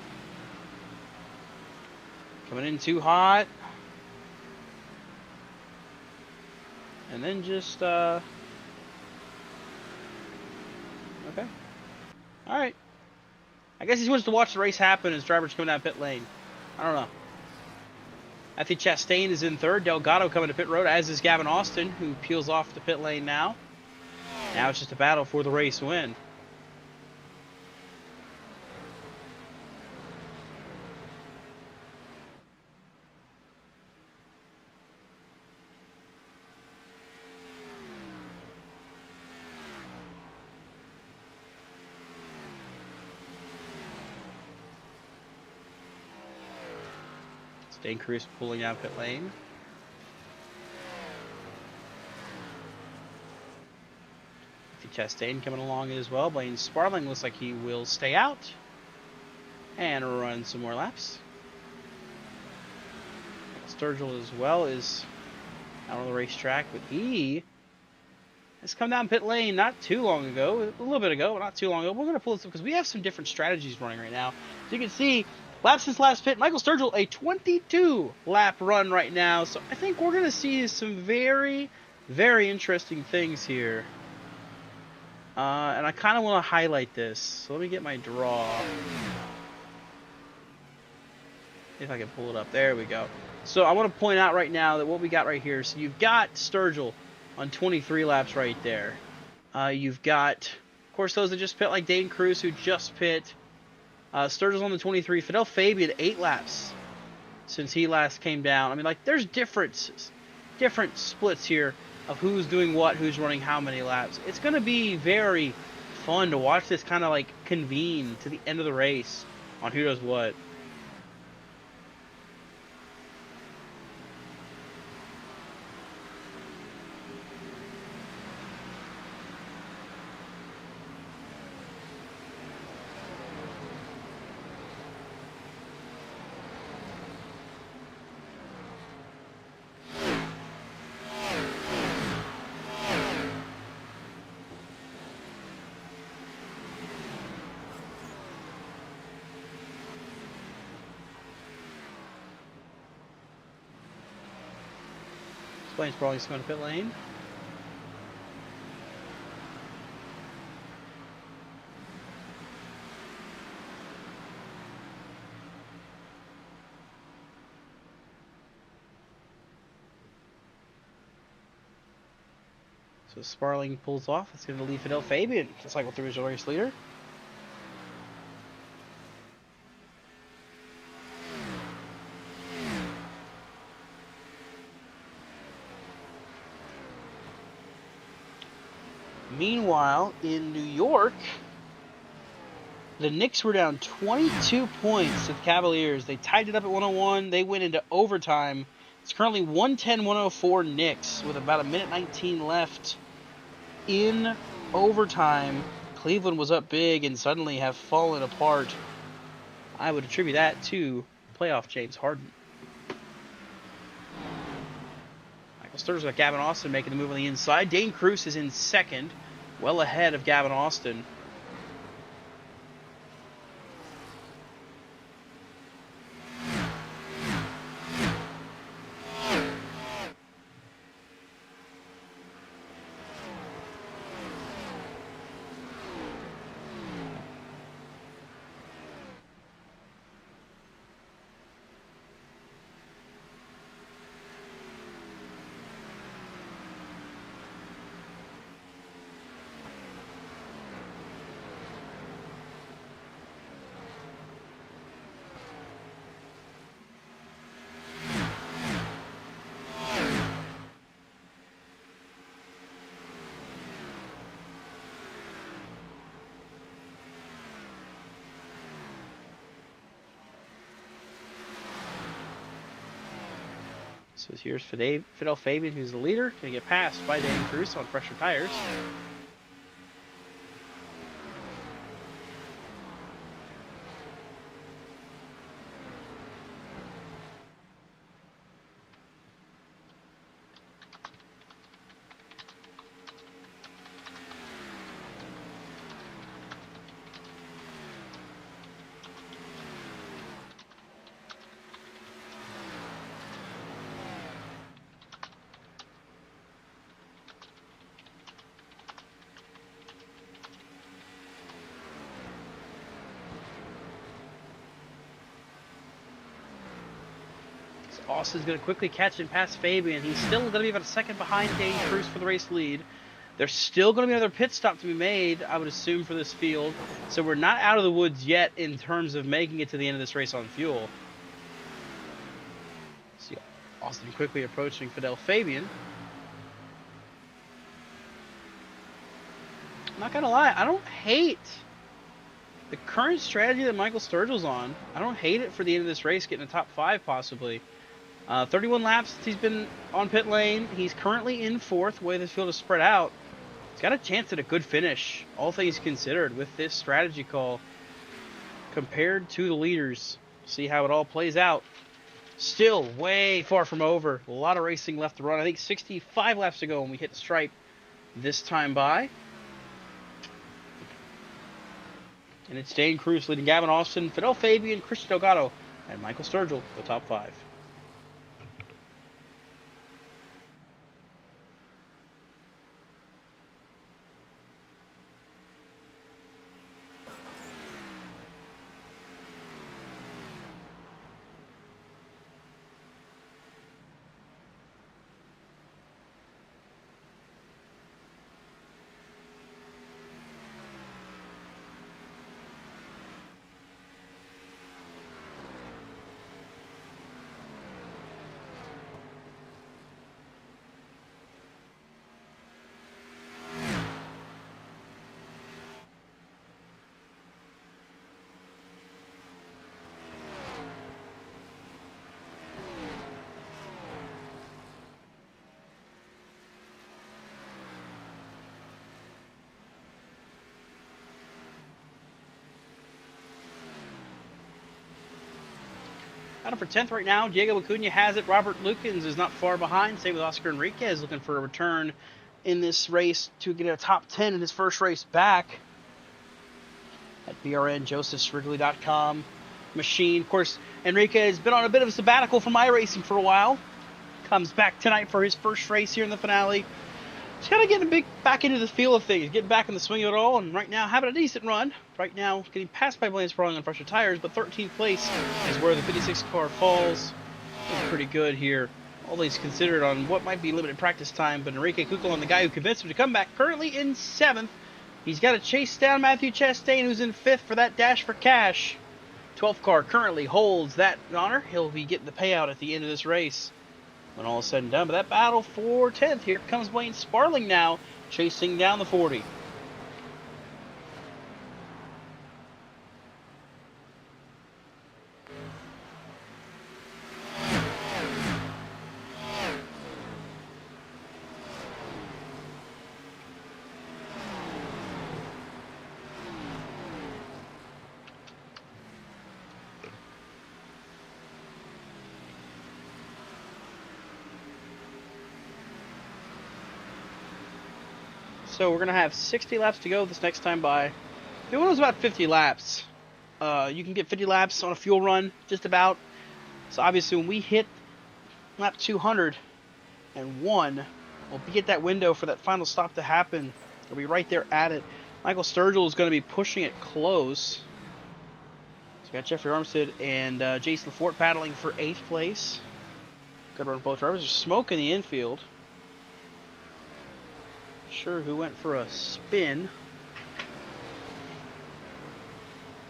Coming in too hot. And then just, okay. Alright. I guess he wants to watch the race happen as drivers come down pit lane. I don't know. Matthew Chastain is in third. Delgado coming to pit road, as is Gavin Austin, who peels off the pit lane now. Now it's just a battle for the race win. Dane Cruz pulling out pit lane. Chastain coming along as well. Blaine Sparling looks like he will stay out and run some more laps. Sturgill as well is out on the racetrack, but he has come down pit lane not too long ago, a little bit ago, but not too long ago. We're going to pull this up because we have some different strategies running right now. As you can see, lap since last pit, Michael Sturgill, a 22-lap run right now. So I think we're going to see some very, very interesting things here. And I kind of want to highlight this. So let me get my draw. If I can pull it up. There we go. So I want to point out right now that what we got right here. So you've got Sturgill on 23 laps right there. You've got, of course, those that just pit, like Dane Cruz, who just pit. Sturgill's on the 23. Fidel Fabian, 8 laps since he last came down. I mean, like, there's different splits here of who's doing what, who's running how many laps. It's going to be very fun to watch this kind of, like, convene to the end of the race on who does what. Blaine's probably going to pit lane. So Sparling pulls off. It's going to leave Fidel Fabian to cycle through as a race leader. Meanwhile, in New York, the Knicks were down 22 points to the Cavaliers. They tied it up at 101. They went into overtime. It's currently 110-104 Knicks with about a minute 19 left in overtime. Cleveland was up big and suddenly have fallen apart. I would attribute that to playoff James Harden. Sturgill's got Gavin Austin making the move on the inside. Dane Cruz is in second, well ahead of Gavin Austin. So here's Fidel Fabian, who's the leader. Going to get passed by Dane Cruz on fresher tires. Austin's going to quickly catch and pass Fabian. He's still going to be about a second behind Dane Cruz for the race lead. There's still going to be another pit stop to be made, I would assume, for this field. So we're not out of the woods yet in terms of making it to the end of this race on fuel. See Austin quickly approaching Fidel Fabian. I'm not going to lie, I don't hate the current strategy that Michael Sturgill's on. I don't hate it for the end of this race, getting a top 5 possibly. 31 laps since he's been on pit lane. He's currently in 4th, the way this field is spread out. He's got a chance at a good finish, all things considered, with this strategy call compared to the leaders. See how it all plays out. Still way far from over. A lot of racing left to run. I think 65 laps to go when we hit the stripe this time by. And it's Dane Cruz leading Gavin Austin, Fidel Fabian, Christian Delgado, and Michael Sturgill, the top 5. Out for 10th right now, Diego Acuna has it. Robert Lukens is not far behind. Same with Oscar Enriquez, looking for a return in this race to get a top 10 in his first race back. At BRNJosephSwrigley.com machine. Of course, Enriquez has been on a bit of a sabbatical from iRacing for a while. Comes back tonight for his first race here in the finale. Just kind of getting back into the feel of things, getting back in the swing of it all, and right now having a decent run. Right now getting passed by Blaine Sprawling on fresher tires, but 13th place is where the 56 car falls. Looking pretty good here. All these considered on what might be limited practice time, but Enrique Cucalon, the guy who convinced him to come back, currently in 7th. He's got to chase down Matthew Chastain, who's in 5th for that dash for cash. 12th car currently holds that honor. He'll be getting the payout at the end of this race when all is said and done. But that battle for 10th, here comes Blaine Sparling now, chasing down the 40. So we're going to have 60 laps to go this next time by. If it was about 50 laps, you can get 50 laps on a fuel run, just about. So obviously when we hit lap 201, we'll be at that window for that final stop to happen. We'll be right there at it. Michael Sturgill is going to be pushing it close. So we got Jeffrey Armstead and Jason Lafort battling for 8th place. Good run for both drivers. There's smoke in the infield. Sure who went for a spin.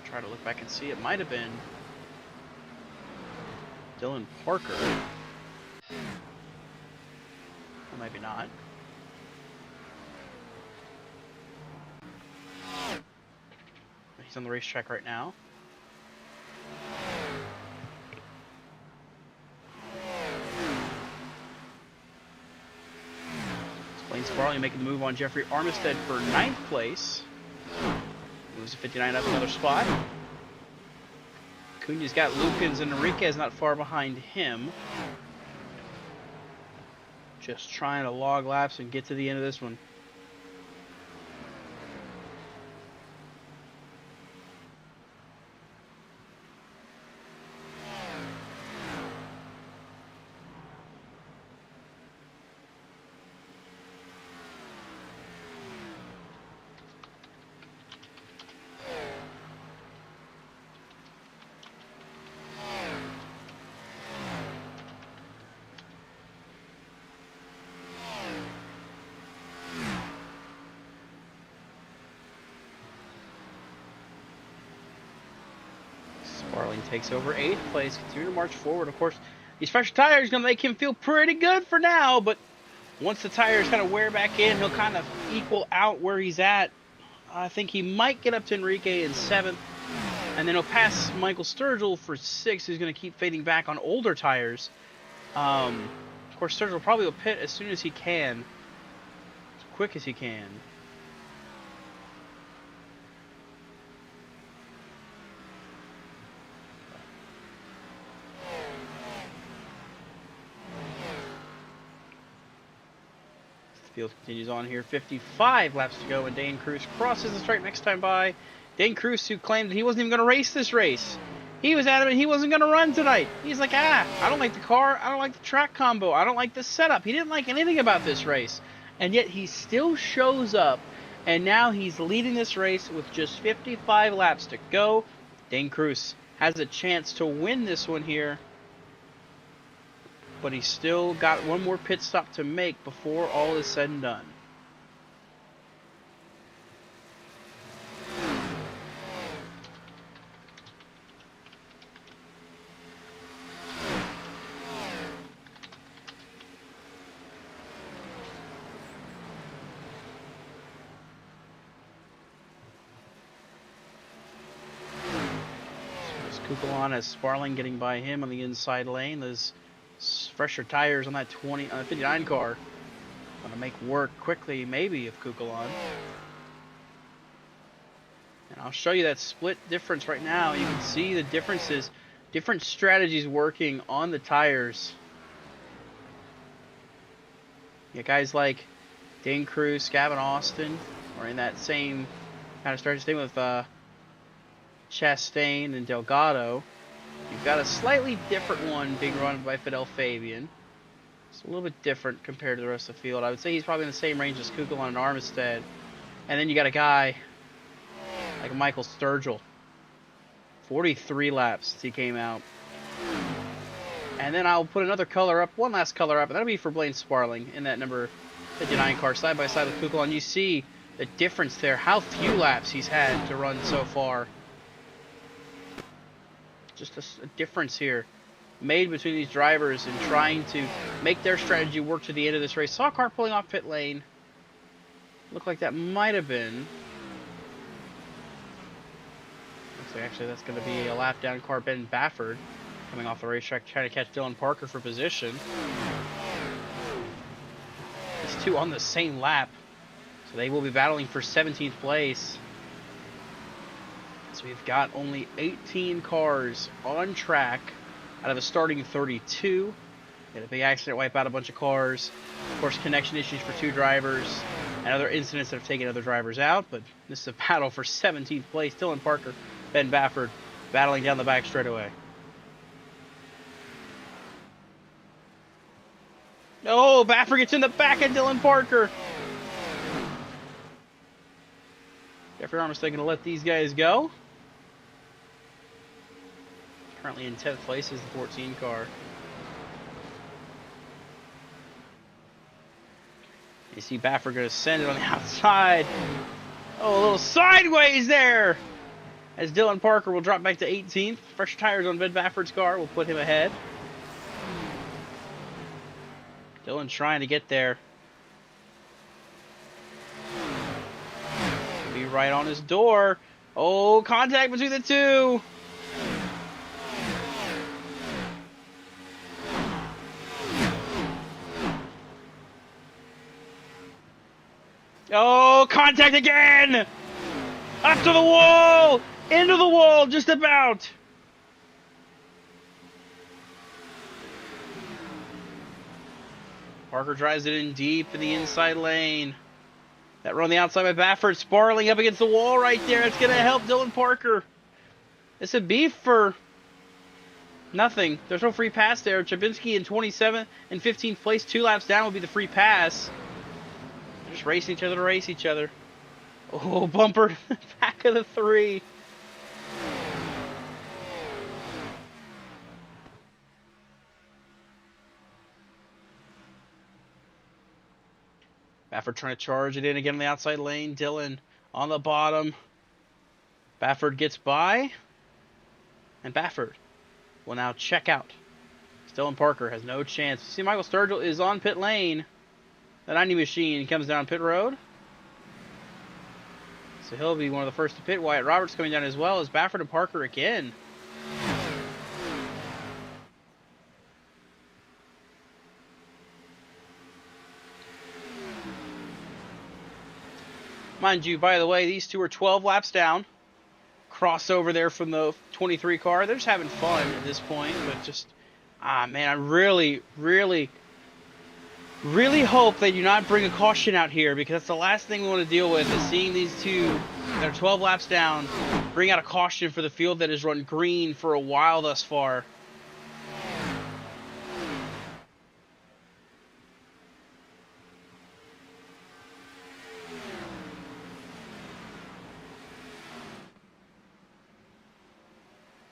Try to look back and see. It might have been Dylan Parker. Or maybe not. He's on the racetrack right now. Blaine Sparling making the move on Jeffrey Armistead for 9th place. Moves to 59 up another spot. Acuna's got Lukens and Enriquez not far behind him. Just trying to log laps and get to the end of this one. Sparling takes over 8th place, continue to march forward. Of course, these fresh tires going to make him feel pretty good for now, but once the tires kind of wear back in, he'll kind of equal out where he's at. I think he might get up to Enrique in 7th, and then he'll pass Michael Sturgill for 6th, who's going to keep fading back on older tires. Of course, Sturgill probably will pit as soon as he can, as quick as he can. Field continues on here. 55 laps to go, and Dane Cruz crosses the stripe next time by. Dane Cruz, who claimed that he wasn't even going to race this race. He was adamant he wasn't going to run tonight. He's like, I don't like the car. I don't like the track combo. I don't like the setup. He didn't like anything about this race. And yet he still shows up, and now he's leading this race with just 55 laps to go. Dane Cruz has a chance to win this one here, but he's still got one more pit stop to make before all is said and done. Kukulon has Sparling getting by him on the inside lane. There's fresher tires on that 59 car. Gonna make work quickly, maybe, of Kukulon. And I'll show you that split difference right now. You can see the differences, different strategies working on the tires. Yeah, guys like Dane Cruz, Gavin Austin are in that same kind of strategy thing with Chastain and Delgado. You've got a slightly different one being run by Fidel Fabian. It's a little bit different compared to the rest of the field. I would say he's probably in the same range as Kukulon and Armistead. And then you got a guy like Michael Sturgill. 43 laps since he came out. And then I'll put another color up, one last color up, and that'll be for Blaine Sparling in that number 59 car side by side with Kukulon. You see the difference there, how few laps he's had to run so far. Just a difference here made between these drivers and trying to make their strategy work to the end of this race. Saw a car pulling off pit lane. Looked like that might have been. Looks like actually that's going to be a lap down car. Ben Bafford coming off the racetrack trying to catch Dylan Parker for position. These two on the same lap. So they will be battling for 17th place. So we've got only 18 cars on track out of a starting 32. We had a big accident wipe out a bunch of cars. Of course, connection issues for 2 drivers and other incidents that have taken other drivers out. But this is a battle for 17th place. Dylan Parker, Ben Bafford battling down the back straightaway. Oh, Bafford gets in the back of Dylan Parker. Jeffrey Armistead going to let these guys go. Currently in 10th place is the 14 car. You see Bafford going to send it on the outside. Oh, a little sideways there. As Dylan Parker will drop back to 18th. Fresh tires on Ben Bafford's car will put him ahead. Dylan trying to get there. Be right on his door. Oh, contact between the two. Oh, contact again! Up to the wall! Into the wall, just about! Parker drives it in deep in the inside lane. That run on the outside by Bafford. Sparling up against the wall right there. It's going to help Dylan Parker. It's a beef for nothing. There's no free pass there. Chabinski in 27th and 15th place. 2 laps down will be the free pass. Just racing each other to race each other. Oh, bumper back of the 3. Bafford trying to charge it in again on the outside lane. Dylan on the bottom. Bafford gets by. And Baffert will now check out. Dylan Parker has no chance. See, Michael Sturgill is on pit lane. The 90 machine comes down pit road. So he'll be one of the first to pit. Wyatt Roberts coming down as well as Baffert and Parker again. Mind you, by the way, these two are 12 laps down. Crossover there from the 23 car. They're just having fun at this point, but just, man, I really hope they do not bring a caution out here, because that's the last thing we want to deal with, is seeing these two that are 12 laps down bring out a caution for the field that has run green for a while thus far.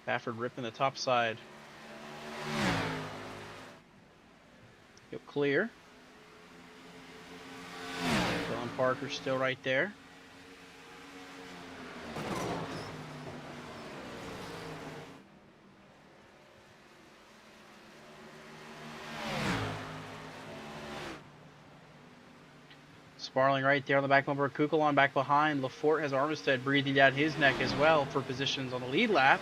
Baffert ripping the top side. Yep, clear. Dylan Parker still right there. Sparling right there on the back bumper. Kukulon back behind. Lafort has Armistead breathing down his neck as well for positions on the lead lap.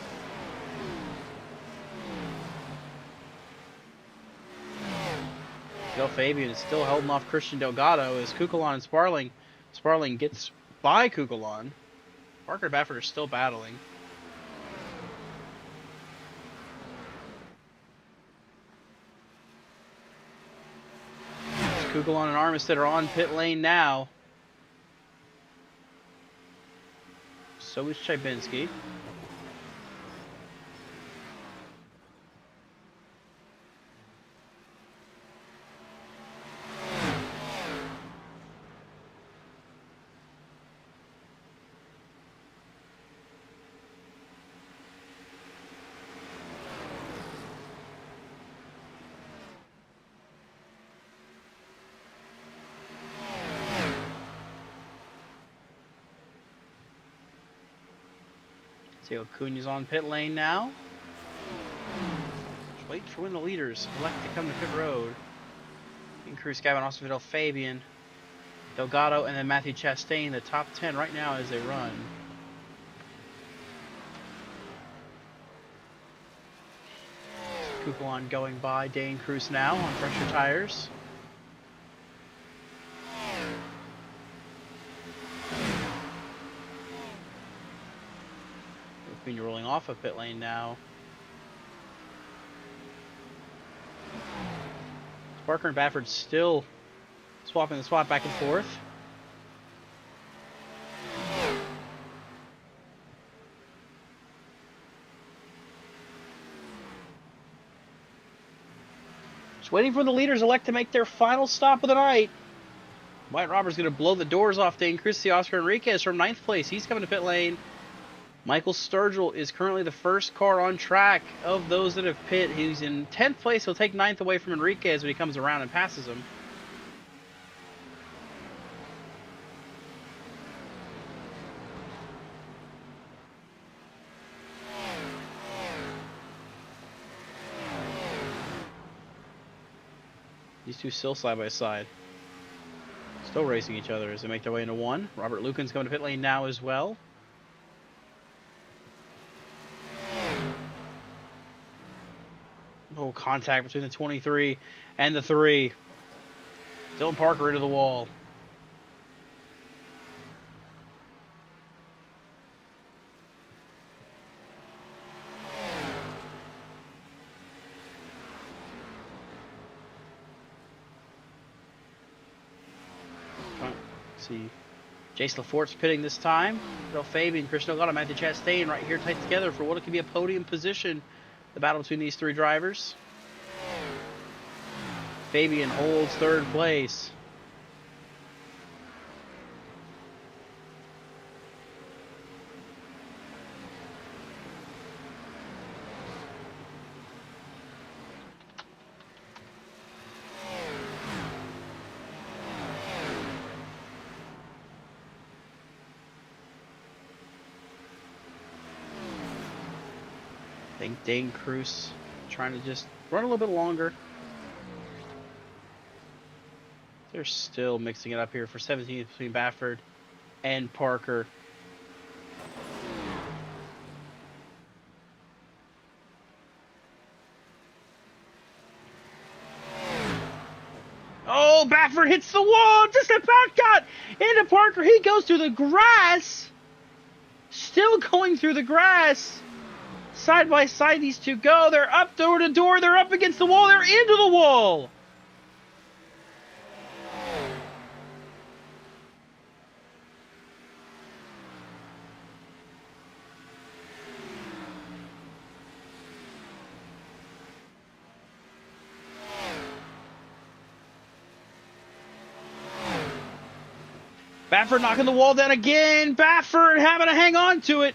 Del Fabian is still holding off Christian Delgado as Kukulon and Sparling. Sparling gets by Kukulon. Parker and Baffert are still battling. Kukulon and Armistead are on pit lane now. So is Chybinski. Acuna's on pit lane now. Just wait for when the leaders elect to come to pit road. Cruz, Gavin, Austin Vidal, Fabian, Delgado, and then Matthew Chastain, the top 10 right now as they run. Kukulon going by Dane Cruz now on pressure tires. You're rolling off of pit lane now. Parker and Baffert still swapping the spot back and forth. Just waiting for the leaders elect to make their final stop of the night. Wyatt Roberts going to blow the doors off Dane Cruz. Oscar Enriquez from 9th place. He's coming to pit lane. Michael Sturgill is currently the first car on track of those that have pit. He's in 10th place. He'll take 9th away from Enriquez when he comes around and passes him. These two still side by side. Still racing each other as they make their way into one. Robert Lucan's coming to pit lane now as well. Oh, contact between the 23 and the 3. Dylan Parker into the wall. Let's see. Jace Laforte's pitting this time. Del Fabian, Christian Delgado, Matthew Chastain right here tight together for what could be a podium position. The battle between these three drivers. Fabian holds 3rd place. think Dane Cruz trying to just run a little bit longer. They're still mixing it up here for 17th between Baffert and Parker. Oh, Baffert hits the wall. Just about got into Parker. He goes through the grass. Still going through the grass. Side by side, these two go. They're up door to door. They're up against the wall. They're into the wall. Baffert knocking the wall down again. Baffert having to hang on to it.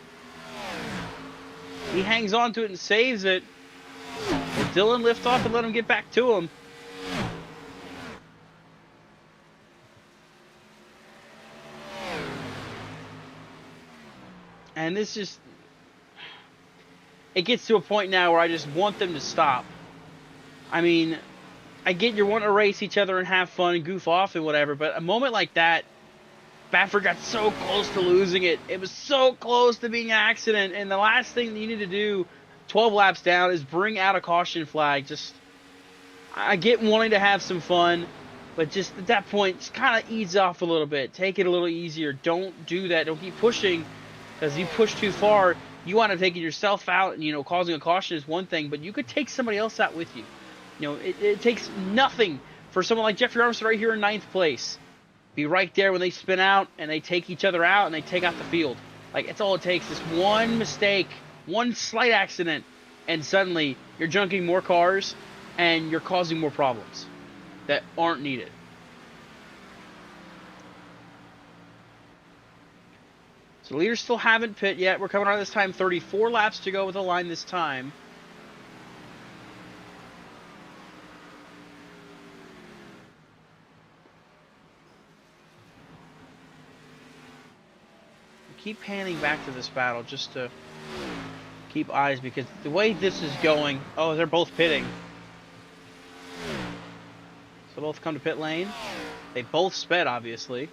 He hangs on to it and saves it. Will Dylan lift off and let him get back to him? And this just... It gets to a point now where I just want them to stop. I mean, I get you want to race each other and have fun and goof off and whatever, but a moment like that, Baffert got so close to losing it. It was so close to being an accident. And the last thing that you need to do, 12 laps down, is bring out a caution flag. Just, I get wanting to have some fun, but just at that point, just kind of ease off a little bit. Take it a little easier. Don't do that. Don't keep pushing, because if you push too far, you want to take yourself out. And, you know, causing a caution is one thing, but you could take somebody else out with you. You know, it takes nothing for someone like Jeffrey Armstrong right here in 9th place. Be right there when they spin out and they take each other out and they take out the field. Like, that's all it takes. Just one mistake, one slight accident, and suddenly you're junking more cars and you're causing more problems that aren't needed. So the leaders still haven't pit yet. We're coming on this time. 34 laps to go with the line this time. Keep panning back to this battle just to keep eyes, because the way this is going... Oh, they're both pitting. So both come to pit lane. They both sped, obviously.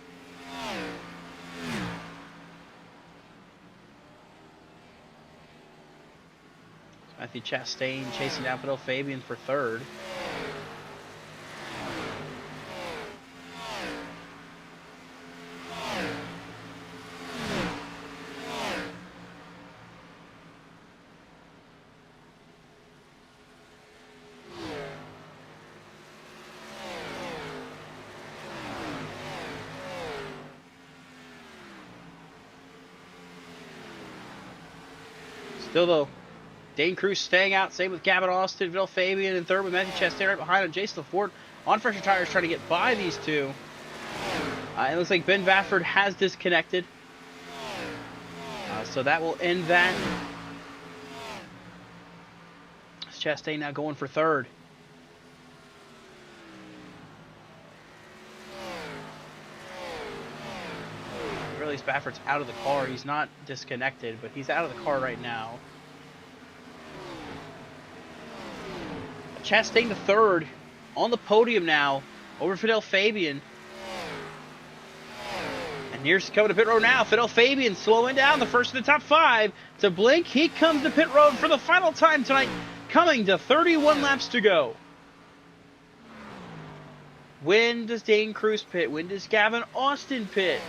Matthew Chastain chasing down Fidel Fabian for third. Still, though, Dane Cruz staying out. Same with Gavin Austin, Fidel Fabian in third with Matthew Chastain right behind him. Jason LaFord on fresher tires trying to get by these two. It looks like Ben Baffert has disconnected. So that will end that. Chastain now going for third. Really, Baffert's out of the car. He's not disconnected, but he's out of the car right now. Chastain to third, on the podium now, over Fidel Fabian. And here's coming to pit road now. Fidel Fabian slowing down, the first of the top 5 to blink. He comes to pit road for the final time tonight, coming to 31 laps to go. When does Dane Cruz pit? When does Gavin Austin pit?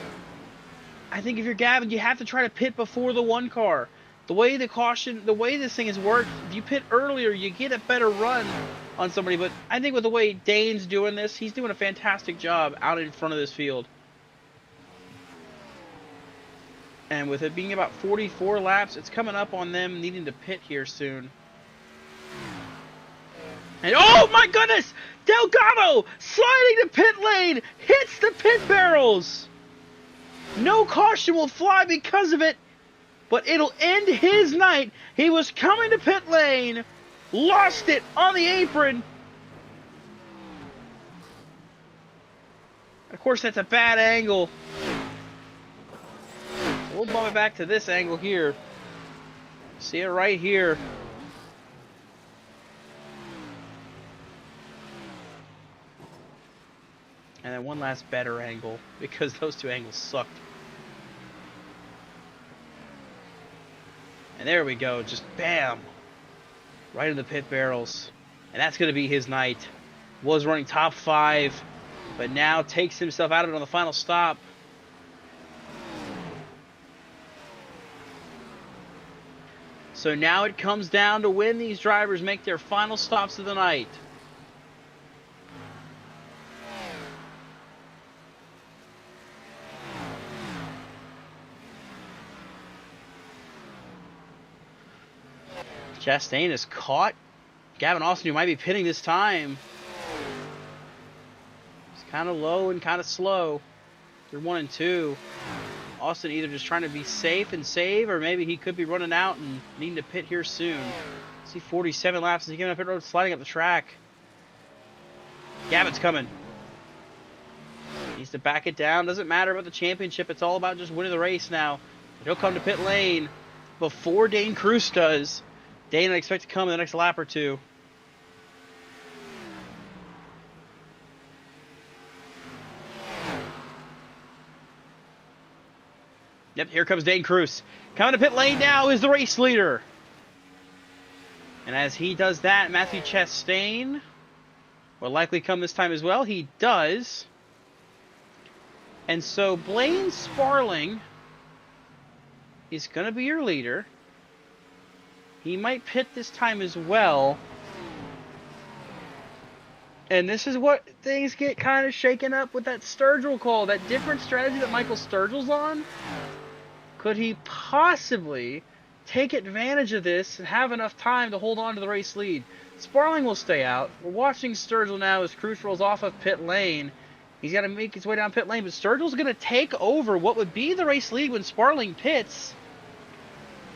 I think if you're Gavin, you have to try to pit before the 1 car. The way this thing has worked, if you pit earlier, you get a better run on somebody. But I think with the way Dane's doing this, he's doing a fantastic job out in front of this field. And with it being about 44 laps, it's coming up on them needing to pit here soon. And oh my goodness! Delgado sliding to pit lane, hits the pit barrels. No caution will fly because of it, but it'll end his night. He was coming to pit lane, lost it on the apron. Of course, that's a bad angle. We'll bump it back to this angle here. See it right here. And then one last better angle, because those two angles sucked. And there we go, just bam! Right in the pit barrels. And that's going to be his night. Was running top 5, but now takes himself out of it on the final stop. So now it comes down to when these drivers make their final stops of the night. Chastain is caught. Gavin Austin, who might be pitting this time. It's kind of low and kind of slow. They're 1 and 2. Austin either just trying to be safe and save, or maybe he could be running out and needing to pit here soon. See 47 laps as he giving up pit road, sliding up the track. Gavin's coming. Needs to back it down. Doesn't matter about the championship. It's all about just winning the race now. He'll come to pit lane before Dane Cruz does. Dane, I expect to come in the next lap or two. Yep, here comes Dane Cruz. Coming to pit lane now is the race leader. And as he does that, Matthew Chastain will likely come this time as well. He does. And so Blaine Sparling is going to be your leader. He might pit this time as well. And this is what things get kind of shaken up with that Sturgill call. That different strategy that Michael Sturgill's on. Could he possibly take advantage of this and have enough time to hold on to the race lead? Sparling will stay out. We're watching Sturgill now as Cruz rolls off of pit lane. He's got to make his way down pit lane, but Sturgill's going to take over what would be the race lead when Sparling pits.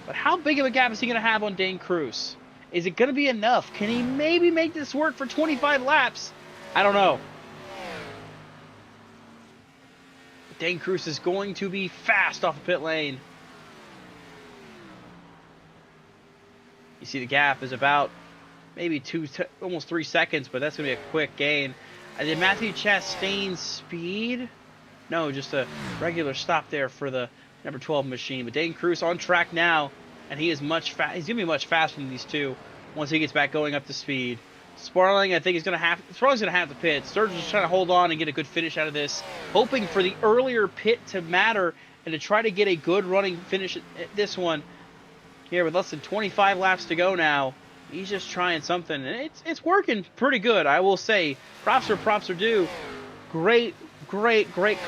But how big of a gap is he going to have on Dane Cruz? Is it going to be enough? Can he maybe make this work for 25 laps? I don't know. Dane Cruz is going to be fast off of pit lane. You see the gap is about maybe almost 3 seconds, but that's going to be a quick gain. Did Matthew Chastain's speed? No, just a regular stop there for the number 12 machine. But Dane Cruz on track now, and he is he's going to be much faster than these two once he gets back going up to speed. Sparling, I think, Sparling's going to have to pit. Sturgill's just trying to hold on and get a good finish out of this, hoping for the earlier pit to matter and to try to get a good running finish at this one. Here with less than 25 laps to go now, he's just trying something, and it's working pretty good, I will say. Props are due. Great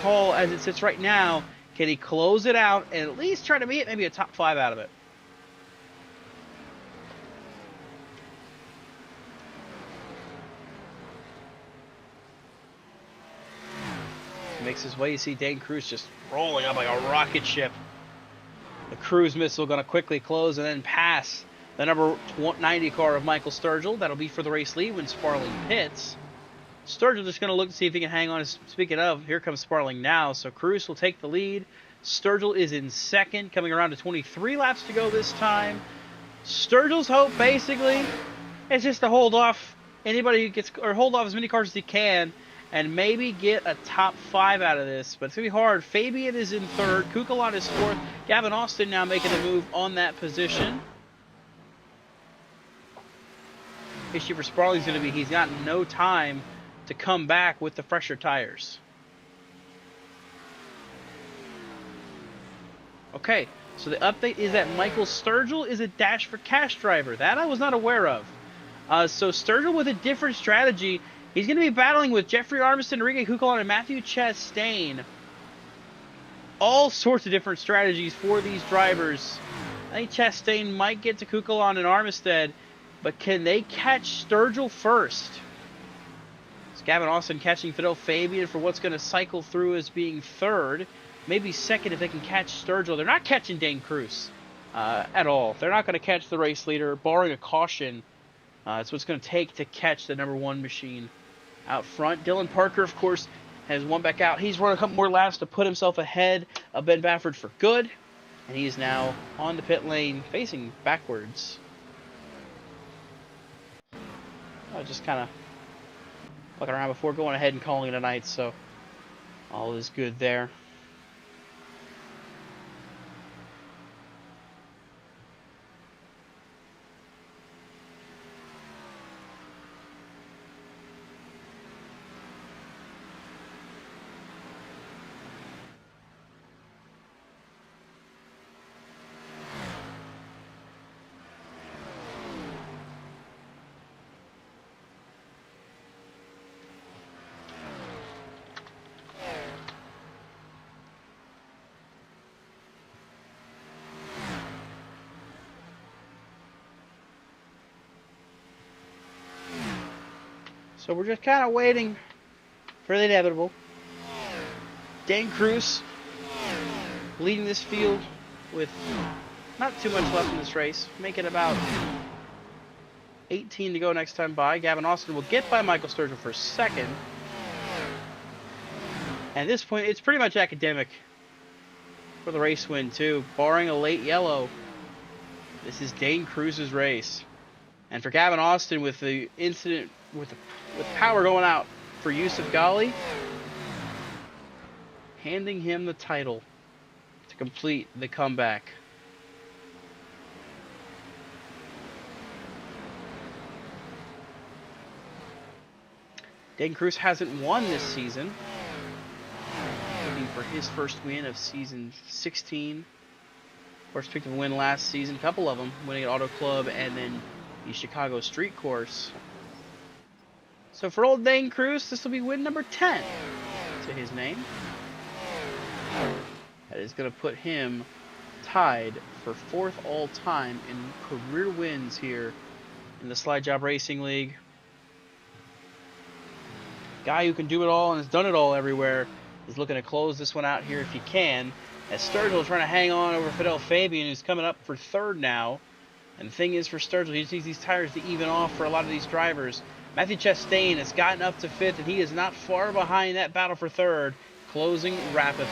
call as it sits right now. Can he close it out and at least try to get maybe a top 5 out of it? He makes his way. You see Dane Cruz just rolling up like a rocket ship. The cruise missile going to quickly close and then pass the number 90 car of Michael Sturgill. That'll be for the race lead when Sparling pits. Sturgill just going to look to see if he can hang on. Speaking of, here comes Sparling now. So Cruz will take the lead. Sturgill is in second, coming around to 23 laps to go this time. Sturgill's hope, basically, is just to hold off anybody who gets, or hold off as many cars as he can, and maybe get a top 5 out of this. But it's going to be hard. Fabian is in third. Kukalon is fourth. Gavin Austin now making the move on that position. Issue for Sparling's going to be he's got no time to come back with the fresher tires. Okay, so the update is that Michael Sturgill is a Dash for Cash driver. That I was not aware of. So Sturgill with a different strategy. He's going to be battling with Jeffrey Armiston, Enrique Kukalon, and Matthew Chastain. All sorts of different strategies for these drivers. I think Chastain might get to Kukalon and Armistead, but can they catch Sturgill first? It's Gavin Austin catching Fidel Fabian for what's going to cycle through as being third. Maybe second if they can catch Sturgill. They're not catching Dane Cruz at all. They're not going to catch the race leader, barring a caution. It's what it's going to take to catch the number 1 machine out front. Dylan Parker, of course, has one back out. He's run a couple more laps to put himself ahead of Ben Baffert for good. And he is now on the pit lane, facing backwards. Just kind of looking around before going ahead and calling it a night. So All is good there. So we're just kind of waiting for the inevitable. Dane Cruz leading this field with not too much left in this race, making about 18 to go next time by. Gavin Austin will get by Michael Sturgill for second. And at this point, it's pretty much academic for the race win too, barring a late yellow. This is Dane Cruz's race. And for Gavin Austin, with the incident with power going out for Yusuf Ghali, handing him the title to complete the comeback. Dane Cruz hasn't won this season. Looking for his first win of season 16. Of course, picked up a win last season, a couple of them, winning at Auto Club and then the Chicago Street Course. So for old Dane Cruz, this will be win number 10 to his name. That is going to put him tied for 4th all-time in career wins here in the Slide Job Racing League. Guy who can do it all and has done it all everywhere is looking to close this one out here if he can. As Sturgill is trying to hang on over Fidel Fabian, who's coming up for 3rd now. And the thing is, for Sturgill, he just needs these tires to even off for a lot of these drivers. Matthew Chastain has gotten up to 5th, and he is not far behind that battle for 3rd, closing rapidly.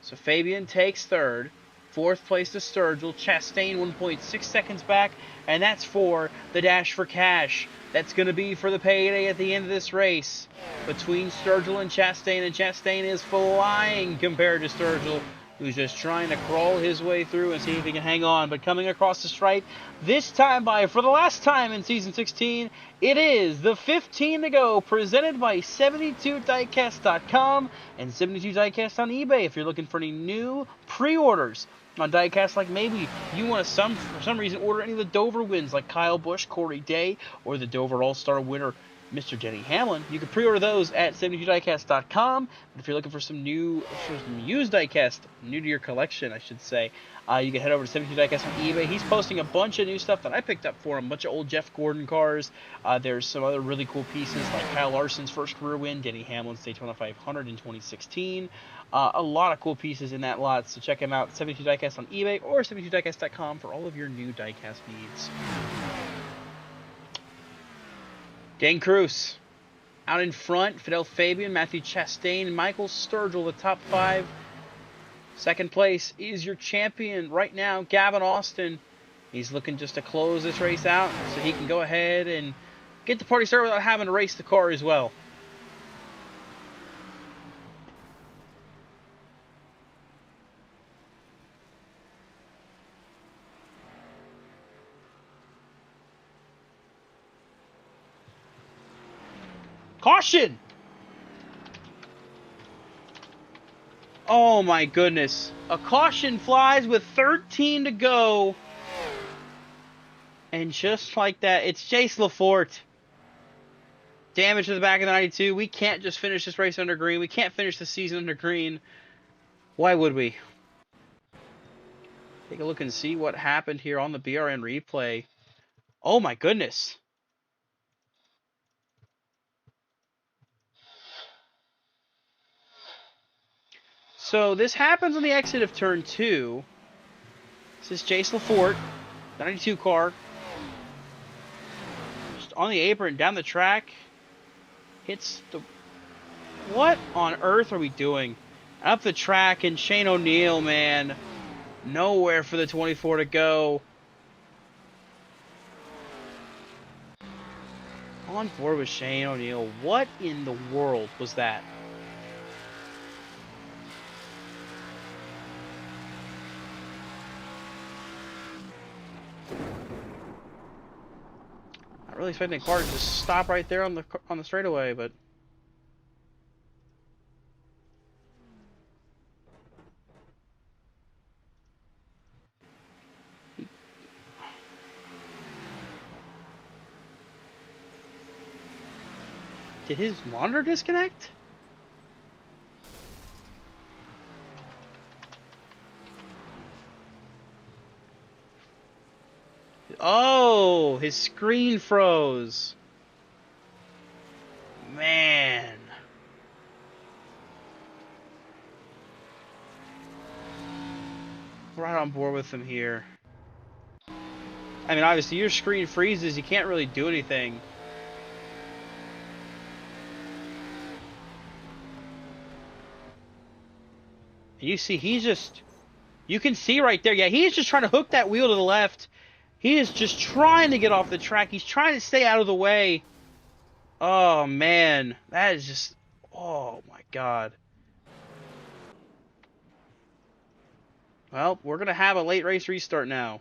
So Fabian takes 3rd. 4th place to Sturgill. Chastain 1.6 seconds back, and that's for the Dash for Cash. That's going to be for the payday at the end of this race between Sturgill and Chastain is flying compared to Sturgill, who's just trying to crawl his way through and see if he can hang on. But coming across the stripe, this time for the last time in Season 16, it is the 15 to go, presented by 72diecast.com and 72diecast on eBay. If you're looking for any new pre-orders on diecast, like maybe you want to for some reason order any of the Dover wins like Kyle Busch, Corey Day, or the Dover All-Star winner Mr. Denny Hamlin, you can pre-order those at 72diecast.com. But if you're looking for some used diecast, new to your collection, I should say, you can head over to 72diecast on eBay. He's posting a bunch of new stuff that I picked up for him, a bunch of old Jeff Gordon cars. There's some other really cool pieces like Kyle Larson's first career win, Denny Hamlin's Daytona 500 in 2016. A lot of cool pieces in that lot, so check him out, 72diecast on eBay or 72diecast.com for all of your new diecast needs. Dane Cruz out in front, Fidel Fabian, Matthew Chastain, and Michael Sturgill, the top 5. 2nd place is your champion right now, Gavin Austin. He's looking just to close this race out so he can go ahead and get the party started without having to race the car as well. Caution! Oh my goodness. A caution flies with 13 to go. And just like that, it's Chase Lafort. Damage to the back of the 92. We can't just finish this race under green. We can't finish the season under green. Why would we? Take a look and see what happened here on the BRN replay. Oh my goodness. So this happens on the exit of turn 2. This is Chase Lafort, 92 car. Just on the apron, down the track. Hits the... What on earth are we doing? Up the track, and Shane O'Neill, man. Nowhere for the 24 to go. on board with Shane O'Neill. What in the world was that? Not really expecting a car to just stop right there on the straightaway, but. Did his monitor disconnect? Oh, his screen froze. Man. Right on board with him here. I mean, obviously, your screen freezes, you can't really do anything. You see, he's just... You can see right there. Yeah, he's just trying to hook that wheel to the left. He is just trying to get off the track. He's trying to stay out of the way. Oh, man. That is just... Oh, my God. Well, we're going to have a late race restart now.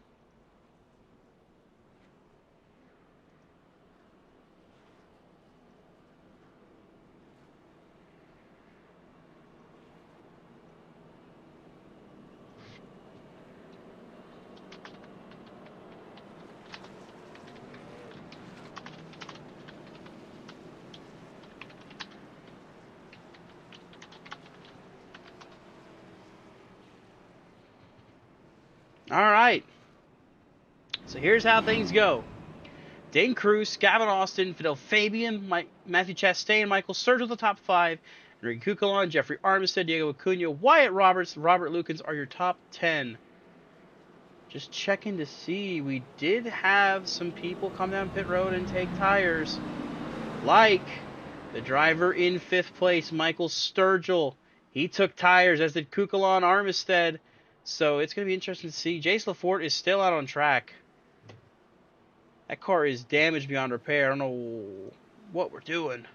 All right. So here's how things go. Dane Cruz, Gavin Austin, Fidel Fabian, Matthew Chastain, Michael Sturgill the top 5, Enrique Cucalon, Jeffrey Armistead, Diego Acuna, Wyatt Roberts, Robert Lukens are your top 10. Just checking to see. We did have some people come down pit road and take tires. Like the driver in 5th place, Michael Sturgill. He took tires, as did Cucalon Armistead. So it's going to be interesting to see. Jace Lafort is still out on track. That car is damaged beyond repair. I don't know what we're doing.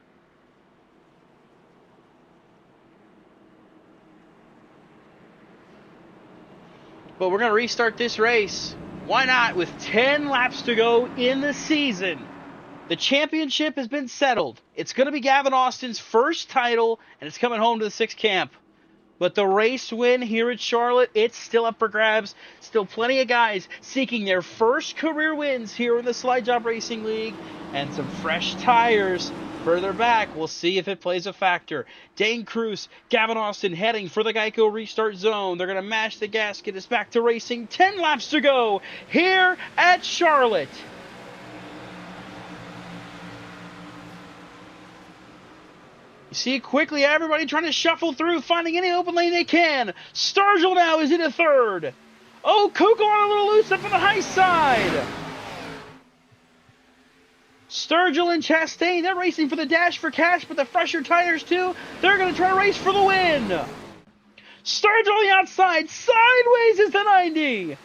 But we're going to restart this race. Why not? With 10 laps to go in the season. The championship has been settled. It's going to be Gavin Austin's first title, and it's coming home to the 6th camp. But the race win here at Charlotte, it's still up for grabs. Still plenty of guys seeking their first career wins here in the Slide Job Racing League. And some fresh tires further back. We'll see if it plays a factor. Dane Cruz, Gavin Austin heading for the Geico restart zone. They're going to mash the gasket. It's back to racing. 10 laps to go here at Charlotte. You see quickly everybody trying to shuffle through, finding any open lane they can. Sturgill now is in a 3rd. Oh, Cucalon a little loose up on the high side. Sturgill and Chastain, they're racing for the dash for cash, but the fresher tires too. They're going to try to race for the win. Sturgill on the outside, sideways is the 90.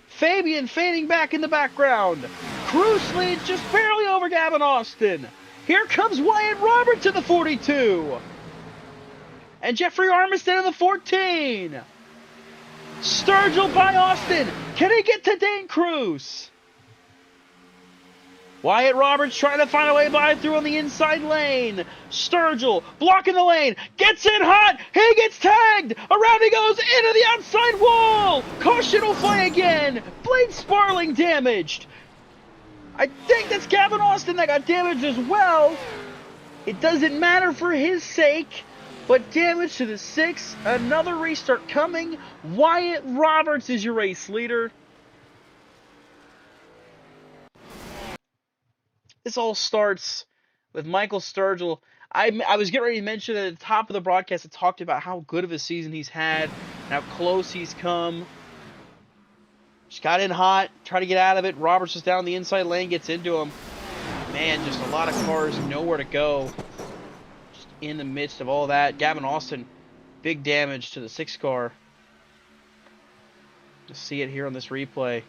Fabian fading back in the background. Cruz leads just barely over Gavin Austin. Here comes Wyatt Roberts to the 42. And Jeffrey Armistead in the 14. Sturgill by Austin. Can he get to Dane Cruz? Wyatt Roberts trying to find a way by through on the inside lane. Sturgill blocking the lane. Gets in hot. He gets tagged. Around he goes into the outside wall. Caution will fly again. Blade Sparling damaged. I think that's Gavin Austin that got damaged as well. It doesn't matter for his sake. But damage to the 6. Another restart coming. Wyatt Roberts is your race leader. This all starts with Michael Sturgill. I was getting ready to mention at the top of the broadcast, I talked about how good of a season he's had, and how close he's come. Just got in hot, tried to get out of it. Roberts is down the inside lane, gets into him. Man, just a lot of cars, nowhere to go. Just in the midst of all that. Gavin Austin, big damage to the 6 car. You'll see it here on this replay.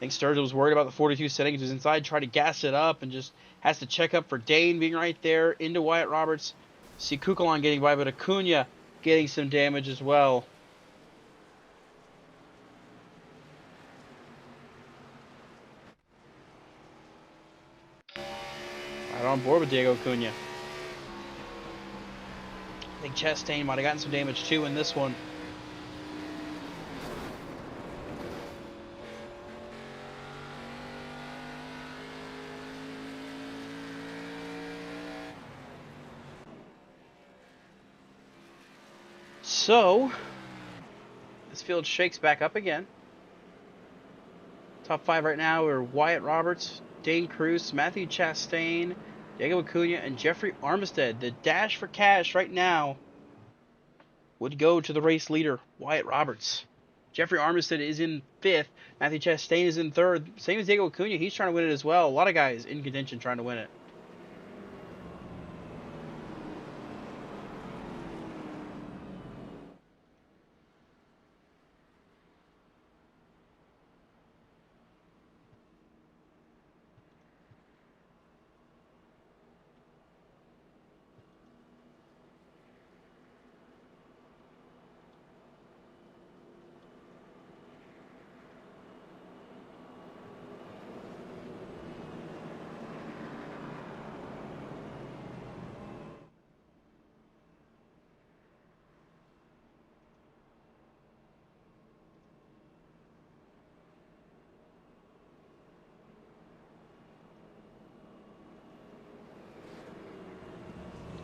think Sturgill was worried about the 42 setting. He was inside, tried to gas it up, and just has to check up for Dane being right there into Wyatt Roberts. See Kukulon getting by, but Acuna getting some damage as well. Right on board with Diego Acuna. I think Chastain might have gotten some damage too in this one. So, this field shakes back up again. Top 5 right now are Wyatt Roberts, Dane Cruz, Matthew Chastain, Diego Acuna, and Jeffrey Armistead. The dash for cash right now would go to the race leader, Wyatt Roberts. Jeffrey Armistead is in 5th. Matthew Chastain is in 3rd. Same as Diego Acuna. He's trying to win it as well. A lot of guys in contention trying to win it.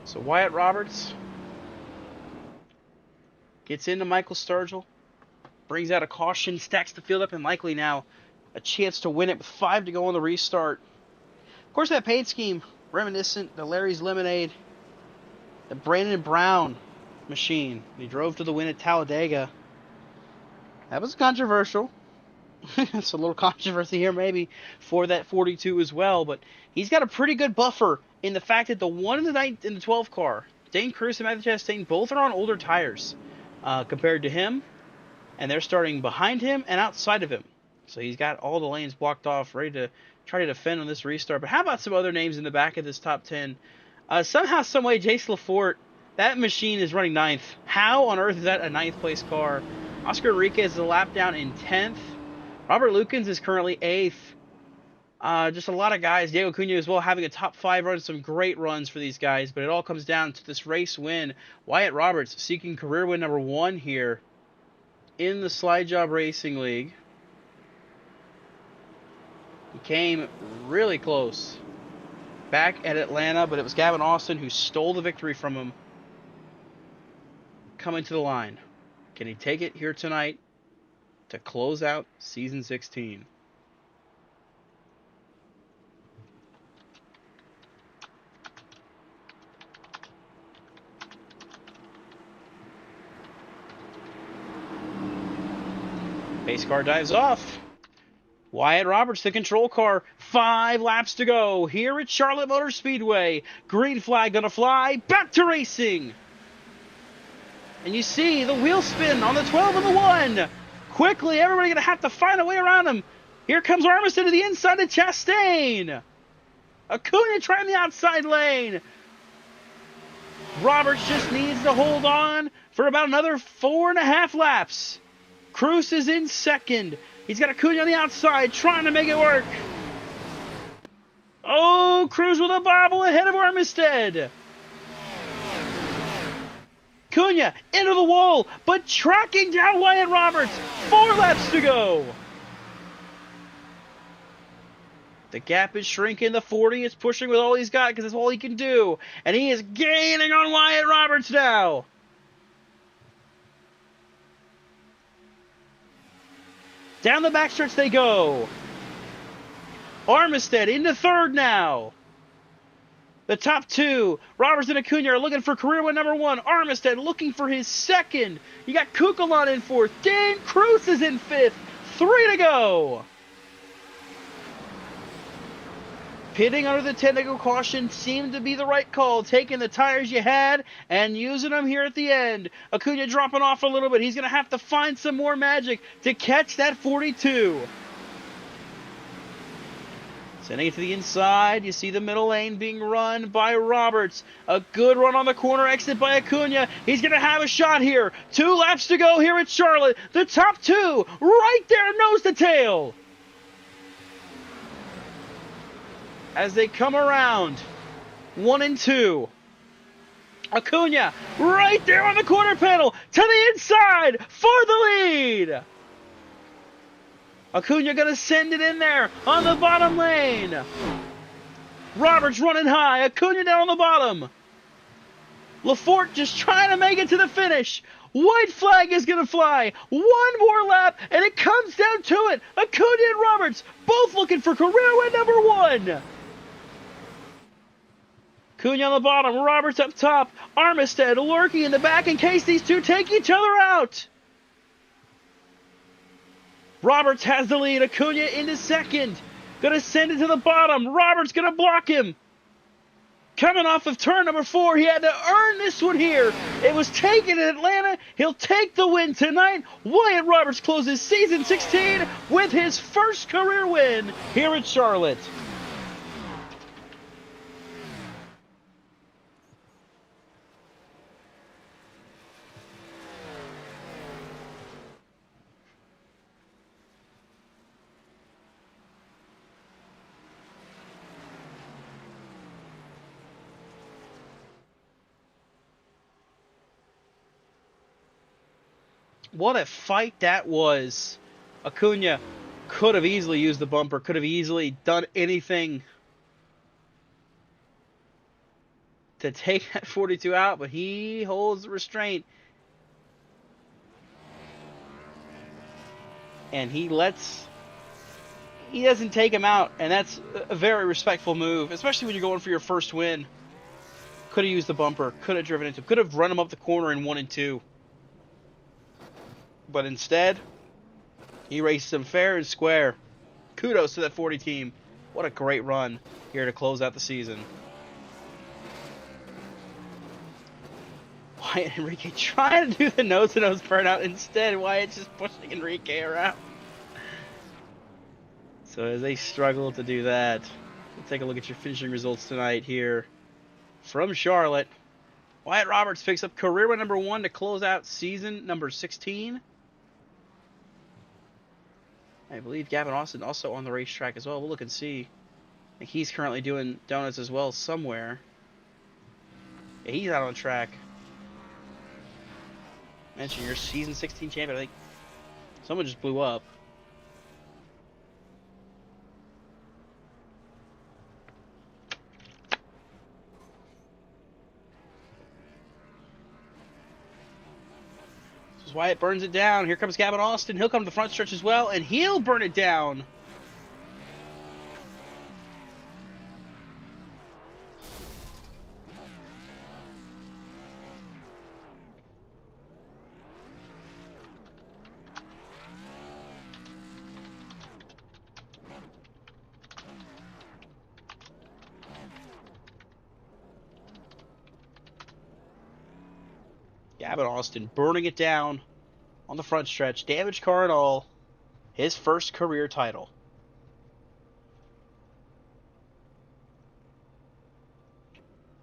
So Wyatt Roberts gets into Michael Sturgill, brings out a caution, stacks the field up, and likely now a chance to win it with 5 to go on the restart. Of course, that paint scheme, reminiscent to Larry's Lemonade, the Brandon Brown machine. He drove to the win at Talladega. That was controversial. It's a little controversy here maybe for that 42 as well, but he's got a pretty good buffer in the fact that the 1 and the 9 in the 12 car, Dane Cruz and Matthew Chastain, both are on older tires compared to him, and they're starting behind him and outside of him. So he's got all the lanes blocked off, ready to try to defend on this restart. But how about some other names in the back of this top 10? Somehow, someway, Jace Lafort, that machine is running 9th. How on earth is that a 9th place car? Oscar Enriquez is a lap down in 10th. Robert Lukens is currently 8th. Just a lot of guys. Diego Acuna as well having a top 5 run. Some great runs for these guys. But it all comes down to this race win. Wyatt Roberts seeking career win number 1 here in the Slide Job Racing League. He came really close back at Atlanta, but it was Gavin Austin who stole the victory from him. Coming to the line. Can he take it here tonight to close out season 16? Pace car dives off. Wyatt Roberts, the control car. 5 laps to go here at Charlotte Motor Speedway. Green flag gonna fly. Back to racing. And you see the wheel spin on the 12 and the 1. Quickly, everybody gonna have to find a way around him. Here comes Armistead to the inside of Chastain. Acuna trying the outside lane. Roberts just needs to hold on for about another 4.5 laps. Cruz is in 2nd. He's got Acuna on the outside, trying to make it work. Oh, Cruz with a bobble ahead of Armistead. Acuna into the wall, but tracking down Wyatt Roberts. 4 laps to go. The gap is shrinking. The 40 is pushing with all he's got because that's all he can do. And he is gaining on Wyatt Roberts now. Down the backstretch they go. Armistead into 3rd now. The top 2, Roberts and Acuna, are looking for career win number 1. Armistead looking for his 2nd. You got Kukulon in 4th. Dane Cruz is in 5th. 3 to go. Pitting under the technical caution seemed to be the right call. Taking the tires you had and using them here at the end. Acuna dropping off a little bit. He's going to have to find some more magic to catch that 42. Sending it to the inside. You see the middle lane being run by Roberts. A good run on the corner exit by Acuna. He's going to have a shot here. 2 laps to go here at Charlotte. The top 2 right there, nose to tail. As they come around. 1 and 2. Acuna right there on the corner panel to the inside for the lead. Acuna going to send it in there on the bottom lane. Roberts running high. Acuna down on the bottom. Lafort just trying to make it to the finish. White flag is going to fly. 1 more lap, and it comes down to it. Acuna and Roberts both looking for career win number 1. Acuna on the bottom. Roberts up top. Armistead lurking in the back in case these two take each other out. Roberts has the lead. Acuna into second. Gonna send it to the bottom. Roberts gonna block him. Coming off of turn number 4. He had to earn this one here. It was taken in Atlanta. He'll take the win tonight. Wyatt Roberts closes season 16 with his first career win here at Charlotte. What a fight that was. Acuna could have easily used the bumper, could have easily done anything to take that 42 out, but he holds the restraint. And he doesn't take him out, and that's a very respectful move, especially when you're going for your first win. Could have used the bumper, could have driven into him, could have run him up the corner in 1 and 2. But instead, he raced him fair and square. Kudos to that 40 team. What a great run here to close out the season. Wyatt Enrique trying to do the nose-to-nose burnout. Instead, Wyatt's just pushing Enrique around. So as they struggle to do that, we'll take a look at your finishing results tonight here from Charlotte. Wyatt Roberts picks up career win number 1 to close out season number 16. I believe Gavin Austin also on the racetrack as well. We'll look and see. I think he's currently doing donuts as well somewhere. Yeah, he's out on track. Mention your season 16 champion. I think someone just blew up. Wyatt burns it down. Here comes Gavin Austin. He'll come to the front stretch as well, and he'll burn it down. Gavin Austin burning it down on the front stretch. Damaged car and all. His first career title.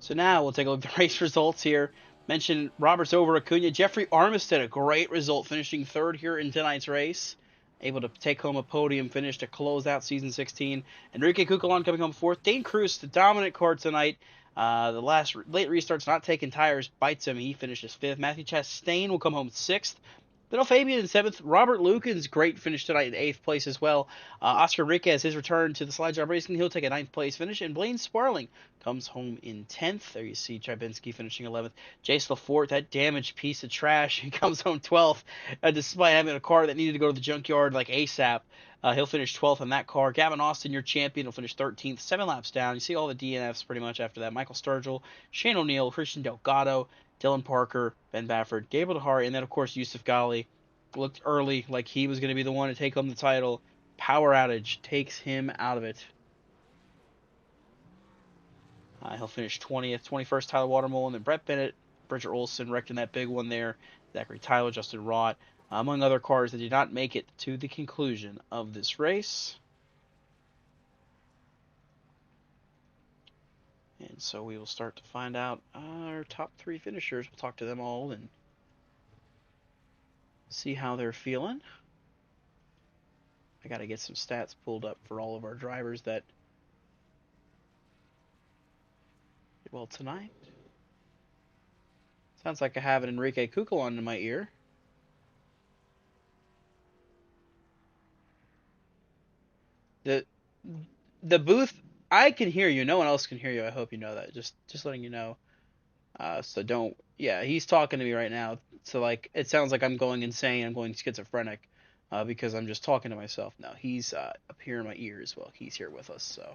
So now we'll take a look at the race results here. Mentioned Roberts over Acuna. Jeffrey Armistead, a great result, finishing 3rd here in tonight's race. Able to take home a podium finish to close out season 16. Enrique Cucalon coming home 4th. Dane Cruz, the dominant car tonight. The last late restart's not taking tires, bites him. He finishes 5th. Matthew Chastain will come home 6th. Little Fabian in 7th. Robert Lucan's great finish tonight in 8th place as well. Oscar Enriquez, his return to the Slide Job Racing, he'll take a 9th place finish. And Blaine Sparling comes home in 10th. There you see Trybinski finishing 11th. Jace Lafort, that damaged piece of trash, he comes home 12th. Despite having a car that needed to go to the junkyard like ASAP. He'll finish 12th in that car. Gavin Austin, your champion, will finish 13th, 7 laps down. You see all the DNFs pretty much after that. Michael Sturgill, Shane O'Neill, Christian Delgado, Dylan Parker, Ben Baffert, Gabriel Dehari, and then, of course, Yusuf Ghali. Looked early like he was going to be the one to take home the title. Power outage takes him out of it. He'll finish 20th, 21st, Tyler Watermole, and then Brett Bennett, Bridger Olson wrecked in that big one there. Zachary Tyler, Justin Rott, among other cars that did not make it to the conclusion of this race. And so we will start to find out our top 3 finishers. We'll talk to them all and see how they're feeling. I got to get some stats pulled up for all of our drivers that did well tonight. Sounds like I have an Enrique Cucalon in my ear. The booth, I can hear you. No one else can hear you. I hope you know that. Just letting you know. So don't. Yeah, he's talking to me right now. So like, it sounds like I'm going insane. I'm going schizophrenic, because I'm just talking to myself now. He's up here in my ear as well. He's here with us. So I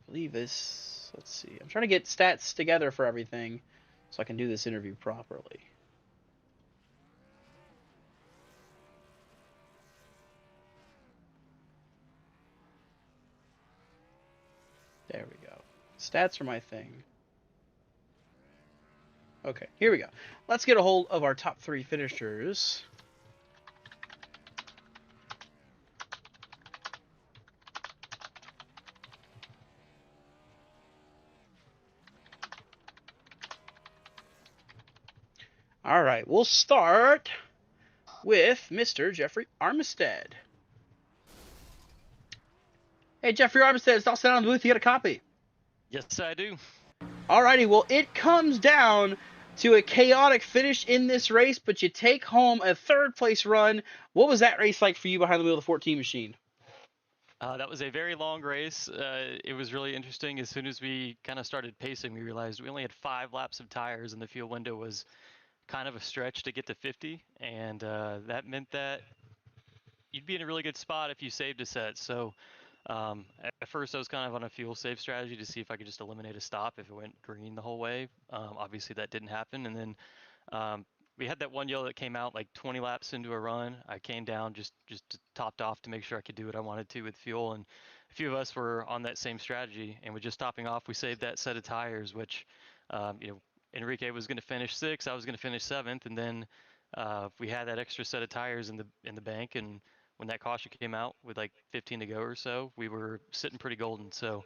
believe this. Let's see. I'm trying to get stats together for everything, so I can do this interview properly. There we go. Stats are my thing. Okay, here we go. Let's get a hold of our top 3 finishers. All right, we'll start with Mr. Jeffrey Armistead. Hey, Jeffrey Armistead, it's all set on the booth. You got a copy? Yes, I do. Alrighty, well, it comes down to a chaotic finish in this race, but you take home a 3rd place run. What was that race like for you behind the wheel of the 14 machine? That was a very long race. It was really interesting. As soon as we kind of started pacing, we realized we only had 5 laps of tires, and the fuel window was kind of a stretch to get to 50, and that meant that you'd be in a really good spot if you saved a set. So at first I was kind of on a fuel save strategy to see if I could just eliminate a stop if it went green the whole way. Obviously that didn't happen, and then we had that one yellow that came out like 20 laps into a run. I came down just topped off to make sure I could do what I wanted to with fuel, and a few of us were on that same strategy, and with just topping off we saved that set of tires, which Enrique was going to finish 6th, I was going to finish 7th, and then we had that extra set of tires in the bank, and when that caution came out with like 15 to go or so, we were sitting pretty golden. So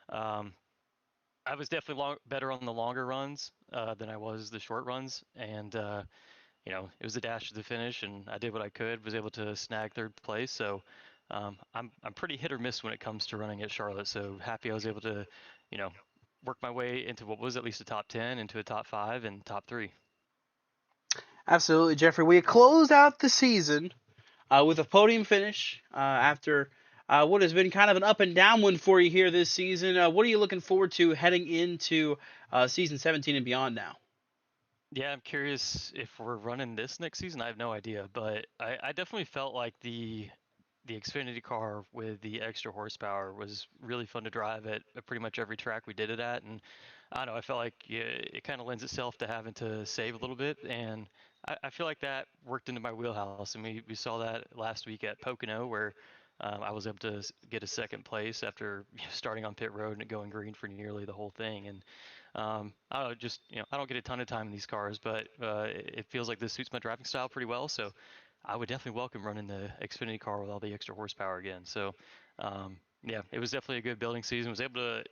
I was definitely better on the longer runs than I was the short runs, and it was a dash to the finish, and I did what I could. Was able to snag 3rd place. So I'm pretty hit or miss when it comes to running at Charlotte. So happy I was able to, work my way into what was at least a top 10, into a top 5, and top 3. Absolutely, Jeffrey. We closed out the season with a podium finish after what has been kind of an up and down one for you here this season. What are you looking forward to heading into season 17 and beyond now? Yeah, I'm curious if we're running this next season. I have no idea, but I definitely felt like the Xfinity car with the extra horsepower was really fun to drive at pretty much every track we did it at, and I don't know, I felt like it kind of lends itself to having to save a little bit, and I feel like that worked into my wheelhouse, and we saw that last week at Pocono, where I was able to get a 2nd place after starting on pit road and it going green for nearly the whole thing, and I don't know, just I don't get a ton of time in these cars, but it feels like this suits my driving style pretty well, so I would definitely welcome running the Xfinity car with all the extra horsepower again. So, yeah, it was definitely a good building season. Was able to,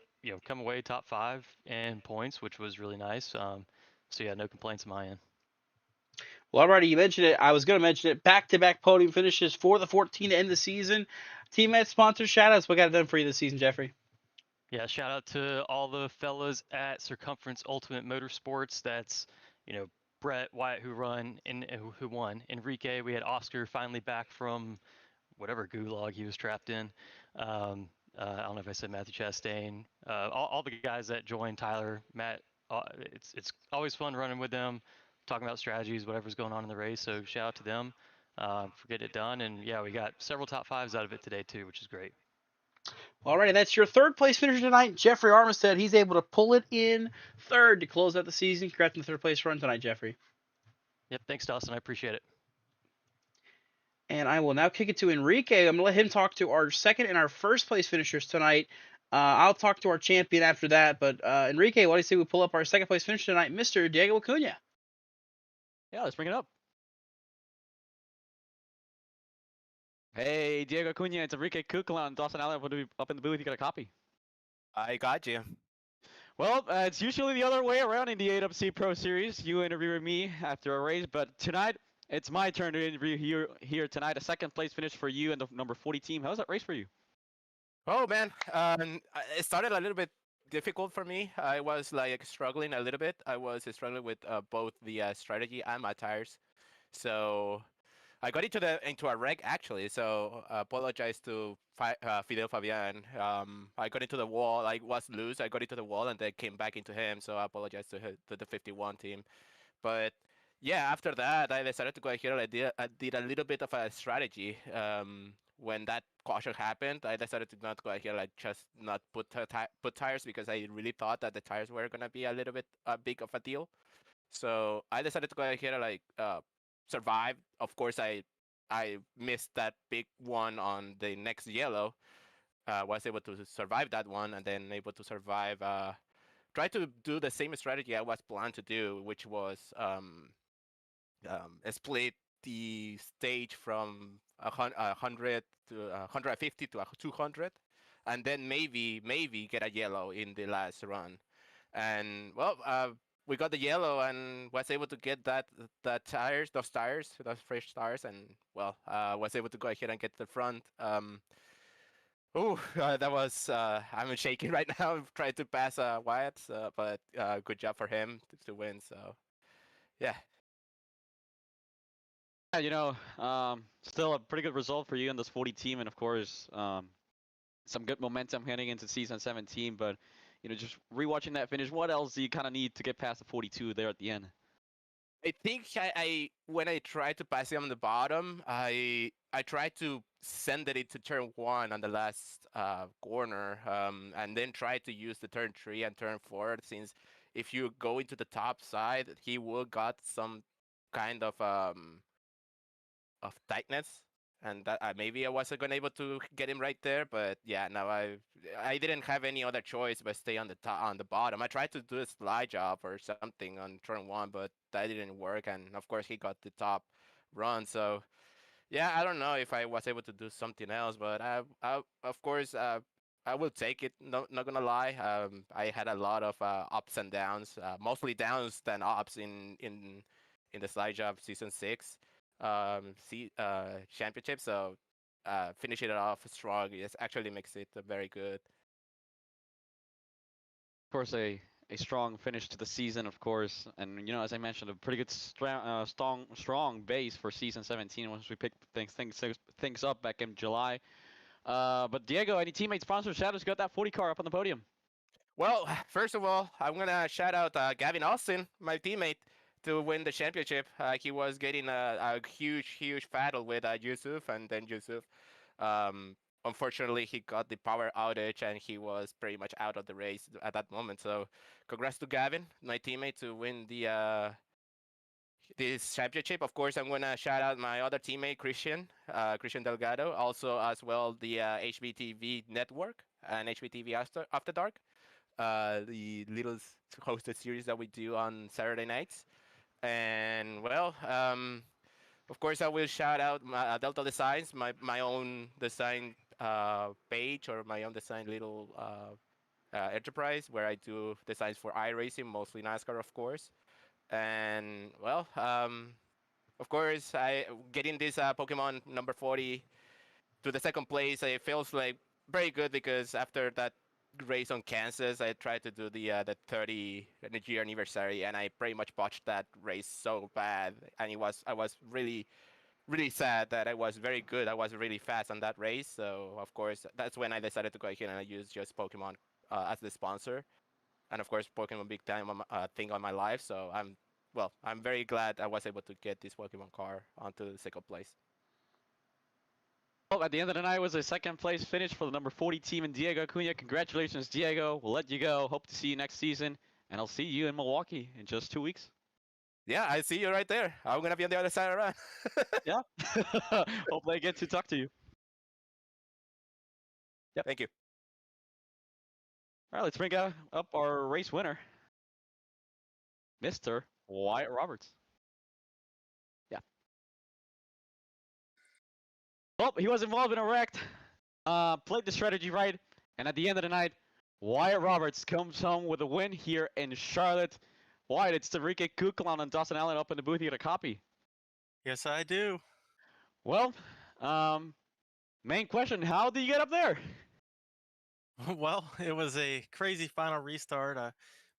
come away top 5 in points, which was really nice. So yeah, no complaints on my end. Well, already you mentioned it. I was going to mention it. Back-to-back podium finishes for the 14 to end the season. Teammate sponsor shout-outs. What got it done for you this season, Jeffrey? Yeah, shout out to all the fellas at Circumference Ultimate Motorsports. That's, Brett, Wyatt, who won. Enrique, we had Oscar finally back from whatever gulag he was trapped in. I don't know if I said Matthew Chastain. All the guys that joined, Tyler, Matt. It's always fun running with them, talking about strategies, whatever's going on in the race. So shout out to them for getting it done. And yeah, we got several top 5s out of it today too, which is great. Alrighty, that's your 3rd place finisher tonight, Jeffrey Armistead. He's able to pull it in 3rd to close out the season. Congrats on the 3rd place run tonight, Jeffrey. Yep, thanks, Dawson. I appreciate it. And I will now kick it to Enrique. I'm going to let him talk to our 2nd and our 1st place finishers tonight. I'll talk to our champion after that. But Enrique, what do you say we pull up our 2nd place finisher tonight, Mr. Diego Acuna? Yeah, let's bring it up. Hey, Diego Acuna, it's Enrique Cucalon, Dawson Allen. What do we up in the booth? You got a copy? I got you. Well, it's usually the other way around in the AWC Pro Series. You interview me after a race, but tonight it's my turn to interview here tonight. A second place finish for you and the number 40 team. How was that race for you? Oh man, it started a little bit difficult for me. I was like struggling a little bit. I was struggling with both the strategy and my tires. So I got into a wreck actually. So apologize to Fidel Fabian. I got into the wall. I was loose. I got into the wall and then came back into him. So I apologize to the 51 team. But yeah, after that, I decided to go ahead. I did a little bit of a strategy. When that caution happened, I decided to not go ahead, like just not put tires because I really thought that the tires were gonna be a little bit big of a deal. So I decided to go ahead and like survive. Of course, I missed that big one on the next yellow. Was able to survive that one and then able to survive. Try to do the same strategy I was planned to do, which was split the stage from 100 to 150 to 200, and then maybe get a yellow in the last run. And well, we got the yellow and was able to get those fresh tires, and well, was able to go ahead and get the front. Oh, that was I'm shaking right now trying to pass Wyatt, but good job for him to win. So yeah. Yeah, still a pretty good result for you and this 40 team, and of course, some good momentum heading into season 17. But just rewatching that finish, what else do you kind of need to get past the 42 there at the end? I think I when I tried to pass him on the bottom, I tried to send it into turn 1 on the last corner, and then try to use the turn 3 and turn 4. Since if you go into the top side, he will got some kind of tightness, and that maybe I wasn't gonna able to get him right there. But yeah, no, I didn't have any other choice but stay on the bottom. I tried to do a slide job or something on turn 1, but that didn't work. And of course, he got the top run. So yeah, I don't know if I was able to do something else, but I of course. I will take it. No, not gonna lie. I had a lot of ups and downs, mostly downs than ups in the slide job season 6 championship. So finishing it off strong actually makes it very good. Of course, a strong finish to the season, of course, and as I mentioned, a pretty good strong base for season 17 once we picked things up back in July. But Diego, any teammate sponsor shout-outs? Got that 40 car up on the podium. Well, first of all, I'm gonna shout out Gavin Austin, my teammate, to win the championship. He was getting a huge battle with Yusuf, and then Yusuf, unfortunately, he got the power outage, and he was pretty much out of the race at that moment. So, congrats to Gavin, my teammate, to win this championship. Of course, I'm gonna shout out my other teammate, Christian Delgado, also as well the HBTV network and HBTV After Dark, the little hosted series that we do on Saturday nights. And well, of course, I will shout out my Delta Designs, my own design page, or my own design little enterprise where I do designs for iRacing, mostly NASCAR, of course. And well, of course, I getting this Pokemon number 40 to the second place. It feels like very good because after that race on Kansas, I tried to do the 30 year anniversary, and I pretty much botched that race so bad. And I was really sad that I was very good. I was really fast on that race. So of course, that's when I decided to go ahead and I use just Pokemon as the sponsor. And of course, Pokemon big time thing on my life. So I'm very glad I was able to get this Pokemon car onto the second place. Well, at the end of the night, it was a second place finish for the number 40 team and Diego Acuna. Congratulations, Diego. We'll let you go. Hope to see you next season, and I'll see you in Milwaukee in just 2 weeks. Yeah, I see you right there. I'm gonna be on the other side around. Yeah. Hopefully, I get to talk to you. Yep. Thank you. All right, let's bring up our race winner, Mr. Wyatt Roberts. Yeah. Well, he was involved in a wreck, played the strategy right, and at the end of the night, Wyatt Roberts comes home with a win here in Charlotte. Wyatt, it's Enrique Kuklon and Dawson Allen up in the booth here to copy. Yes, I do. Well, main question, how do you get up there? Well, it was a crazy final restart.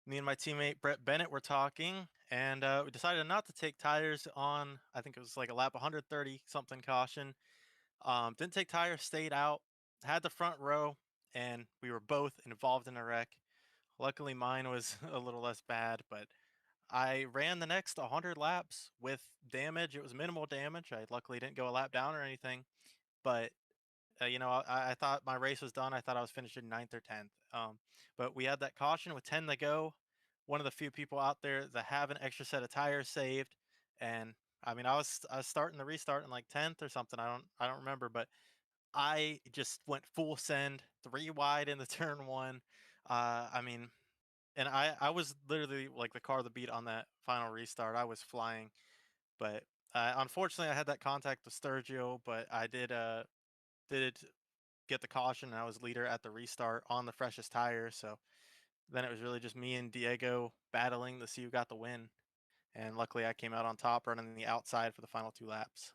Me and my teammate Brett Bennett were talking, and we decided not to take tires on, I think it was like a lap 130 something caution. Didn't take tires, stayed out, had the front row, and we were both involved in a wreck. Luckily, mine was a little less bad, but I ran the next 100 laps with damage. It was minimal damage. I luckily didn't go a lap down or anything, but I thought my race was done. I thought I was finishing 9th or 10th. But we had that caution with 10 to go. One of the few people out there that have an extra set of tires saved, and I mean, I was starting the restart in like 10th or something. I don't remember, but I just went full send, 3 wide in the turn one. I mean, and I was literally like the car of the beat on that final restart. I was flying, but unfortunately, I had that contact with Sturgio, but I did get the caution, and I was leader at the restart on the freshest tire. So then it was really just me and Diego battling to see who got the win. And luckily, I came out on top, running the outside for the final 2 laps.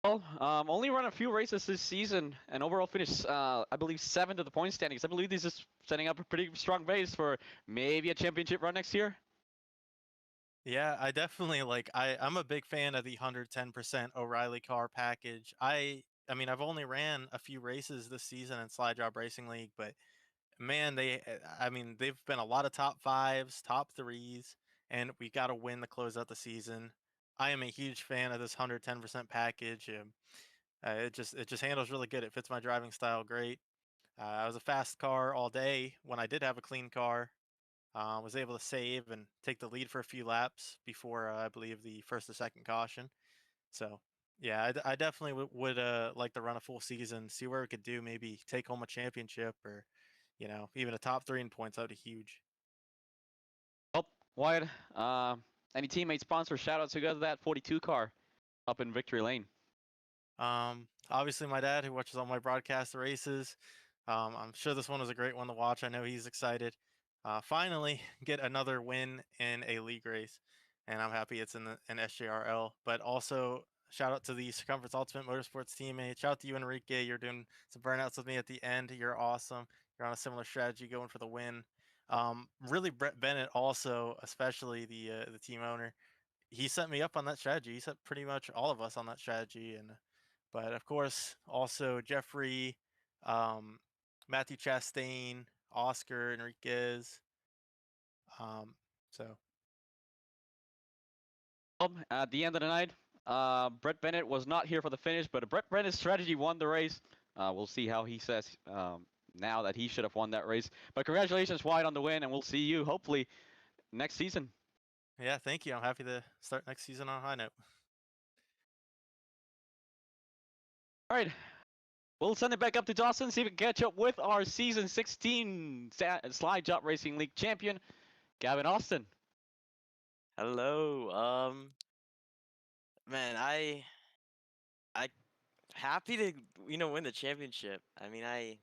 Well, only run a few races this season, and overall finish, I believe, 7th to the point standings. I believe this is setting up a pretty strong base for maybe a championship run next year. Yeah, I definitely I'm a big fan of the 110% O'Reilly car package. I mean, I've only ran a few races this season in Slide Job Racing League, but man, I mean, they've been a lot of top 5s, top 3s, and we got to win to close out the season. I am a huge fan of this 110% package. It just handles really good. It fits my driving style great. I was a fast car all day when I did have a clean car. Was able to save and take the lead for a few laps before I believe the first or second caution. So yeah, I definitely would like to run a full season, see where we could do, maybe take home a championship or even a top 3 in points. That'd be huge. Well, Wyatt, any teammate sponsor shout outs who got that 42 car up in Victory Lane? Obviously my dad, who watches all my broadcast races. I'm sure this one was a great one to watch. I know he's excited. Finally get another win in a league race, and I'm happy it's in SJRL. But also shout out to the Circumference Ultimate Motorsports teammate. Shout out to you, Enrique. You're doing some burnouts with me at the end. You're awesome. You're on a similar strategy, going for the win. Really, Brett Bennett also, especially the team owner. He set me up on that strategy. He set pretty much all of us on that strategy, but of course also Jeffrey, Matthew Chastain, Oscar Enriquez. So At the end of the night, Brett Bennett was not here for the finish, but Brett Bennett's strategy won the race. We'll see how he says now that he should have won that race. But congratulations, Wyatt, on the win, and we'll see you hopefully next season. Yeah, thank you. I'm happy to start next season on a high note. All right. We'll send it back up to Dawson, see if we can catch up with our Season 16 Slide Job Racing League champion, Gavin Austin. Hello. Man, I happy to win the championship. I mean, I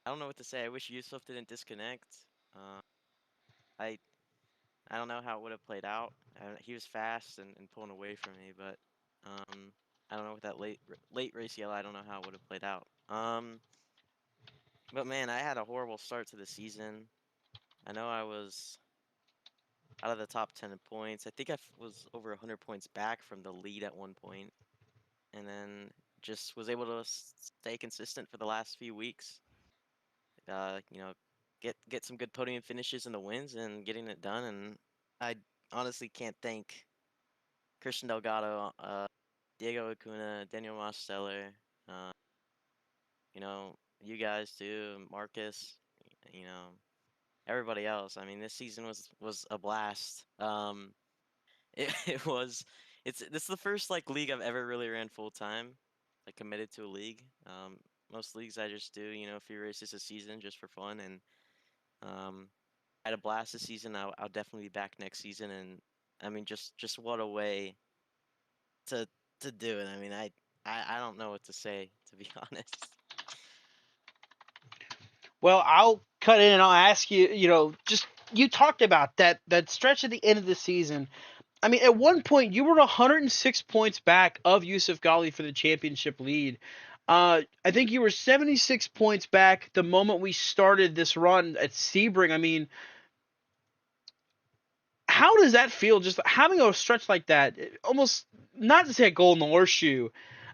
don't know what to say. I wish Yusuf didn't disconnect. I don't know how it would have played out. He was fast and pulling away from me, but I don't know with that late race yellow. I don't know how it would have played out. But man, I had a horrible start to the season. I know I was out of the top 10 in points. I think I was over 100 points back from the lead at one point, and then just was able to stay consistent for the last few weeks. Get some good podium finishes in the wins and getting it done. And I honestly can't thank Christian Delgado, Diego Acuna, Daniel Mosteller, you guys too, Marcus, everybody else. I mean, this season was a blast. This is the first league I've ever really ran full time, committed to a league. Most leagues I just do, a few races a season just for fun, and I had a blast this season. I'll definitely be back next season, and I mean, just what a way to do it. I mean, I don't know what to say, to be honest. Well, I'll cut in and I'll ask you, just you talked about that stretch at the end of the season. I mean, at one point you were 106 points back of Yusuf Ghali for the championship lead. I think you were 76 points back the moment we started this run at Sebring. I mean, how does that feel? Just having a stretch like that, almost not to say a goal in the horseshoe,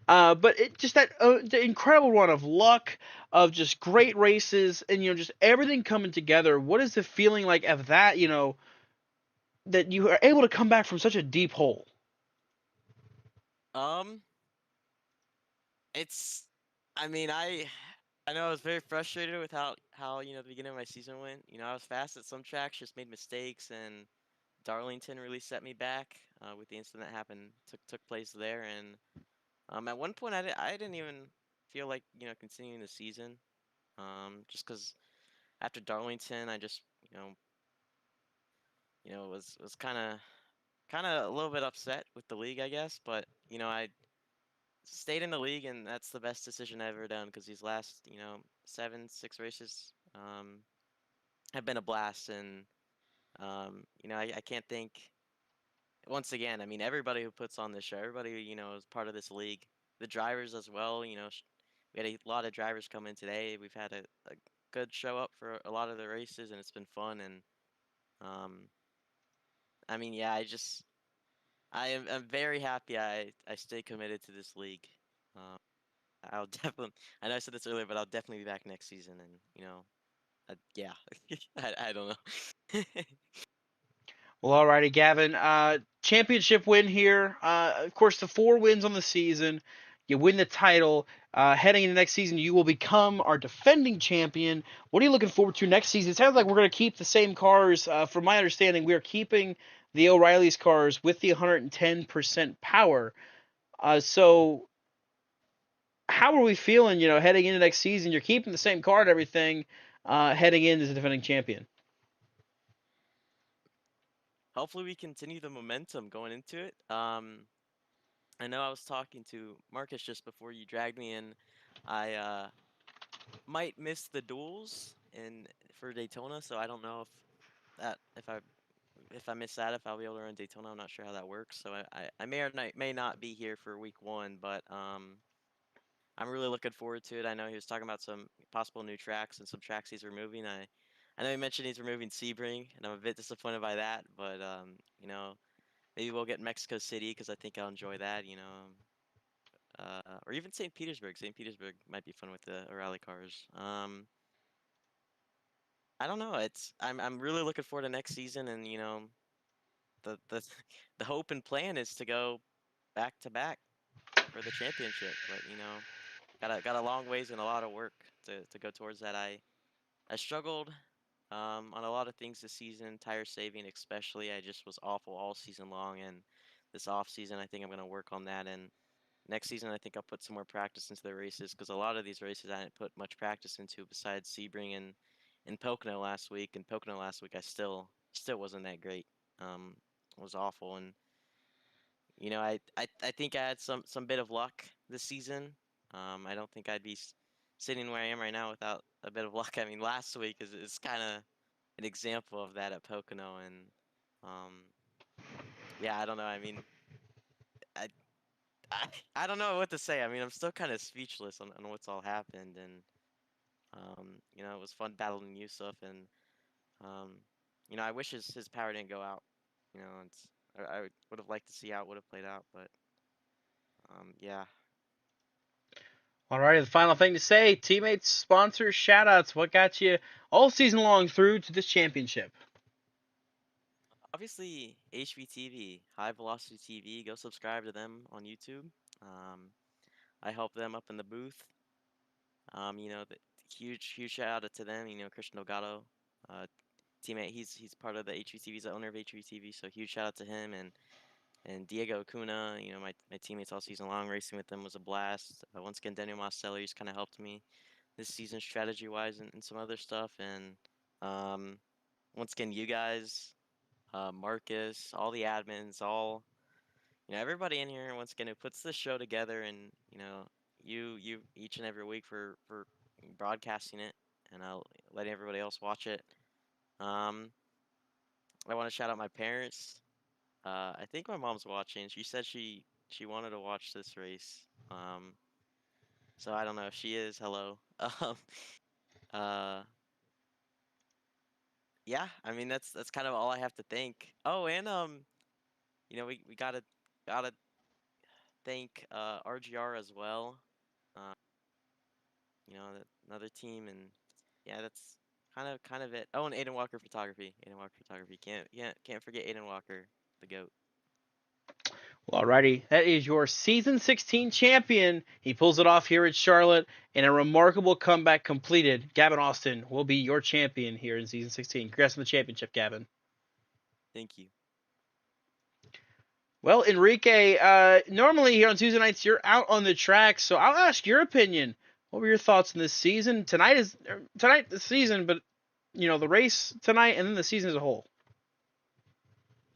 but it just that the incredible run of luck, of just great races, and just everything coming together. What is the feeling like of that? That you are able to come back from such a deep hole. Um, it's, I mean, I know I was very frustrated with how the beginning of my season went. I was fast at some tracks, just made mistakes, and Darlington really set me back with the incident that happened took place there. And at one point, I didn't even feel like continuing the season, just because after Darlington, I just was kind of a little bit upset with the league, I guess. But I stayed in the league, and that's the best decision I've ever done because these last 6 races have been a blast. And I can't think. Once again, I mean, everybody who puts on this show, everybody who, is part of this league, the drivers as well. We had a lot of drivers come in today. We've had a good show up for a lot of the races, and it's been fun. And um, I mean, yeah, I'm very happy I stay committed to this league. Um, I'll definitely. I know I said this earlier, but I'll definitely be back next season. And yeah, I don't know. Well, alrighty, Gavin. Championship win here. Of course, the 4 wins on the season. You win the title. Heading into next season, you will become our defending champion. What are you looking forward to next season? It sounds like we're going to keep the same cars. From my understanding, we are keeping the O'Reilly's cars with the 110% power. So, how are we feeling? Heading into next season, you're keeping the same car and everything. Heading in as a defending champion. Hopefully, we continue the momentum going into it. I know I was talking to Marcus just before you dragged me in. I might miss the duels in for Daytona, so I don't know that if I miss that, if I'll be able to run Daytona. I'm not sure how that works. So I may not be here for week 1, but I'm really looking forward to it. I know he was talking about some possible new tracks and some tracks he's removing. I know he mentioned he's removing Sebring, and I'm a bit disappointed by that. But maybe we'll get Mexico City because I think I'll enjoy that. Or even St. Petersburg. St. Petersburg might be fun with the rally cars. I don't know. I'm really looking forward to next season, and the the hope and plan is to go back to back for the championship. But got a long ways and a lot of work to go towards that. I struggled on a lot of things this season, tire saving especially. I just was awful all season long, and this off season I think I'm gonna work on that. And next season I think I'll put some more practice into the races because a lot of these races I didn't put much practice into besides Sebring and Pocono last week. And Pocono last week I still wasn't that great. It was awful. And I think I had some bit of luck this season. I don't think I'd be sitting where I am right now without a bit of luck. I mean, last week is kind of an example of that at Pocono. And um, yeah, I don't know. I mean, I, I don't know what to say. I mean, I'm still kind of speechless on what's all happened. And it was fun battling Yusuf. And I wish his power didn't go out. I would have liked to see how it would have played out, but yeah. All right, the final thing to say, teammates, sponsors, shoutouts. What got you all season long through to this championship? Obviously, HVTV, High Velocity TV. Go subscribe to them on YouTube. I help them up in the booth. The huge shout out to them. Christian Delgado, teammate. He's part of the HVTV. He's the owner of HVTV. So huge shout out to him and Diego Acuna. My teammates all season long racing with them was a blast. Once again, Daniel Mastelli's kind of helped me this season strategy wise and some other stuff. And once again, you guys, Marcus, all the admins, all everybody in here once again who puts this show together, and you each and every week for broadcasting it. and letting everybody else watch it. I want to shout out my parents. I think my mom's watching. She said she wanted to watch this race. So I don't know if she is. Hello. Uh, yeah. I mean that's kind of all I have to think. Oh, and we gotta thank RGR as well. Uh, another team, and yeah, that's kind of it. Oh, and Aiden Walker Photography. Aiden Walker Photography. Can't forget Aiden Walker, the goat. Well, alrighty, that is your season 16 champion. He pulls it off here at Charlotte, and a remarkable comeback completed. Gavin Austin will be your champion here in season 16. Congrats on the championship, Gavin. Thank you. Well, Enrique, normally here on Tuesday nights you're out on the track, so I'll ask your opinion. What were your thoughts on this season? Tonight the season, but the race tonight and then the season as a whole.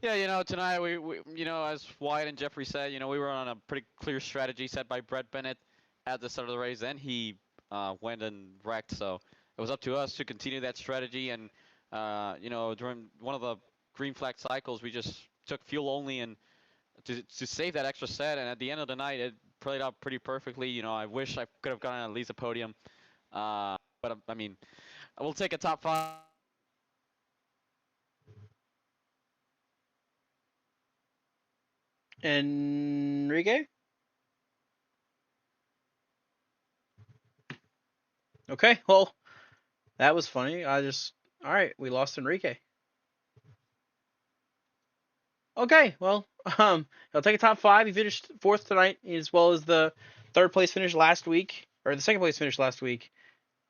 Yeah, tonight we as Wyatt and Jeffrey said, we were on a pretty clear strategy set by Brett Bennett at the start of the race. Then he went and wrecked, so it was up to us to continue that strategy. And during one of the green flag cycles, we just took fuel only and to save that extra set. And at the end of the night, it played out pretty perfectly. I wish I could have gotten at least a podium, but I mean, we'll take a top 5. Enrique? Okay, well, that was funny. Alright, we lost Enrique. Okay, well, he'll take a top 5. He finished 4th tonight, as well as the 3rd place finish last week, or the 2nd place finish last week.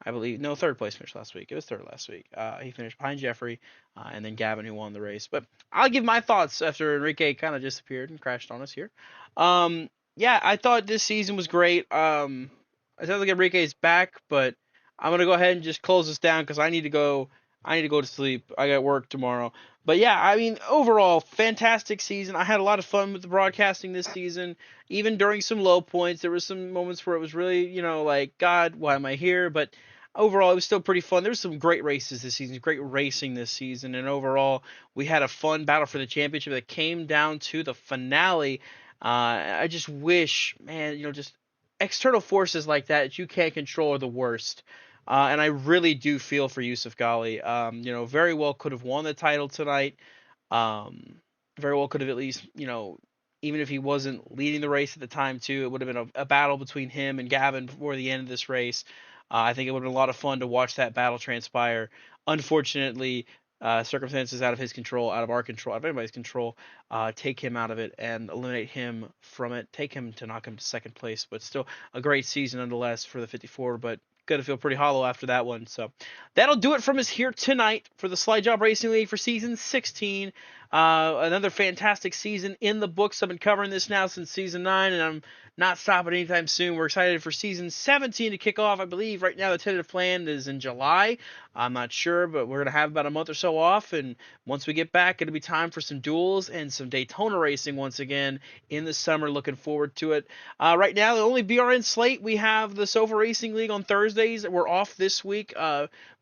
I believe, no, 3rd place finished last week. It was 3rd last week. He finished behind Jeffrey, and then Gavin, who won the race. But I'll give my thoughts after Enrique kind of disappeared and crashed on us here. Yeah, I thought this season was great. It sounds like Enrique's back, but I'm gonna go ahead and just close this down because I need to go to sleep. I got work tomorrow. But yeah, I mean, overall, fantastic season. I had a lot of fun with the broadcasting this season. Even during some low points, there were some moments where it was really, like, God, why am I here? But overall, it was still pretty fun. There were some great races this season, great racing this season, and overall, we had a fun battle for the championship that came down to the finale. I just wish, man, just external forces like that you can't control are the worst. And I really do feel for Yusuf Ghali. Very well could have won the title tonight. Very well could have at least, even if he wasn't leading the race at the time too, it would have been a battle between him and Gavin before the end of this race. I think it would have been a lot of fun to watch that battle transpire. Unfortunately, circumstances out of his control, out of our control, out of anybody's control, take him out of it and eliminate him from it. Take him to knock him to 2nd place, but still a great season nonetheless for the 54. But gonna feel pretty hollow after that one. So that'll do it from us here tonight for the Slide Job Racing League for season 16. Another fantastic season in the books. I've been covering this now since season 9, and I'm not stopping anytime soon. We're excited for season 17 to kick off. I believe right now the tentative plan is in July. I'm not sure, but we're gonna have about a month or so off, and once we get back, it'll be time for some duels and some Daytona racing once again in the summer. Looking forward to it. Right now, the only BRN slate, we have the Sova Racing League on Thursdays. We're off this week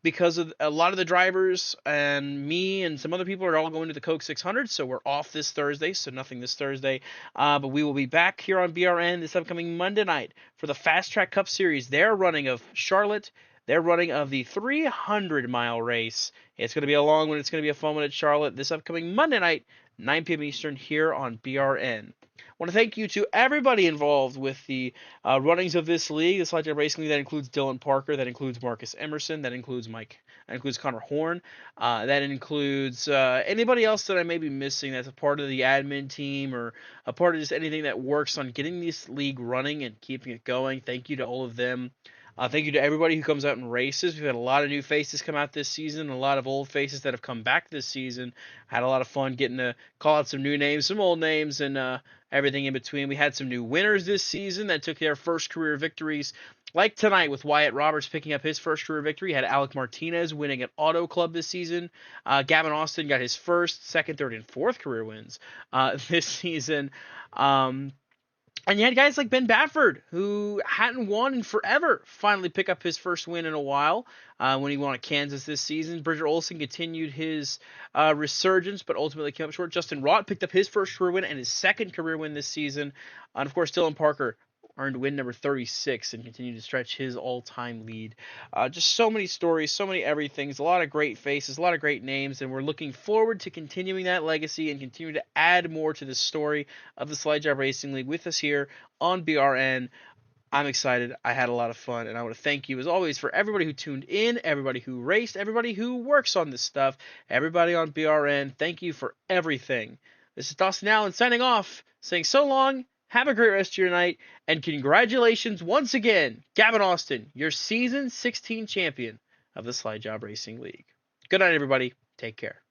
because of a lot of the drivers and me and some other people are all going to the Coke 600, so we're off this Thursday, so nothing this Thursday. But we will be back here on BRN this upcoming Monday night for the Fast Track Cup Series. They're running of Charlotte. They're running of the 300-mile race. It's going to be a long one. It's going to be a fun one at Charlotte this upcoming Monday night, 9 p.m. Eastern here on BRN. I want to thank you to everybody involved with the runnings of this league, the Slide Job Racing League. That includes Dylan Parker, that includes Marcus Emerson, that includes Mike, that includes Connor Horn, that includes anybody else that I may be missing that's a part of the admin team or a part of just anything that works on getting this league running and keeping it going. Thank you to all of them. Thank you to everybody who comes out and races. We've had a lot of new faces come out this season, a lot of old faces that have come back this season. Had a lot of fun getting to call out some new names, some old names, and everything in between. We had some new winners this season that took their first career victories, like tonight with Wyatt Roberts picking up his first career victory. Had Alec Martinez winning at Auto Club this season. Gavin Austin got his first, second, third, and fourth career wins this season. And you had guys like Ben Bafford, who hadn't won in forever, finally pick up his first win in a while when he won at Kansas this season. Bridger Olsen continued his resurgence, but ultimately came up short. Justin Rott picked up his first career win and his second career win this season. And, of course, Dylan Parker earned win number 36 and continued to stretch his all-time lead. Just so many stories, so many everythings, a lot of great faces, a lot of great names, and we're looking forward to continuing that legacy and continue to add more to the story of the Slide Job Racing League with us here on BRN. I'm excited. I had a lot of fun, and I want to thank you, as always, for everybody who tuned in, everybody who raced, everybody who works on this stuff, everybody on BRN. Thank you for everything. This is Dawson Allen signing off, saying so long, have a great rest of your night, and congratulations once again, Gavin Austin, your Season 16 champion of the Slide Job Racing League. Good night, everybody. Take care.